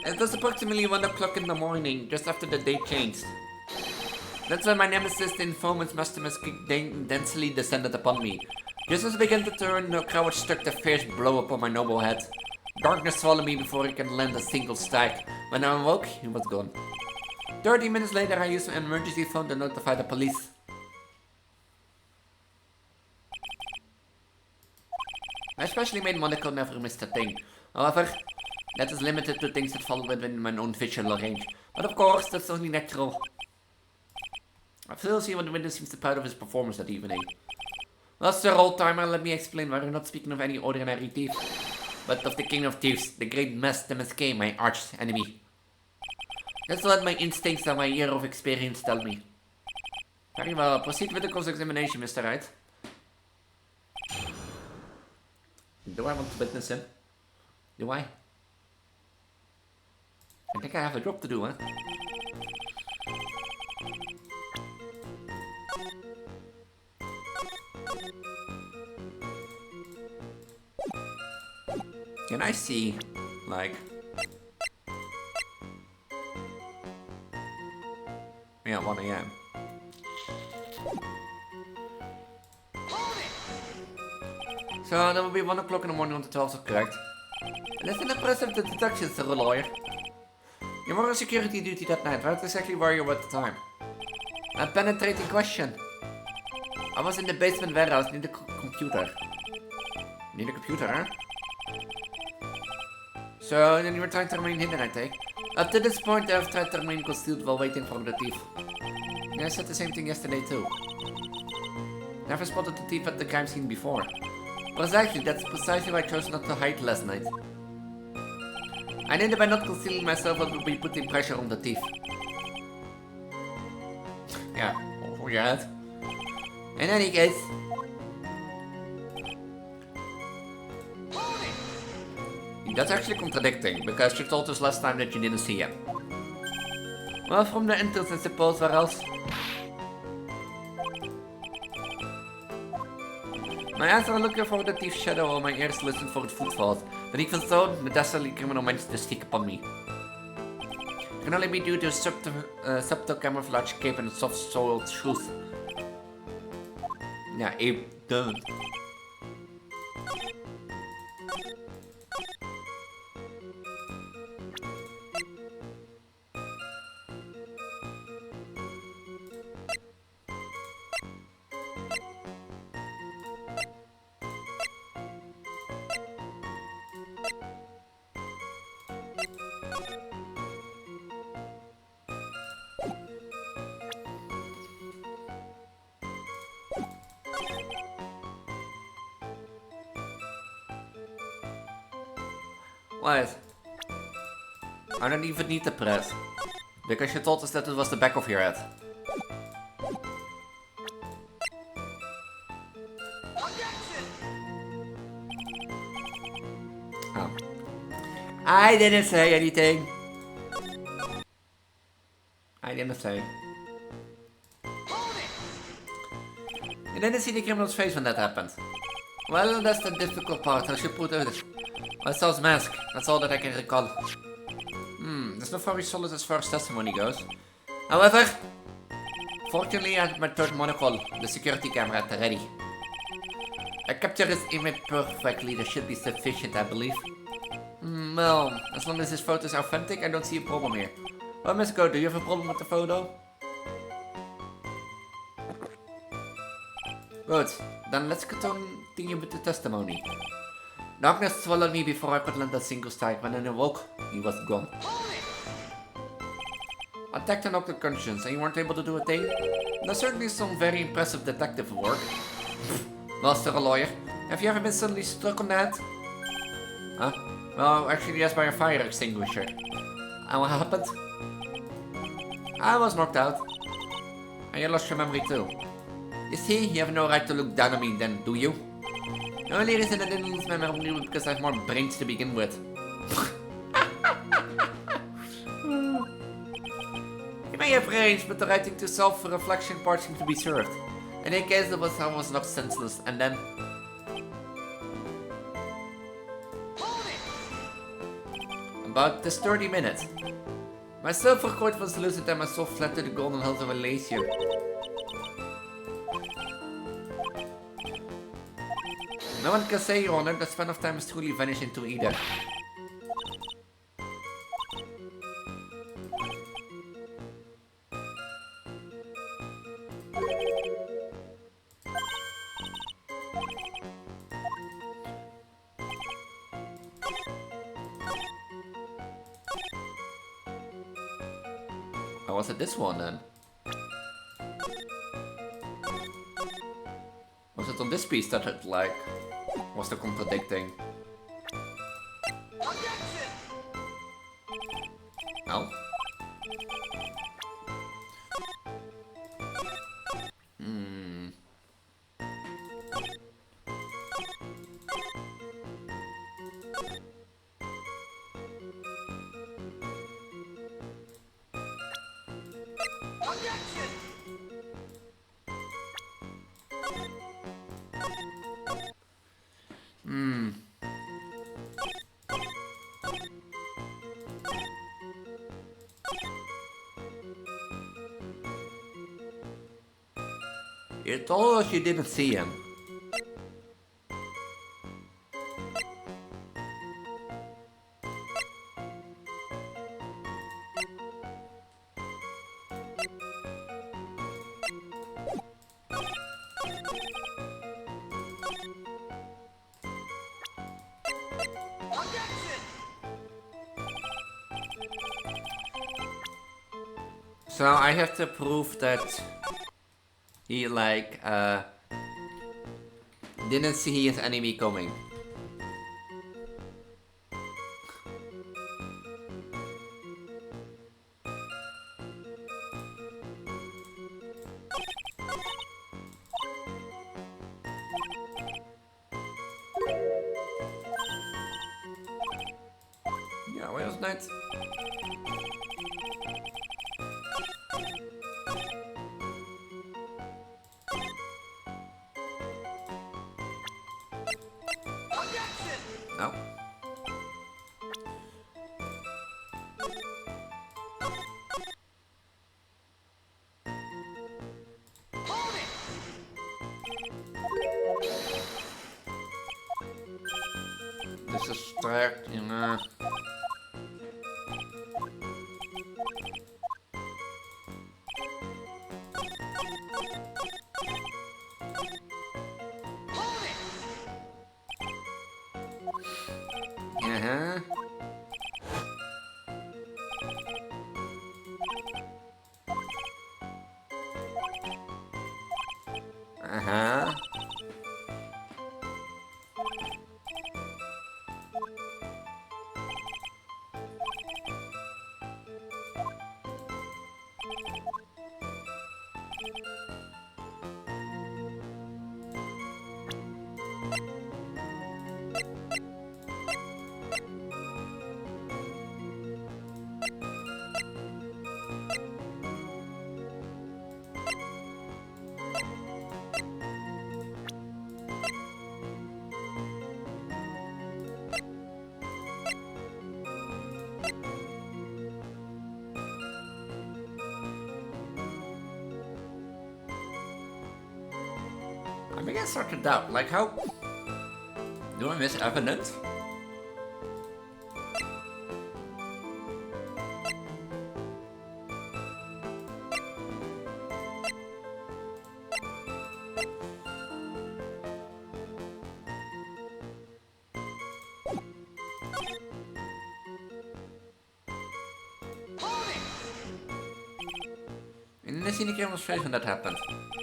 It was approximately 1 o'clock in the morning, just after the day changed. That's when my nemesis, the informant's mastermind, densely descended upon me. Just as I began to turn, the crowd struck a fierce blow upon my noble head. Darkness swallowed me before I could land a single strike. When I awoke, he was gone. 30 minutes later, I used my emergency phone to notify the police. My specially made Monaco never missed a thing. However, that is limited to things that fall within my own visual range. But of course, that's only natural. I still see when the witness seems to be proud of his performance that evening. Well, Sir Old-Timer, let me explain why we're not speaking of any ordinary thief, but of the King of Thieves, the great Master Masqué, my arch enemy. That's what my instincts and my year of experience tell me. Very well, proceed with the cross-examination, Mr. Wright. Do I want to witness him? Do I? I think I have a job to do, huh? Can I see, like... Yeah, 1 AM. So that will be 1 o'clock in the morning on the 12th, correct? That's an impressive deduction, Sir Lawyer. You were on security duty that night. What exactly were you at the time? A penetrating question. I was in the basement warehouse near the computer. Near the computer, huh? So, then you were trying to remain hidden, I take. Up to this point, I've tried to remain concealed while waiting for the thief. Yeah, I said the same thing yesterday, too. Never spotted the thief at the crime scene before. Precisely, that's precisely why I chose not to hide last night. I knew that by not concealing myself, I would be putting pressure on the thief. Yeah, for your head. In any case... That's actually contradicting, because you told us last time that you didn't see him. Well, from the entrance, I suppose, where else? My eyes are looking for the thief's shadow, while my ears listen for its footfalls. But even so, the dastardly criminal managed to sneak upon me. It can only be due to a subtle camouflage cape and soft-soiled shoes. Yeah, Abe, don't. What? I don't even need to press. Because you told us that it was the back of your head. Oh. I didn't say anything. I didn't say. You didn't see the criminal's face when that happened. Well, that's the difficult part. I should put it. I saw his mask. That's all that I can recall. That's not very solid as far as testimony goes. However, fortunately I had my third monocle, the security camera, at the ready. I captured his image perfectly. That should be sufficient, I believe. Well, as long as his photo is authentic, I don't see a problem here. Well, Miss Go, do you have a problem with the photo? Good. Then let's continue with the testimony. Darkness swallowed me before I could land a single strike. When I awoke, he was gone. Attacked and knocked the conscience, and you weren't able to do a thing? That's certainly some very impressive detective work. Well, Sir Lawyer, have you ever been suddenly struck on that? Huh? Well, actually, yes, by a fire extinguisher. And what happened? I was knocked out. And you lost your memory too. You see, you have no right to look down on me then, do you? The only reason I didn't lose my memory was because I have more brains to begin with. You may have brains, but the right thing to self-reflection part seems to be served. In any case, I was knocked senseless, and then... About this 30 minutes. My silver cord was loosened and my soul fled to the golden hills of Elysium. No one can say, Your Honor, the span of time has truly vanished into either. Or was it this one then? Was it on this piece that it like was the contradicting? No? You told us you didn't see him. So I have to prove that he like didn't see his enemy coming. Yeah, where was that? No. This is start in uh-huh. Uh-huh. I begin to start to doubt, like how do I miss evidence? In the scenic demonstration that happened.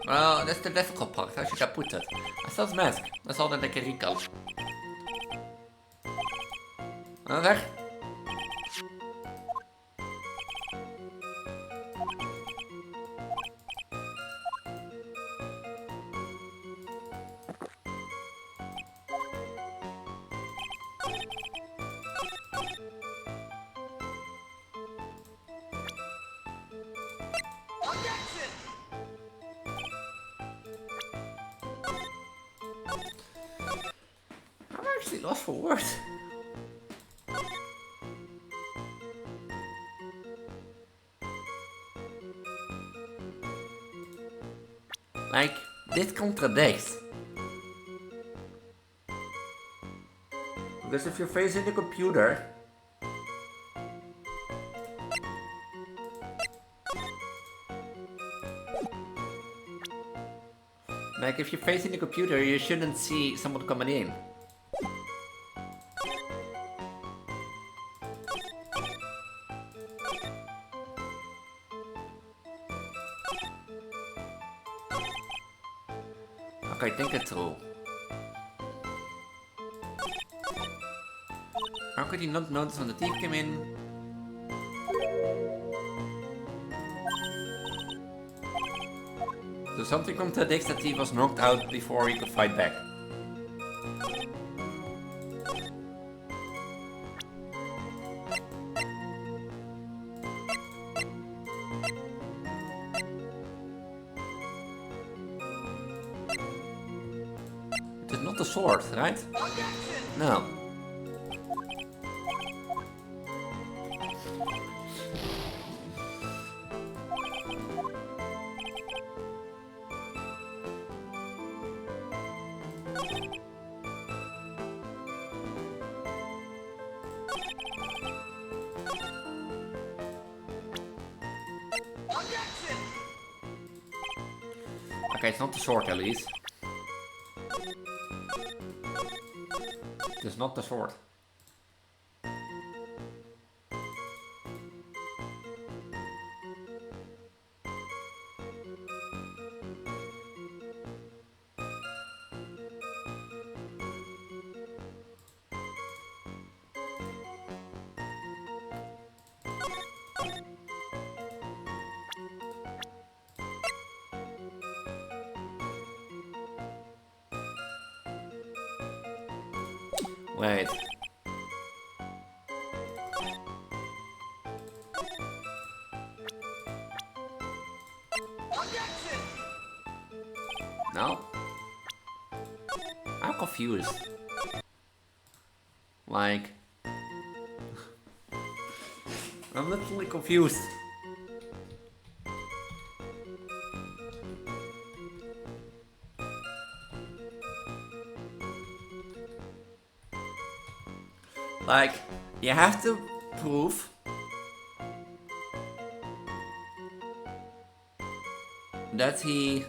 Well, that's the difficult part. How should I put it? I saw his mask. That's all that I can recall. Weg. I'm actually lost for words. Like, this contradicts. Because if you're facing the computer, like if you're facing the computer, you shouldn't see someone coming in. Okay, think it through. How could he not notice when the thief came in? So something contradicts that he was knocked out before he could fight back. It is not the sword, right? No. Okay, it's not the sword, Elise. It's not the sword. Wait. No? I'm confused. Like... I'm literally confused. Like, you have to prove that he...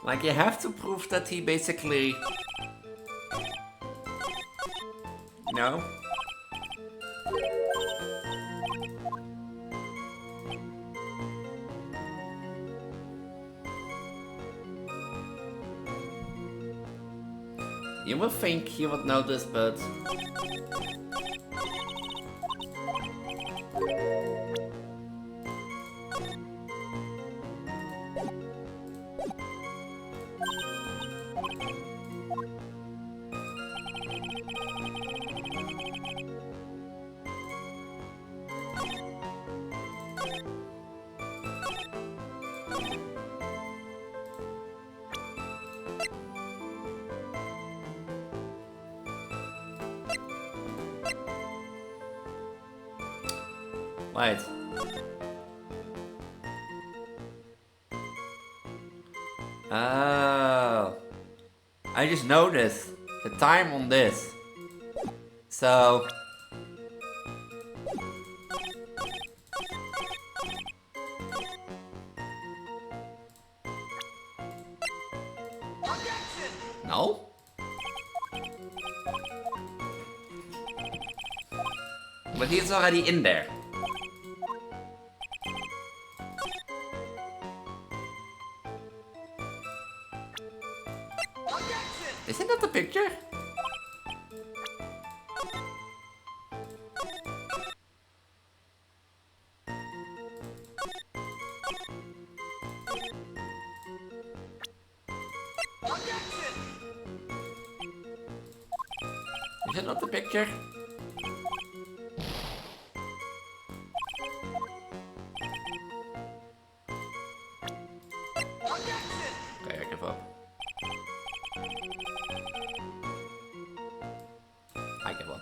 Like, you have to prove that he basically... No? You would think he would know this, but... Wait. Oh. I just noticed the time on this. So... No? But he's already in there. Isn't that the picture? Is it not the picture? Okay, I give up. I give up.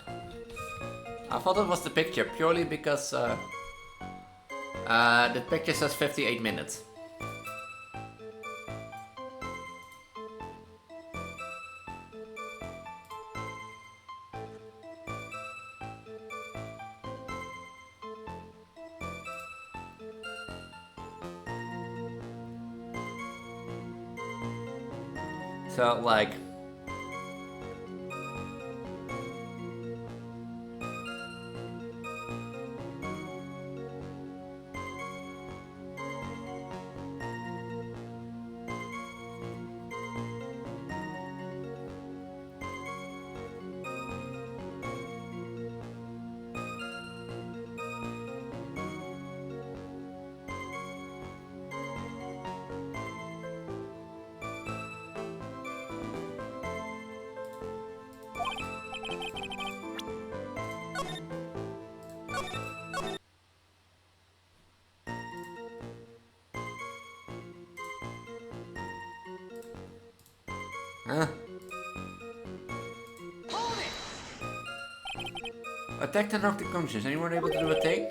I thought it was the picture purely because the picture says 58 minutes. So, like... Huh? Attacked and knocked unconscious. Anyone able to do a thing?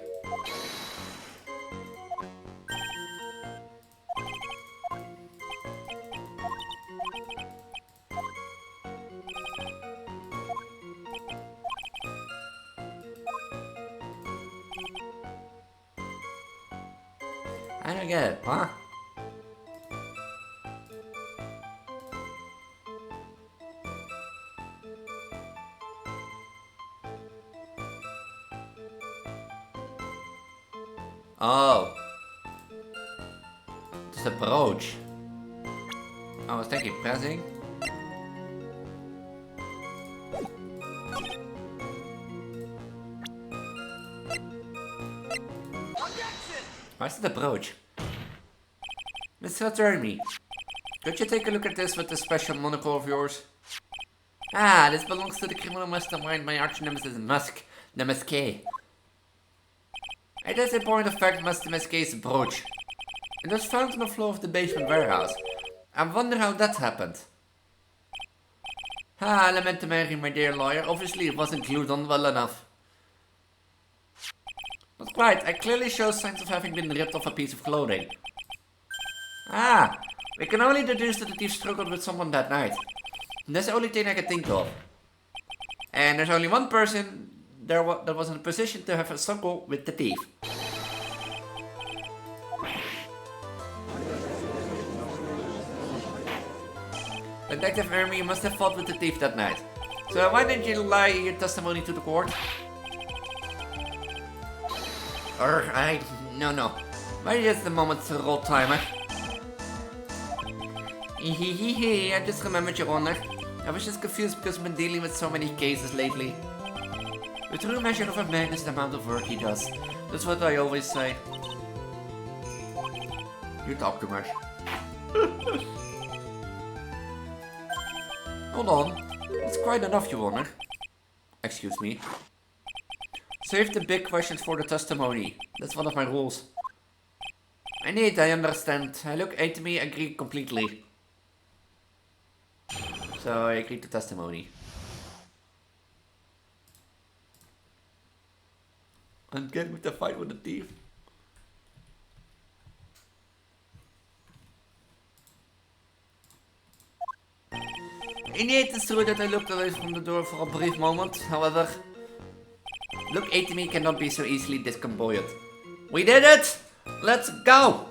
I don't get it, huh? Oh. It's a brooch. I was thinking pressing. the brooch? Mr. Attorney, could you take a look at this with the special monocle of yours? Ah, this belongs to the criminal mastermind, my arch-nemesis Namaske. It is in point of fact Master Maske's brooch. It was found on the floor of the basement warehouse. I wonder how that happened. Ah, elementary, my dear lawyer. Obviously it wasn't glued on well enough. Not quite. I clearly show signs of having been ripped off a piece of clothing. Ah, we can only deduce that the thief struggled with someone that night. That's the only thing I can think of. And there's only one person that was in a position to have a struggle with the thief. Detective Ermi, you must have fought with the thief that night. So why didn't you lie your testimony to the court? No. Why just the moment to roll timer? I just remembered, Your Honor. I was just confused because I've been dealing with so many cases lately. The true measure of a man is the amount of work he does. That's what I always say. You talk too much. Hold on. It's quite enough, Your Honor. Excuse me. Save the big questions for the testimony. That's one of my rules. I understand. Look, to me, agree completely. So I agree to testimony. I'm getting with the fight with the thief. It's true that I looked away from the door for a brief moment. However, look, to me cannot be so easily discombobulated. We did it! Let's go!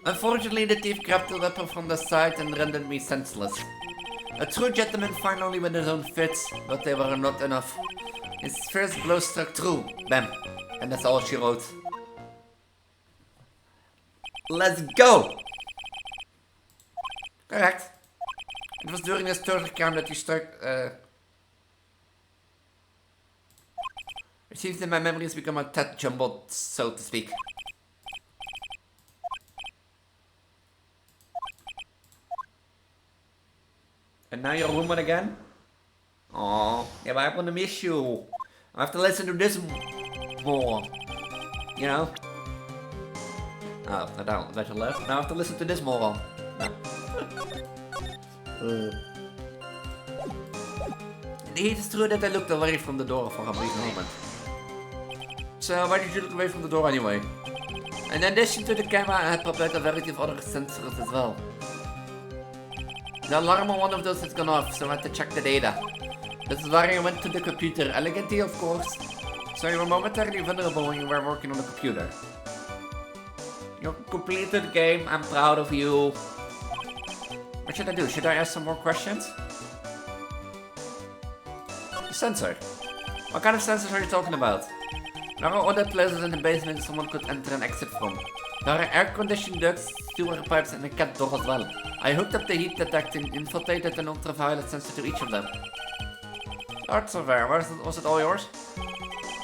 Unfortunately, the thief grabbed the weapon from the side and rendered me senseless. A true gentleman fine only with his own fits, but they were not enough. His first blow struck true. Bam. And that's all she wrote. Let's go! Correct. It was during his third account that he started, It seems that my memory has become a tad jumbled, so to speak. And now you're a woman again? Oh, yeah, but I'm gonna miss you. I have to listen to this more. You know? Oh, I don't. Better left. Now I have to listen to this more. It is true that I looked away from the door for a brief moment. So why did you look away from the door anyway? In addition to the camera, I had prepared a variety of other sensors as well. The alarm on one of those has gone off, so I had to check the data. This is why I went to the computer, elegantly of course. So you were momentarily vulnerable when you were working on the computer. You completed the game, I'm proud of you. What should I do? Should I ask some more questions? Sensor. What kind of sensors are you talking about? There are other places in the basement someone could enter and exit from. There are air-conditioned ducts, sewer pipes and a cat door as well. I hooked up the heat detecting, infiltrated an ultraviolet sensor to each of them. That's fair. Was it all yours?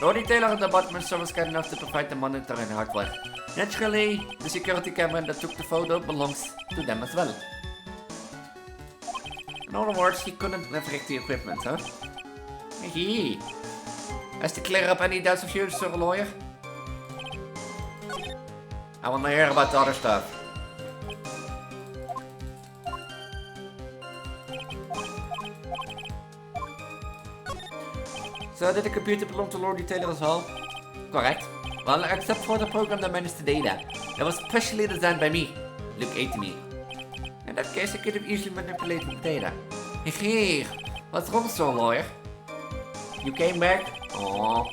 The detailer at the bottom is was kind enough to provide the monitor and hardware. Naturally, the security camera that took the photo belongs to them as well. In other words, he couldn't navigate the equipment, huh? Hee. Has to clear up any doubts of yours, sir lawyer? I want to hear about the other stuff. So did the computer belong to Lord Detailer as well? Correct. Well, except for the program that managed the data. That was specially designed by me. Look to me. In that case, I could have easily manipulated the data. Here, what's wrong, sir lawyer? You came back? Aww.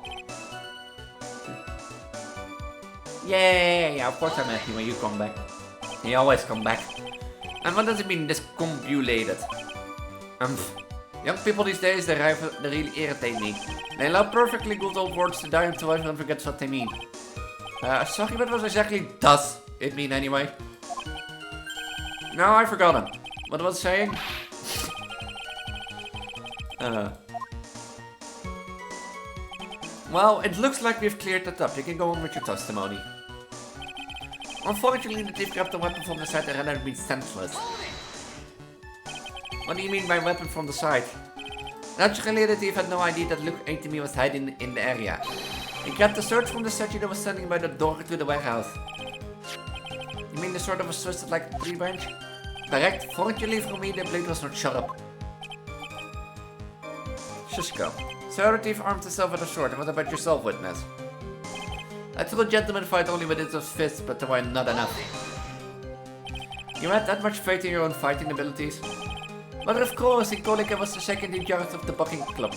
Yeah, of course I'm happy when you come back. You always come back. And what does it mean, discombobulated? Young people these days, they really irritate me. They allow perfectly good old words to die until everyone forgets what they mean. Sorry, but what exactly does it mean anyway? No, I forgot him. What was it saying? Well, it looks like we've cleared that up. You can go on with your testimony. Unfortunately, the thief grabbed the weapon from the side and rendered me senseless. What do you mean by weapon from the side? Naturally, the thief had no idea that Luke ATM was hiding in the area. He grabbed the sword from the statue that was standing by the door to the warehouse. You mean the sword that was twisted like a tree branch? Correct. Fortunately for me, the blade was not sharp. Just go. So the thief armed himself with a sword. What about yourself, witness? I told a gentleman fight only with his fists, but they were not enough. You had that much faith in your own fighting abilities? But of course, in college I was the second in charge of the boxing club.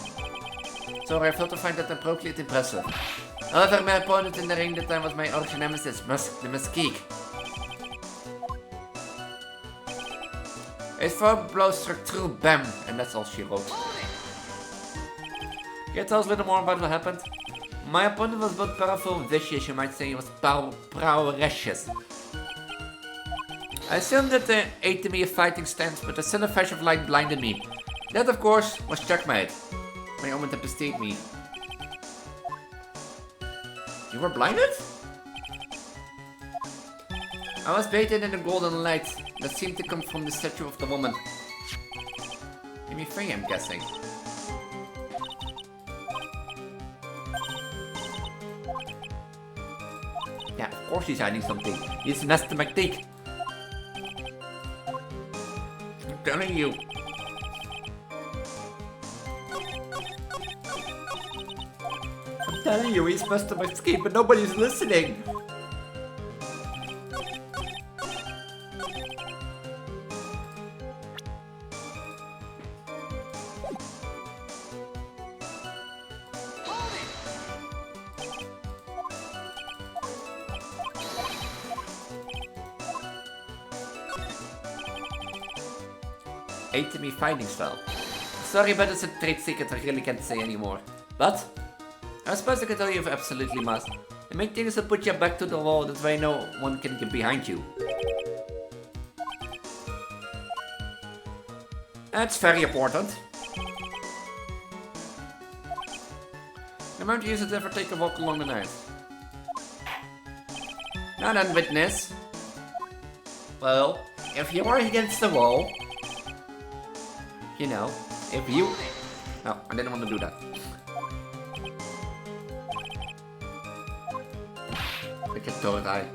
So I failed to find that appropriate impressive. However, my opponent in the ring that time was my arch nemesis, the Mesquite. His four blows struck through, bam, and that's all she wrote. Can you tell us a little more about what happened? My opponent was both powerful and vicious, you might say he was prowessious. I assumed that the ate me a fighting stance, but the center flash of light blinded me. That, of course, was checkmate. My opponent had bested me. You were blinded? I was bathed in a golden light that seemed to come from the statue of the woman. Give me free, I'm guessing. Yeah, of course he's hiding something. He's Master McTeague. I'm telling you. I'm telling you, he's Master McTeague, but nobody's listening. ATM fighting style. Sorry, but it's a trade secret I really can't say anymore. But I suppose I can tell you if absolutely must. The main thing is to put your back to the wall, that way no one can get behind you. That's very important. The moment you use it, ever take a walk along the night. Now then, witness. Well, if you are against the wall, you know, if you... No, I didn't want to do that. Look at third eye.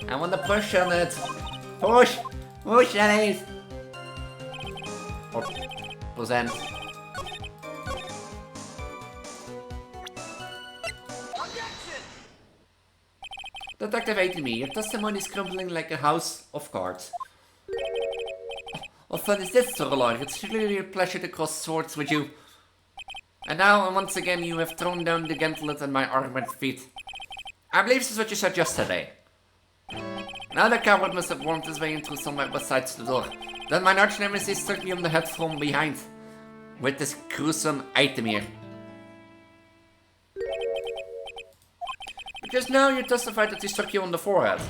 I want to push on it. Push! Push, Elise! Or present. Detective ATM, your testimony is crumbling like a house of cards. What fun is this, Sir Lord? It's really a pleasure to cross swords with you. And now, once again, you have thrown down the gauntlet at my armored feet. I believe this is what you said yesterday. Now the coward must have wormed his way in through somewhere besides the door. Then my arch nemesis struck me on the head from behind. With this gruesome item here. Because now you testified that he struck you on the forehead.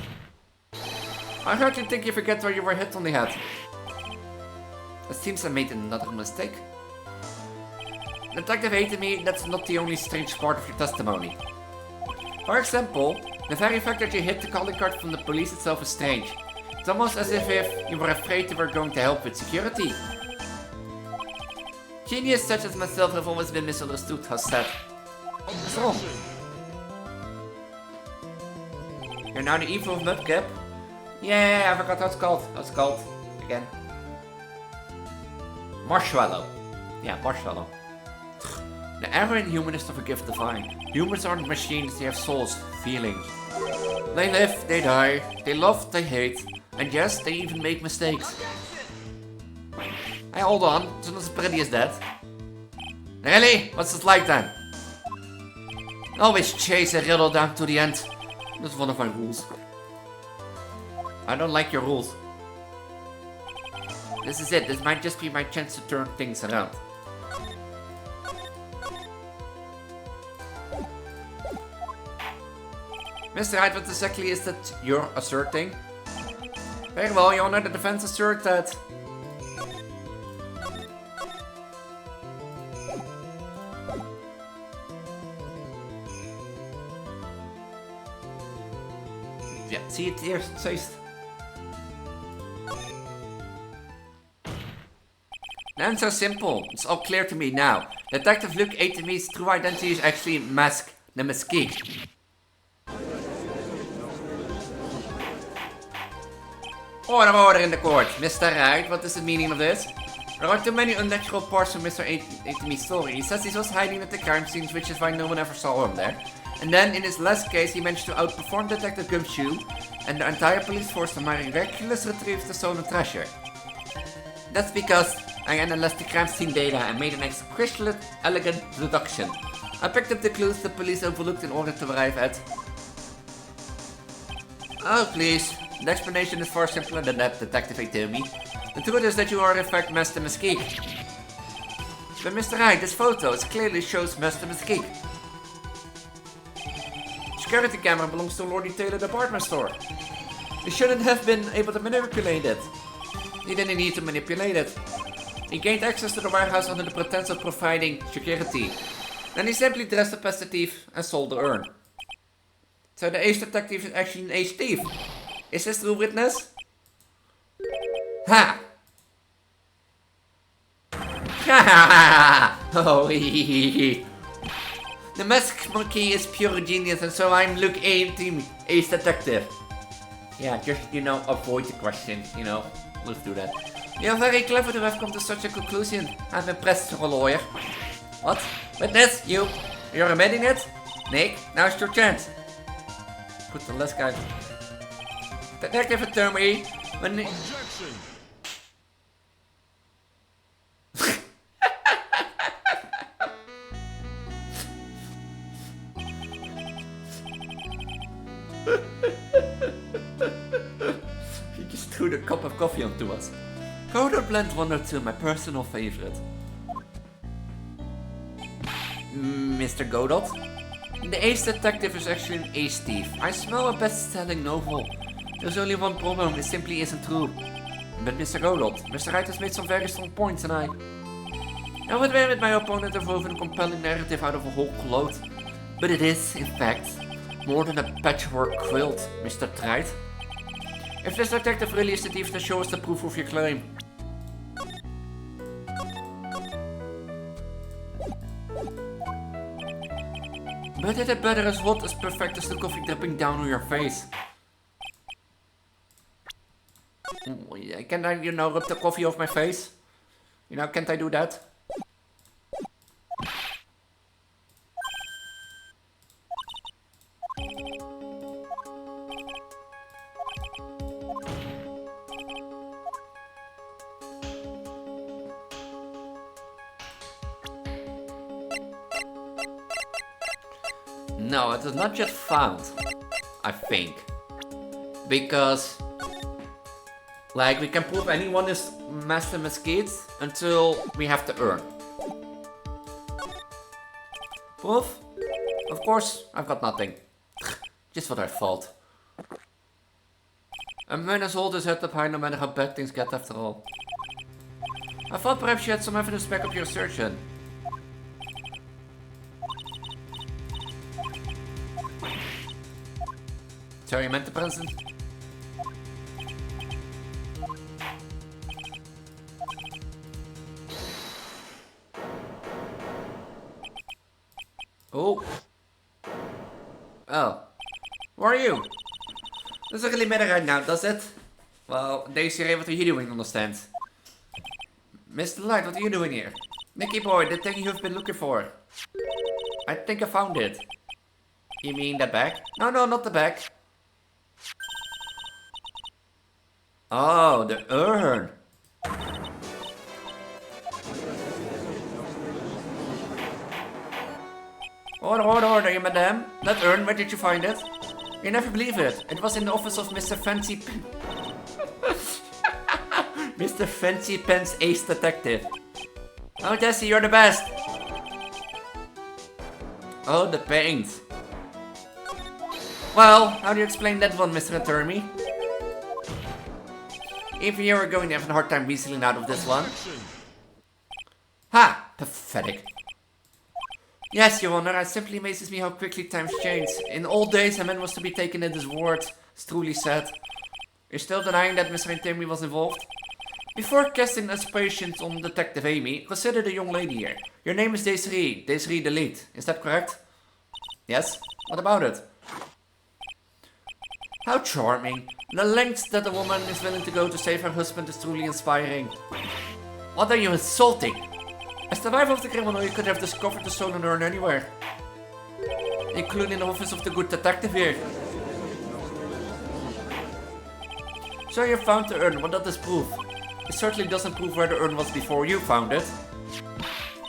I heard you think you forget where you were hit on the head. It seems I made another mistake. Detective hated me, that's not the only strange part of your testimony. For example, the very fact that you hit the calling card from the police itself is strange. It's almost as if you were afraid they were going to help with security. Genius such as myself have always been misunderstood, has said. What's wrong? You're now the evil of Mudcap? Yeah, I forgot how it's called. How it's called. Again. Marshmallow. Yeah, marshmallow. The average human is to forgive divine. Humans aren't machines, they have souls, feelings. They live, they die, they love, they hate, and yes, they even make mistakes. Hey, hold on, it's not as pretty as that. Really? What's it like then? Always chase a riddle down to the end. That's one of my rules. I don't like your rules. This is it, this might just be my chance to turn things around. Mr. Hyde, what exactly is that you're asserting? Very well, Your Honor, the defense asserts that... Yeah, see it here, it says... The answer is simple. It's all clear to me now. Detective Luke Atemy's true identity is actually Mask the Mesquite. Order in the court. Mr. Wright, what is the meaning of this? There are too many unnatural parts of Mr. Atemy's story. He says he was hiding at the crime scenes, which is why no one ever saw him there. And then, in his last case, he managed to outperform Detective Gumshoe and the entire police force to miraculously retrieve the stolen treasure. That's because I analyzed the crime scene data and made an exquisitely elegant deduction. I picked up the clues the police overlooked in order to arrive at... Oh, please. The explanation is far simpler than that, Detective Atemy. The truth is that you are in fact Master Mesquite. But Mr. Wright, this photo clearly shows Master Mesquite. Security camera belongs to Lordy Taylor department store. You shouldn't have been able to manipulate it. You didn't need to manipulate it. He gained access to the warehouse under the pretense of providing security. Then he simply dressed up as the thief and sold the urn. So the ace detective is actually an ace thief. Is this true witness? Ha! Ha! Oh, the mask monkey is pure genius, and so I'm Luke Atemy, ace detective. Yeah, just, avoid the question, let's do that. You're very clever to have come to such a conclusion. I'm impressed, you're a lawyer. What? Witness, you're admitting it? Nick, now's your chance. Put the last guy. Detective Attorney, when... Objection! He just threw the cup of coffee onto us. Godot Blend 1 or 2, my personal favorite. Mr. Godot? The ace detective is actually an ace thief. I smell a best-selling novel. There's only one problem, it simply isn't true. But Mr. Godot, Mr. Wright has made some very strong points and I would admit my opponent evolved a compelling narrative out of a whole cloth. But it is, in fact, more than a patchwork quilt, Mr. Wright. If this detective really is the thief, then show us the proof of your claim. But is it better as hot as perfect as the coffee dripping down on your face? Can I, rub the coffee off my face? Can't I do that? No, it is not yet found, I think. Because, we can prove anyone is Master Mesquite until we have the urn. Proof? Of course, I've got nothing. Just what I thought. A man has hold his head up high no matter how bad things get after all. I thought perhaps you had some evidence to back up your assertion. Sorry, you meant the present? Oh. Oh. Where are you? Doesn't really matter right now, does it? Well, Daisy Ray, what are you doing, understand? Mr. Light, what are you doing here? Nicky boy, the thing you've been looking for. I think I found it. You mean the bag? No, not the bag. Oh, the urn. Order, you madam. That urn, where did you find it? You never believe it. It was in the office of Mr. Fancy Mr. Fancy Pants Ace Detective. Oh, Jesse, you're the best. Oh, the paint. Well, how do you explain that one, Mr. Attorney? Even you are going to have a hard time weaseling out of this one. Ha! Pathetic. Yes, Your Honor, it simply amazes me how quickly times change. In old days, a man was to be taken at his word. It's truly sad. You're still denying that Mr. Amy was involved? Before casting aspersions on Detective Amy, consider the young lady here. Your name is Desiree the lead. Is that correct? Yes? What about it? How charming. The lengths that a woman is willing to go to save her husband is truly inspiring. What are you insulting? As the wife of the criminal, you could have discovered the stolen urn anywhere. Including the office of the good detective here. So you found the urn, what does this prove? It certainly doesn't prove where the urn was before you found it.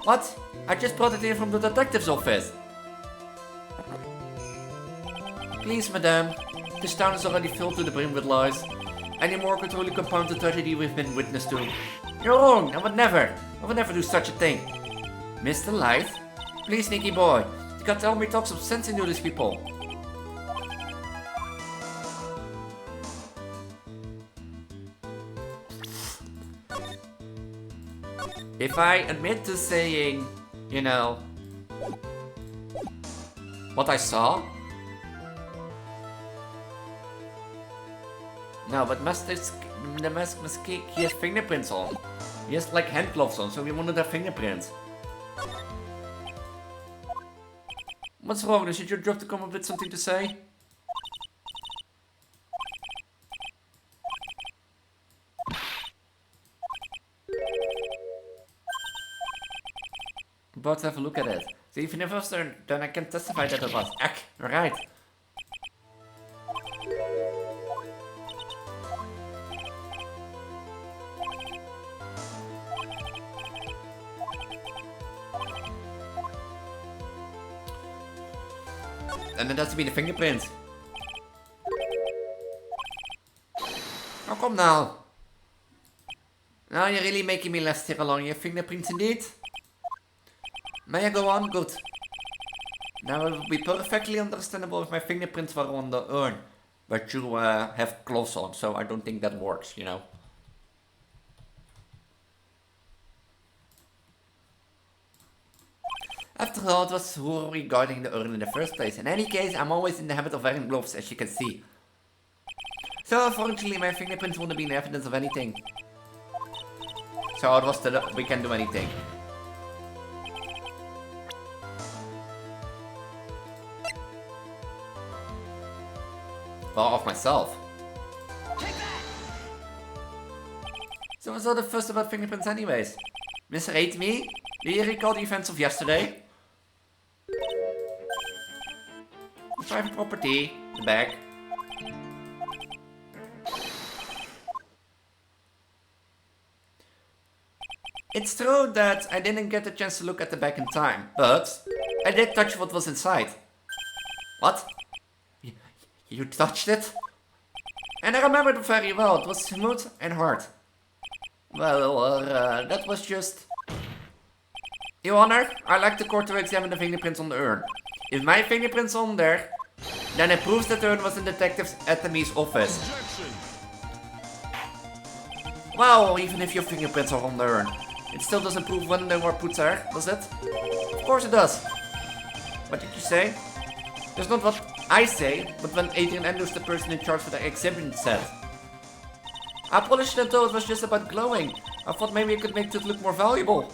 What? I just brought it here from the detective's office. Please, madame. This town is already filled to the brim with lies. Any more could only compound the tragedy we've been witness to. You're wrong, I would never do such a thing. Mr. Light? Please, sneaky boy. You can't tell me talk some sense into these people. If I admit to saying, you know, what I saw? No, but the mask must kick. He has fingerprints on. He has like hand gloves on, so we wanted have fingerprints. What's wrong? Did your job to come up with something to say? About to have a look at it. So even if it was there, then I can testify that it was. Right. And it has to be the fingerprints. Oh, come now. Now you're really making me last here along. Your fingerprints indeed. May I go on? Good. Now it will be perfectly understandable if my fingerprints were on the urn. But you have gloves on, so I don't think that works, you know. After all, it was who regarding the urn in the first place. In any case, I'm always in the habit of wearing gloves, as you can see. So, unfortunately, my fingerprints wouldn't be in evidence of anything. So, it was we can do anything. Well, of myself. So, I saw the first about fingerprints anyways. Mr. Amy, do you recall the events of yesterday? Private property, the bag. It's true that I didn't get a chance to look at the bag in time, but I did touch what was inside. What? You touched it? And I remember it very well, it was smooth and hard. Well, that was just... Your Honor, I'd like the court to examine the fingerprints on the urn. If my fingerprints on there, then it proves that the urn was in Detective Attorney's office. Well, even if your fingerprints are on the urn, it still doesn't prove when they were put there, does it? Of course it does. What did you say? That's not what I say, but when Adrian Andrews, the person in charge for the exhibit, said. I polished it though it was just about glowing. I thought maybe I could make it look more valuable.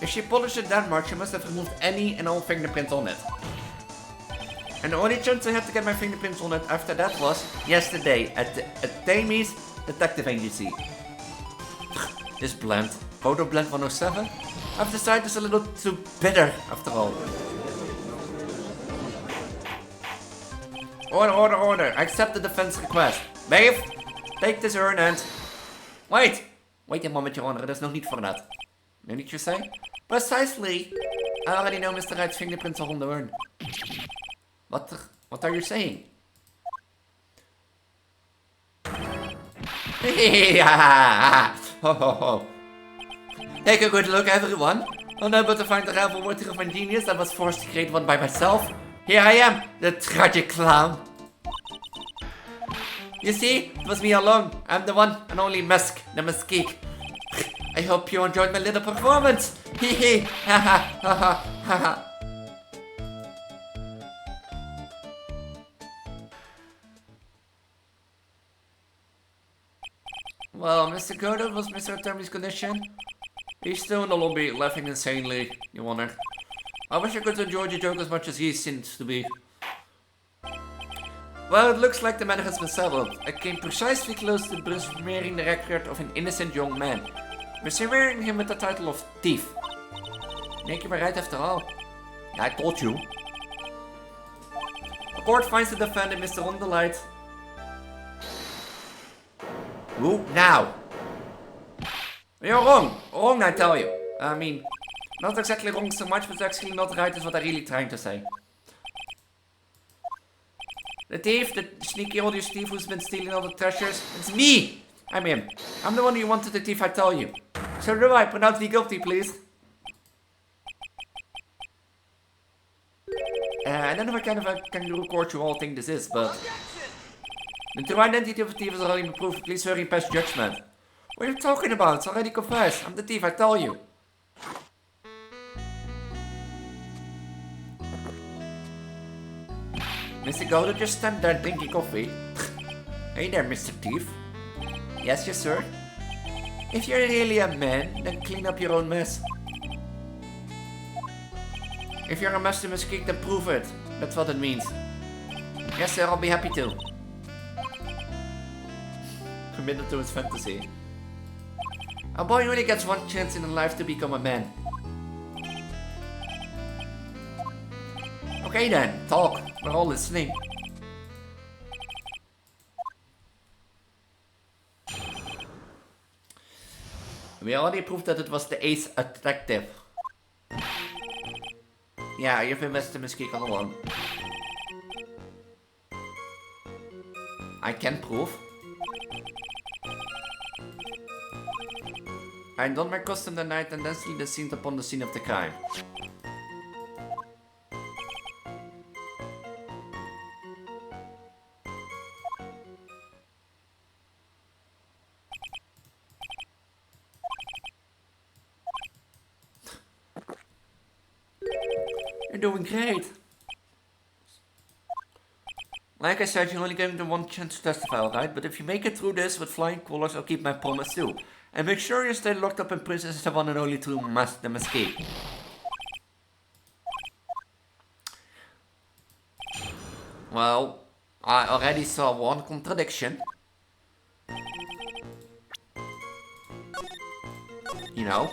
If she polished it that much, she must have removed any and all fingerprints on it. And the only chance I had to get my fingerprints on it after that was yesterday at Tammy's detective agency. This blend, Godot Blend 107, I've decided it's a little too bitter after all. Order. I accept the defense request. Babe, take this urn and... Wait a moment, Your Honor, there's no need for that. No need you say? Precisely. I already know Mr. Wright's fingerprints are on the urn. What are you saying? Ho ho ho. Take a good look, everyone. Unable to find the rival worthy of my genius, I was forced to create one by myself. Here I am, the tragic clown. You see, it was me alone. I'm the one and only Musk, the Muskgeek. I hope you enjoyed my little performance. Hee hee, ha ha, ha ha, ha ha. Well, Mr. Godot was Mr. Attorney's condition. He's still in the lobby, laughing insanely, you wonder. I wish I could enjoy the joke as much as he seems to be. Well, it looks like the matter has been settled. I came precisely close to besmearing the record of an innocent young man. Besmearing him with the title of thief. Make you were right after all. Yeah, I told you. The court finds the defendant, Mr. Underlight. Who? Now? You're wrong. Wrong, I tell you. I mean, not exactly wrong so much, but actually not right is what I'm really trying to say. The thief, the sneaky odious thief who's been stealing all the treasures, it's me! I'm him. I'm the one who wanted the thief, I tell you. So do I. Pronounce me guilty, please. I don't know what kind of a kangaroo court you all think this is, but... The true identity of the thief is already been proved. Please hurry and pass judgment. What are you talking about? It's already confessed. I'm the thief, I tell you. Mr. Godot just stand there drinking coffee. Hey there, Mr. Thief. Yes, sir. If you're really a man, then clean up your own mess. If you're a master Muskgeek, then prove it. That's what it means. Yes, sir, I'll be happy to. Committed to his fantasy. A boy only gets one chance in life to become a man. Okay then, talk. We're all listening. We already proved that it was the Ace Attorney. Yeah, you've been Mr. Muskgeek all along. I can prove. I done my custom the night and then see the scene upon the scene of the crime. You're doing great. Like I said, you're only getting the one chance to testify, alright? But if you make it through this with flying colors, I'll keep my promise too. And make sure you stay locked up in prison as the one and only true Master Muskgeek. Well, I already saw one contradiction. You know?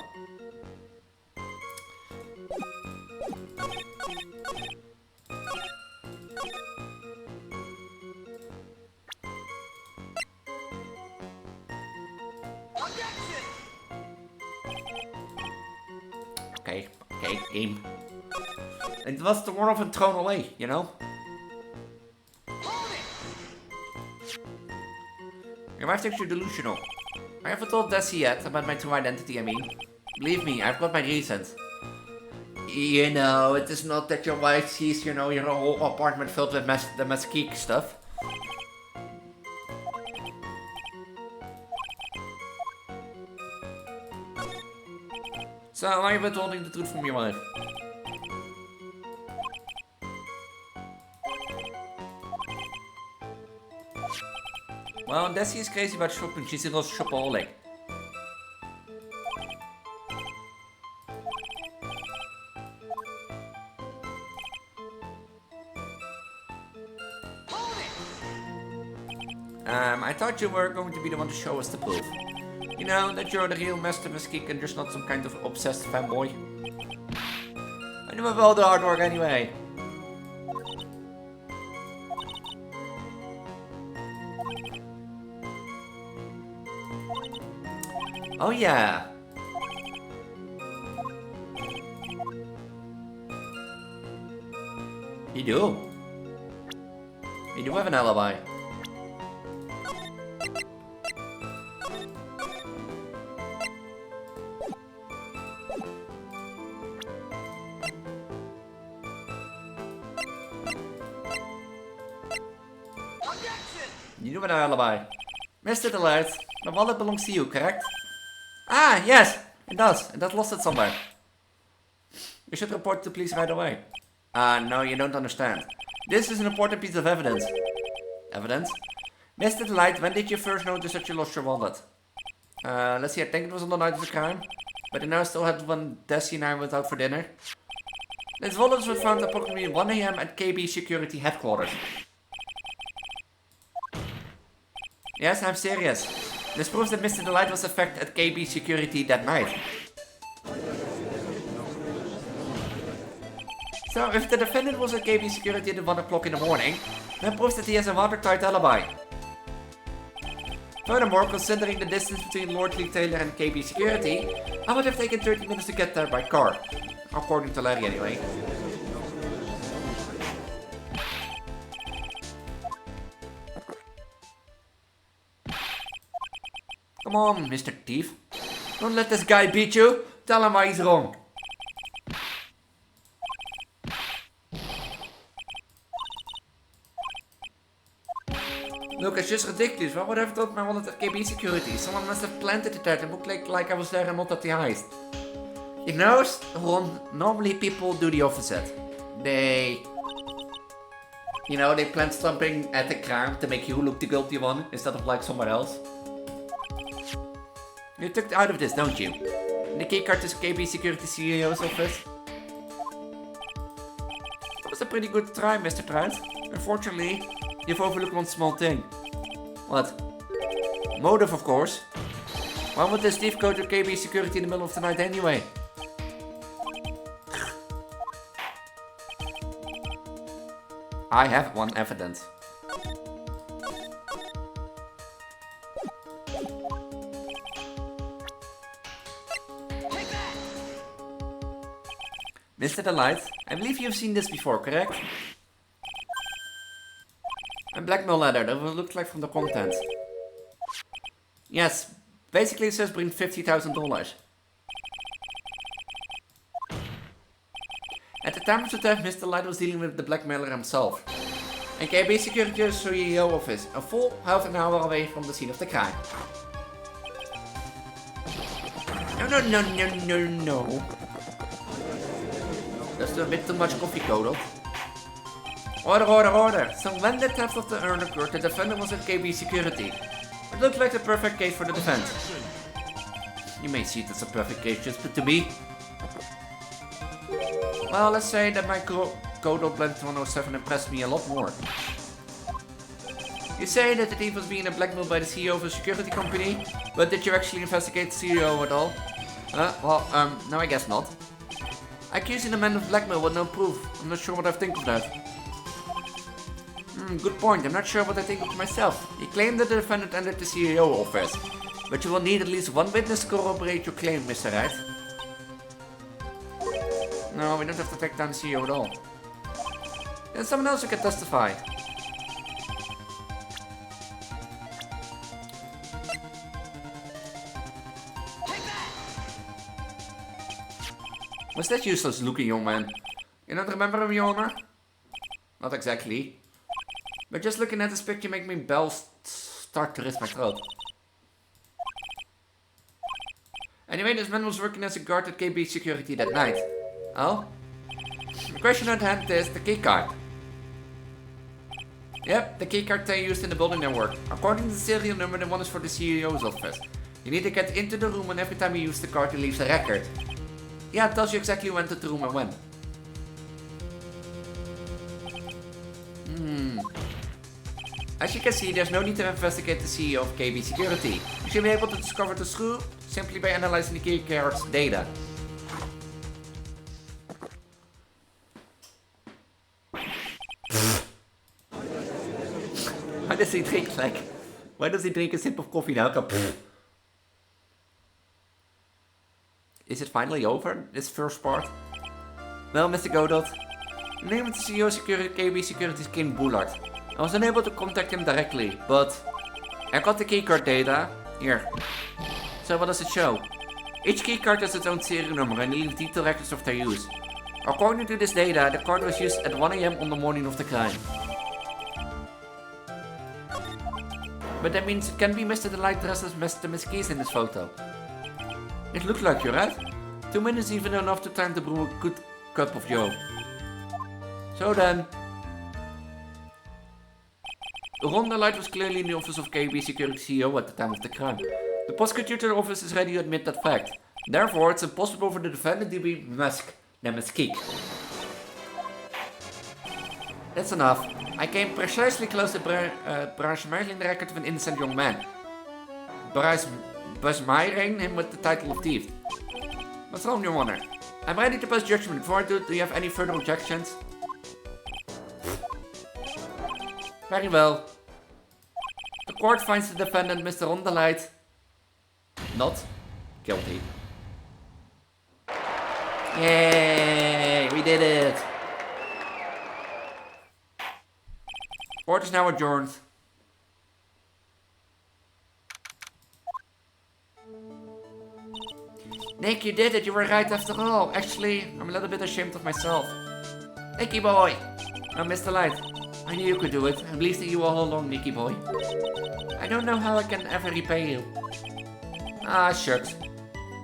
Okay, game. It was the one of him thrown away, you know? Your wife thinks you're delusional. I haven't told Desi yet about my true identity, I mean. Believe me, I've got my reasons. You know, it is not that your wife sees, you know, your whole apartment filled with the Muskgeek stuff. So, why are you withholding the truth from your wife? Well, Desi is crazy about shopping. She's a real shopaholic. I thought you were going to be the one to show us the proof. You know, that you're the real Master Muskgeek and just not some kind of obsessed fanboy. I knew about all the hard work anyway. Oh yeah. You do. You do have an alibi. You You have an alibi. Mr. Delight, the wallet belongs to you, correct? Ah, yes, it does. It got lost it somewhere. You should report to police right away. No, you don't understand. This is an important piece of evidence. Evidence? Mr. Delight, when did you first notice that you lost your wallet? Let's see, I think it was on the night of the crime. But I now still had when Desi and I went out for dinner. This wallet was found approximately 1 AM at KB Security Headquarters. Yes, I'm serious. This proves that Mr. Delight was in fact at KB Security that night. So, if the defendant was at KB Security at 1 o'clock in the morning, that proves that he has a watertight alibi. Furthermore, considering the distance between Lord Lee Taylor and KB Security, I would have taken 30 minutes to get there by car. According to Larry anyway. Come on, Mr. Thief. Don't let this guy beat you. Tell him why he's wrong. Look, it's just ridiculous. Why would I have thought my wallet at KB Security? Someone must have planted it there to look like I was there and not at the heist. You know, Ron, normally people do the opposite. They plant something at the crime to make you look the guilty one instead of like someone else. You took out of this, don't you? The keycard is KB Security CEO's office. That was a pretty good try, Mr. Trout. Unfortunately, you've overlooked one small thing. What? Motive, of course. Why would this thief go to KB Security in the middle of the night anyway? I have one evidence. Mr. Delight, I believe you've seen this before, correct? A blackmail letter, that will look like from the contents. Yes, basically it says bring $50,000. At the time of the theft, Mr. Light was dealing with the blackmailer himself. And KB Security's CEO office, a full half an hour away from the scene of the crime. No. That's a bit too much coffee, Godot. Order. So when the theft of the urn occurred, the defendant was at KB Security. It looked like the perfect case for the defense. You may see it as a perfect case, just but to me. Well, let's say that my Godot Blend 107 impressed me a lot more. You say that the thief was being blackmailed by the CEO of a security company, but did you actually investigate the CEO at all? No, I guess not. Accusing a man of blackmail with no proof. I'm not sure what I think of that. Good point. I'm not sure what I think of myself. You claim that the defendant entered the CEO office, but you will need at least one witness to corroborate your claim, Mr. Wright. No, we don't have to take down the CEO at all. There's someone else who can testify. What's that useless looking young man? You don't remember him, Your Honor? Not exactly. But just looking at this picture make me bells start to raise my throat. Anyway, this man was working as a guard at KB Security that night. Oh? The question at hand is the keycard. Yep, the keycard they used in the building network. According to the serial number, the one is for the CEO's office. You need to get into the room and every time you use the card, it leaves a record. Yeah, it tells you exactly who entered the room and when. As you can see, there's no need to investigate the CEO of KB Security. You should be able to discover the screw simply by analyzing the keycard's data. Why does he drink a sip of coffee now? Is it finally over, this first part? Well, Mr. Godot, the name of the CEO of KB Security is King Bullard. I was unable to contact him directly, but I got the keycard data. Here. So what does it show? Each keycard has its own serial number and leaves detailed records of their use. According to this data, the card was used at 1 AM on the morning of the crime. But that means it can be Mr. Delight dressed as Mr. Miss Keys in this photo. It looks like you're right. 2 minutes even enough to time to brew a good cup of joe. So then... Ron Delight was clearly in the office of KB Security CEO at the time of the crime. The prosecutor office is ready to admit that fact. Therefore, it's impossible for the defendant to be Musk. That's enough. I came precisely close to Bryce Merlin the record of an innocent young man. Bryce Myring him with the title of thief. What's wrong, Your Honor? I'm ready to pass judgment. Before I do you have any further objections? Very well. The court finds the defendant, Mr. Ron Delight, not guilty. Yay! We did it! Court is now adjourned. Nick, you did it. You were right after all. Actually, I'm a little bit ashamed of myself. Nicky boy! I'm Mr. Light. I knew you could do it. I'm pleased that you all along, Nicky boy. I don't know how I can ever repay you. Ah, shucks.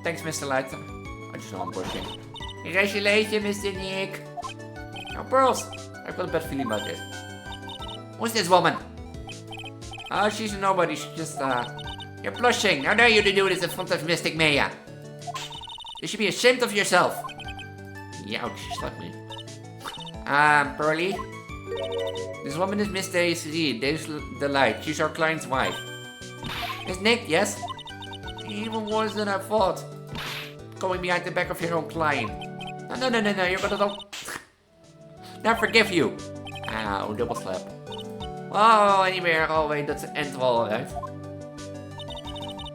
Thanks, Mr. Light. I just know I'm working. Congratulations, Mr. Nick. Now, Pearls, I've got a bad feeling about this. Who's this woman? Oh, she's a nobody. She's just, You're blushing. How dare you to do this in front of Mystic Maya? You should be ashamed of yourself. Youch, she slapped me. Pearly. This woman is Miss Daisy Delight. She's our client's wife. Miss Nick, yes? Even worse than I thought. Going behind the back of your own client. No, you're gonna don't... Now forgive you. Ow, double slap. Oh, anywhere, wait, that's the end of all, right?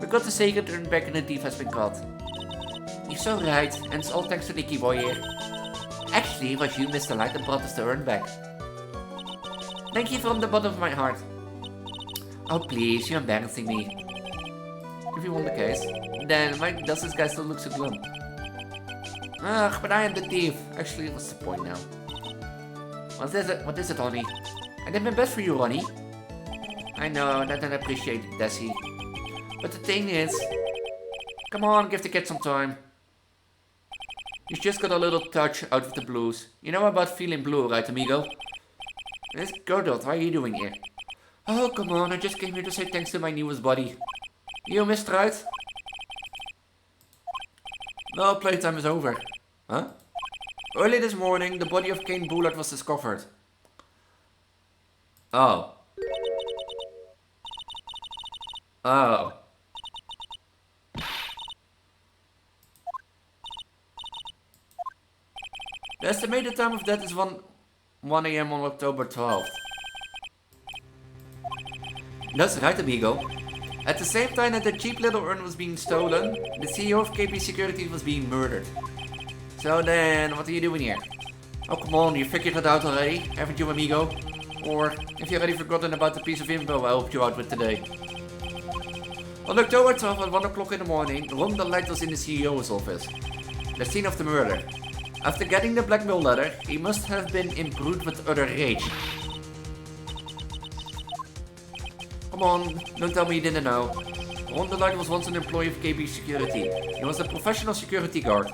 We got the secret turn back and the thief has been caught. You're so right, and it's all thanks to Nicky boy here. Actually, it was you, Mr. Light, that brought us the urn back. Thank you from the bottom of my heart. Oh please, you're embarrassing me. If you want the case, then why does this guy still look so glum? Ugh, but I am the thief. Actually, what's the point now? What is it, Ronnie? I did my best for you, Ronnie. I know, and I don't appreciate it, Desi. But the thing is... Come on, give the kid some time. He's just got a little touch out of the blues. You know about feeling blue, right, amigo? It's Godot, what are you doing here? Oh, come on, I just came here to say thanks to my newest buddy. You missed, right? No, playtime is over. Huh? Early this morning, the body of Kane Bullard was discovered. Oh. Oh. The estimated time of death is 1 AM on October 12th. That's right, amigo. At the same time that the cheap little urn was being stolen, the CEO of KP Security was being murdered. So then, what are you doing here? Oh come on, you figured it out already, haven't you, amigo? Or have you already forgotten about the piece of info I helped you out with today? On October 12th at 1 o'clock in the morning, Ron Delight was in the CEO's office. The scene of the murder. After getting the blackmail letter, he must have been imbued with utter rage. Come on, don't tell me you didn't know. Ron Delight was once an employee of KB Security. He was a professional security guard.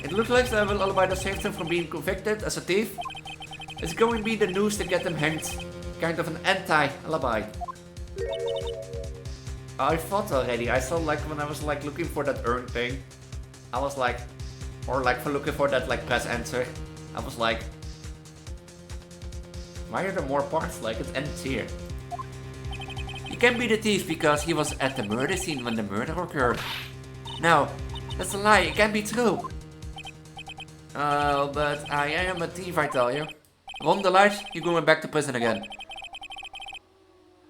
It looks like the alibi that saved him from being convicted as a thief. It's going to be the news to get him hanged. Kind of an anti-alibi. I thought already. I saw like when I was like looking for that urn thing. I was like, or like for looking for that like press enter. I was like, why are there more parts? Like it ends here. He can be the thief because he was at the murder scene when the murder occurred. No, that's a lie. It can't be true. Oh, but I am a thief, I tell you. Ron Delight, you're going back to prison again.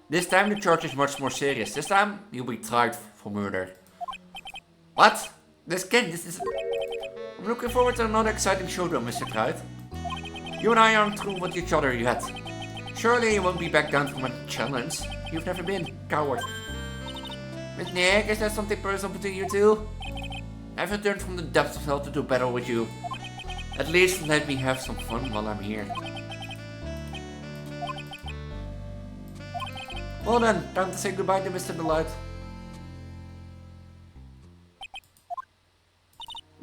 This time the charge is much more serious. This time you'll be tried for murder. What? This is... I'm looking forward to another exciting showdown, Mr. Kruid. You and I aren't through with each other yet. Surely you won't be back down from a challenge. You've never been, coward. Miss Nick, is there something personal between you two? I've returned from the depths of hell to do battle with you. At least let me have some fun while I'm here. Well then, time to say goodbye to Mr. Delight.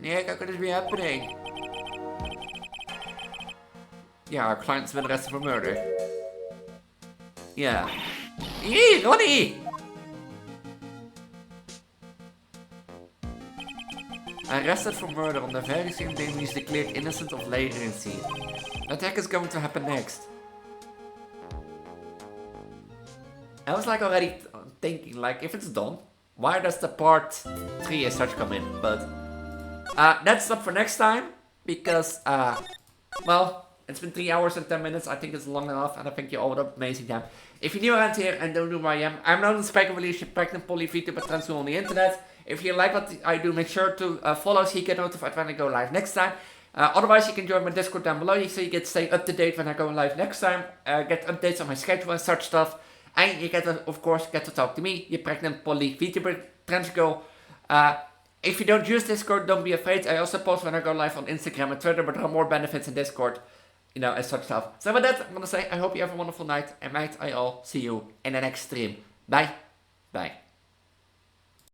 Yeah, how could this be happening? Yeah, our client's been arrested for murder. Yeah. Yee, Ronnie! Arrested for murder on the very same day he's declared innocent of vagrancy. What the heck is going to happen next? I was like already thinking, like, if it's done, why does the part 3 as such come in? But that's up for next time, because, well, it's been 3 hours and 10 minutes. I think it's long enough, and I think you all had an amazing time. If you're new around here and don't know who I am, I'm known as Spec Evolution, pregnant poly Vtuber trans on the internet. If you like what I do, make sure to follow so you get notified when I go live next time. Otherwise, you can join my Discord down below so you get stay up to date when I go live next time. Get updates on my schedule and such stuff. And you get, of course, get to talk to me, your pregnant poly Vtuber trans girl. If you don't use Discord, don't be afraid. I also post when I go live on Instagram and Twitter, but there are more benefits in Discord, you know, and such stuff. So with that, I'm gonna say I hope you have a wonderful night, and might I all see you in the next stream. Bye. Bye.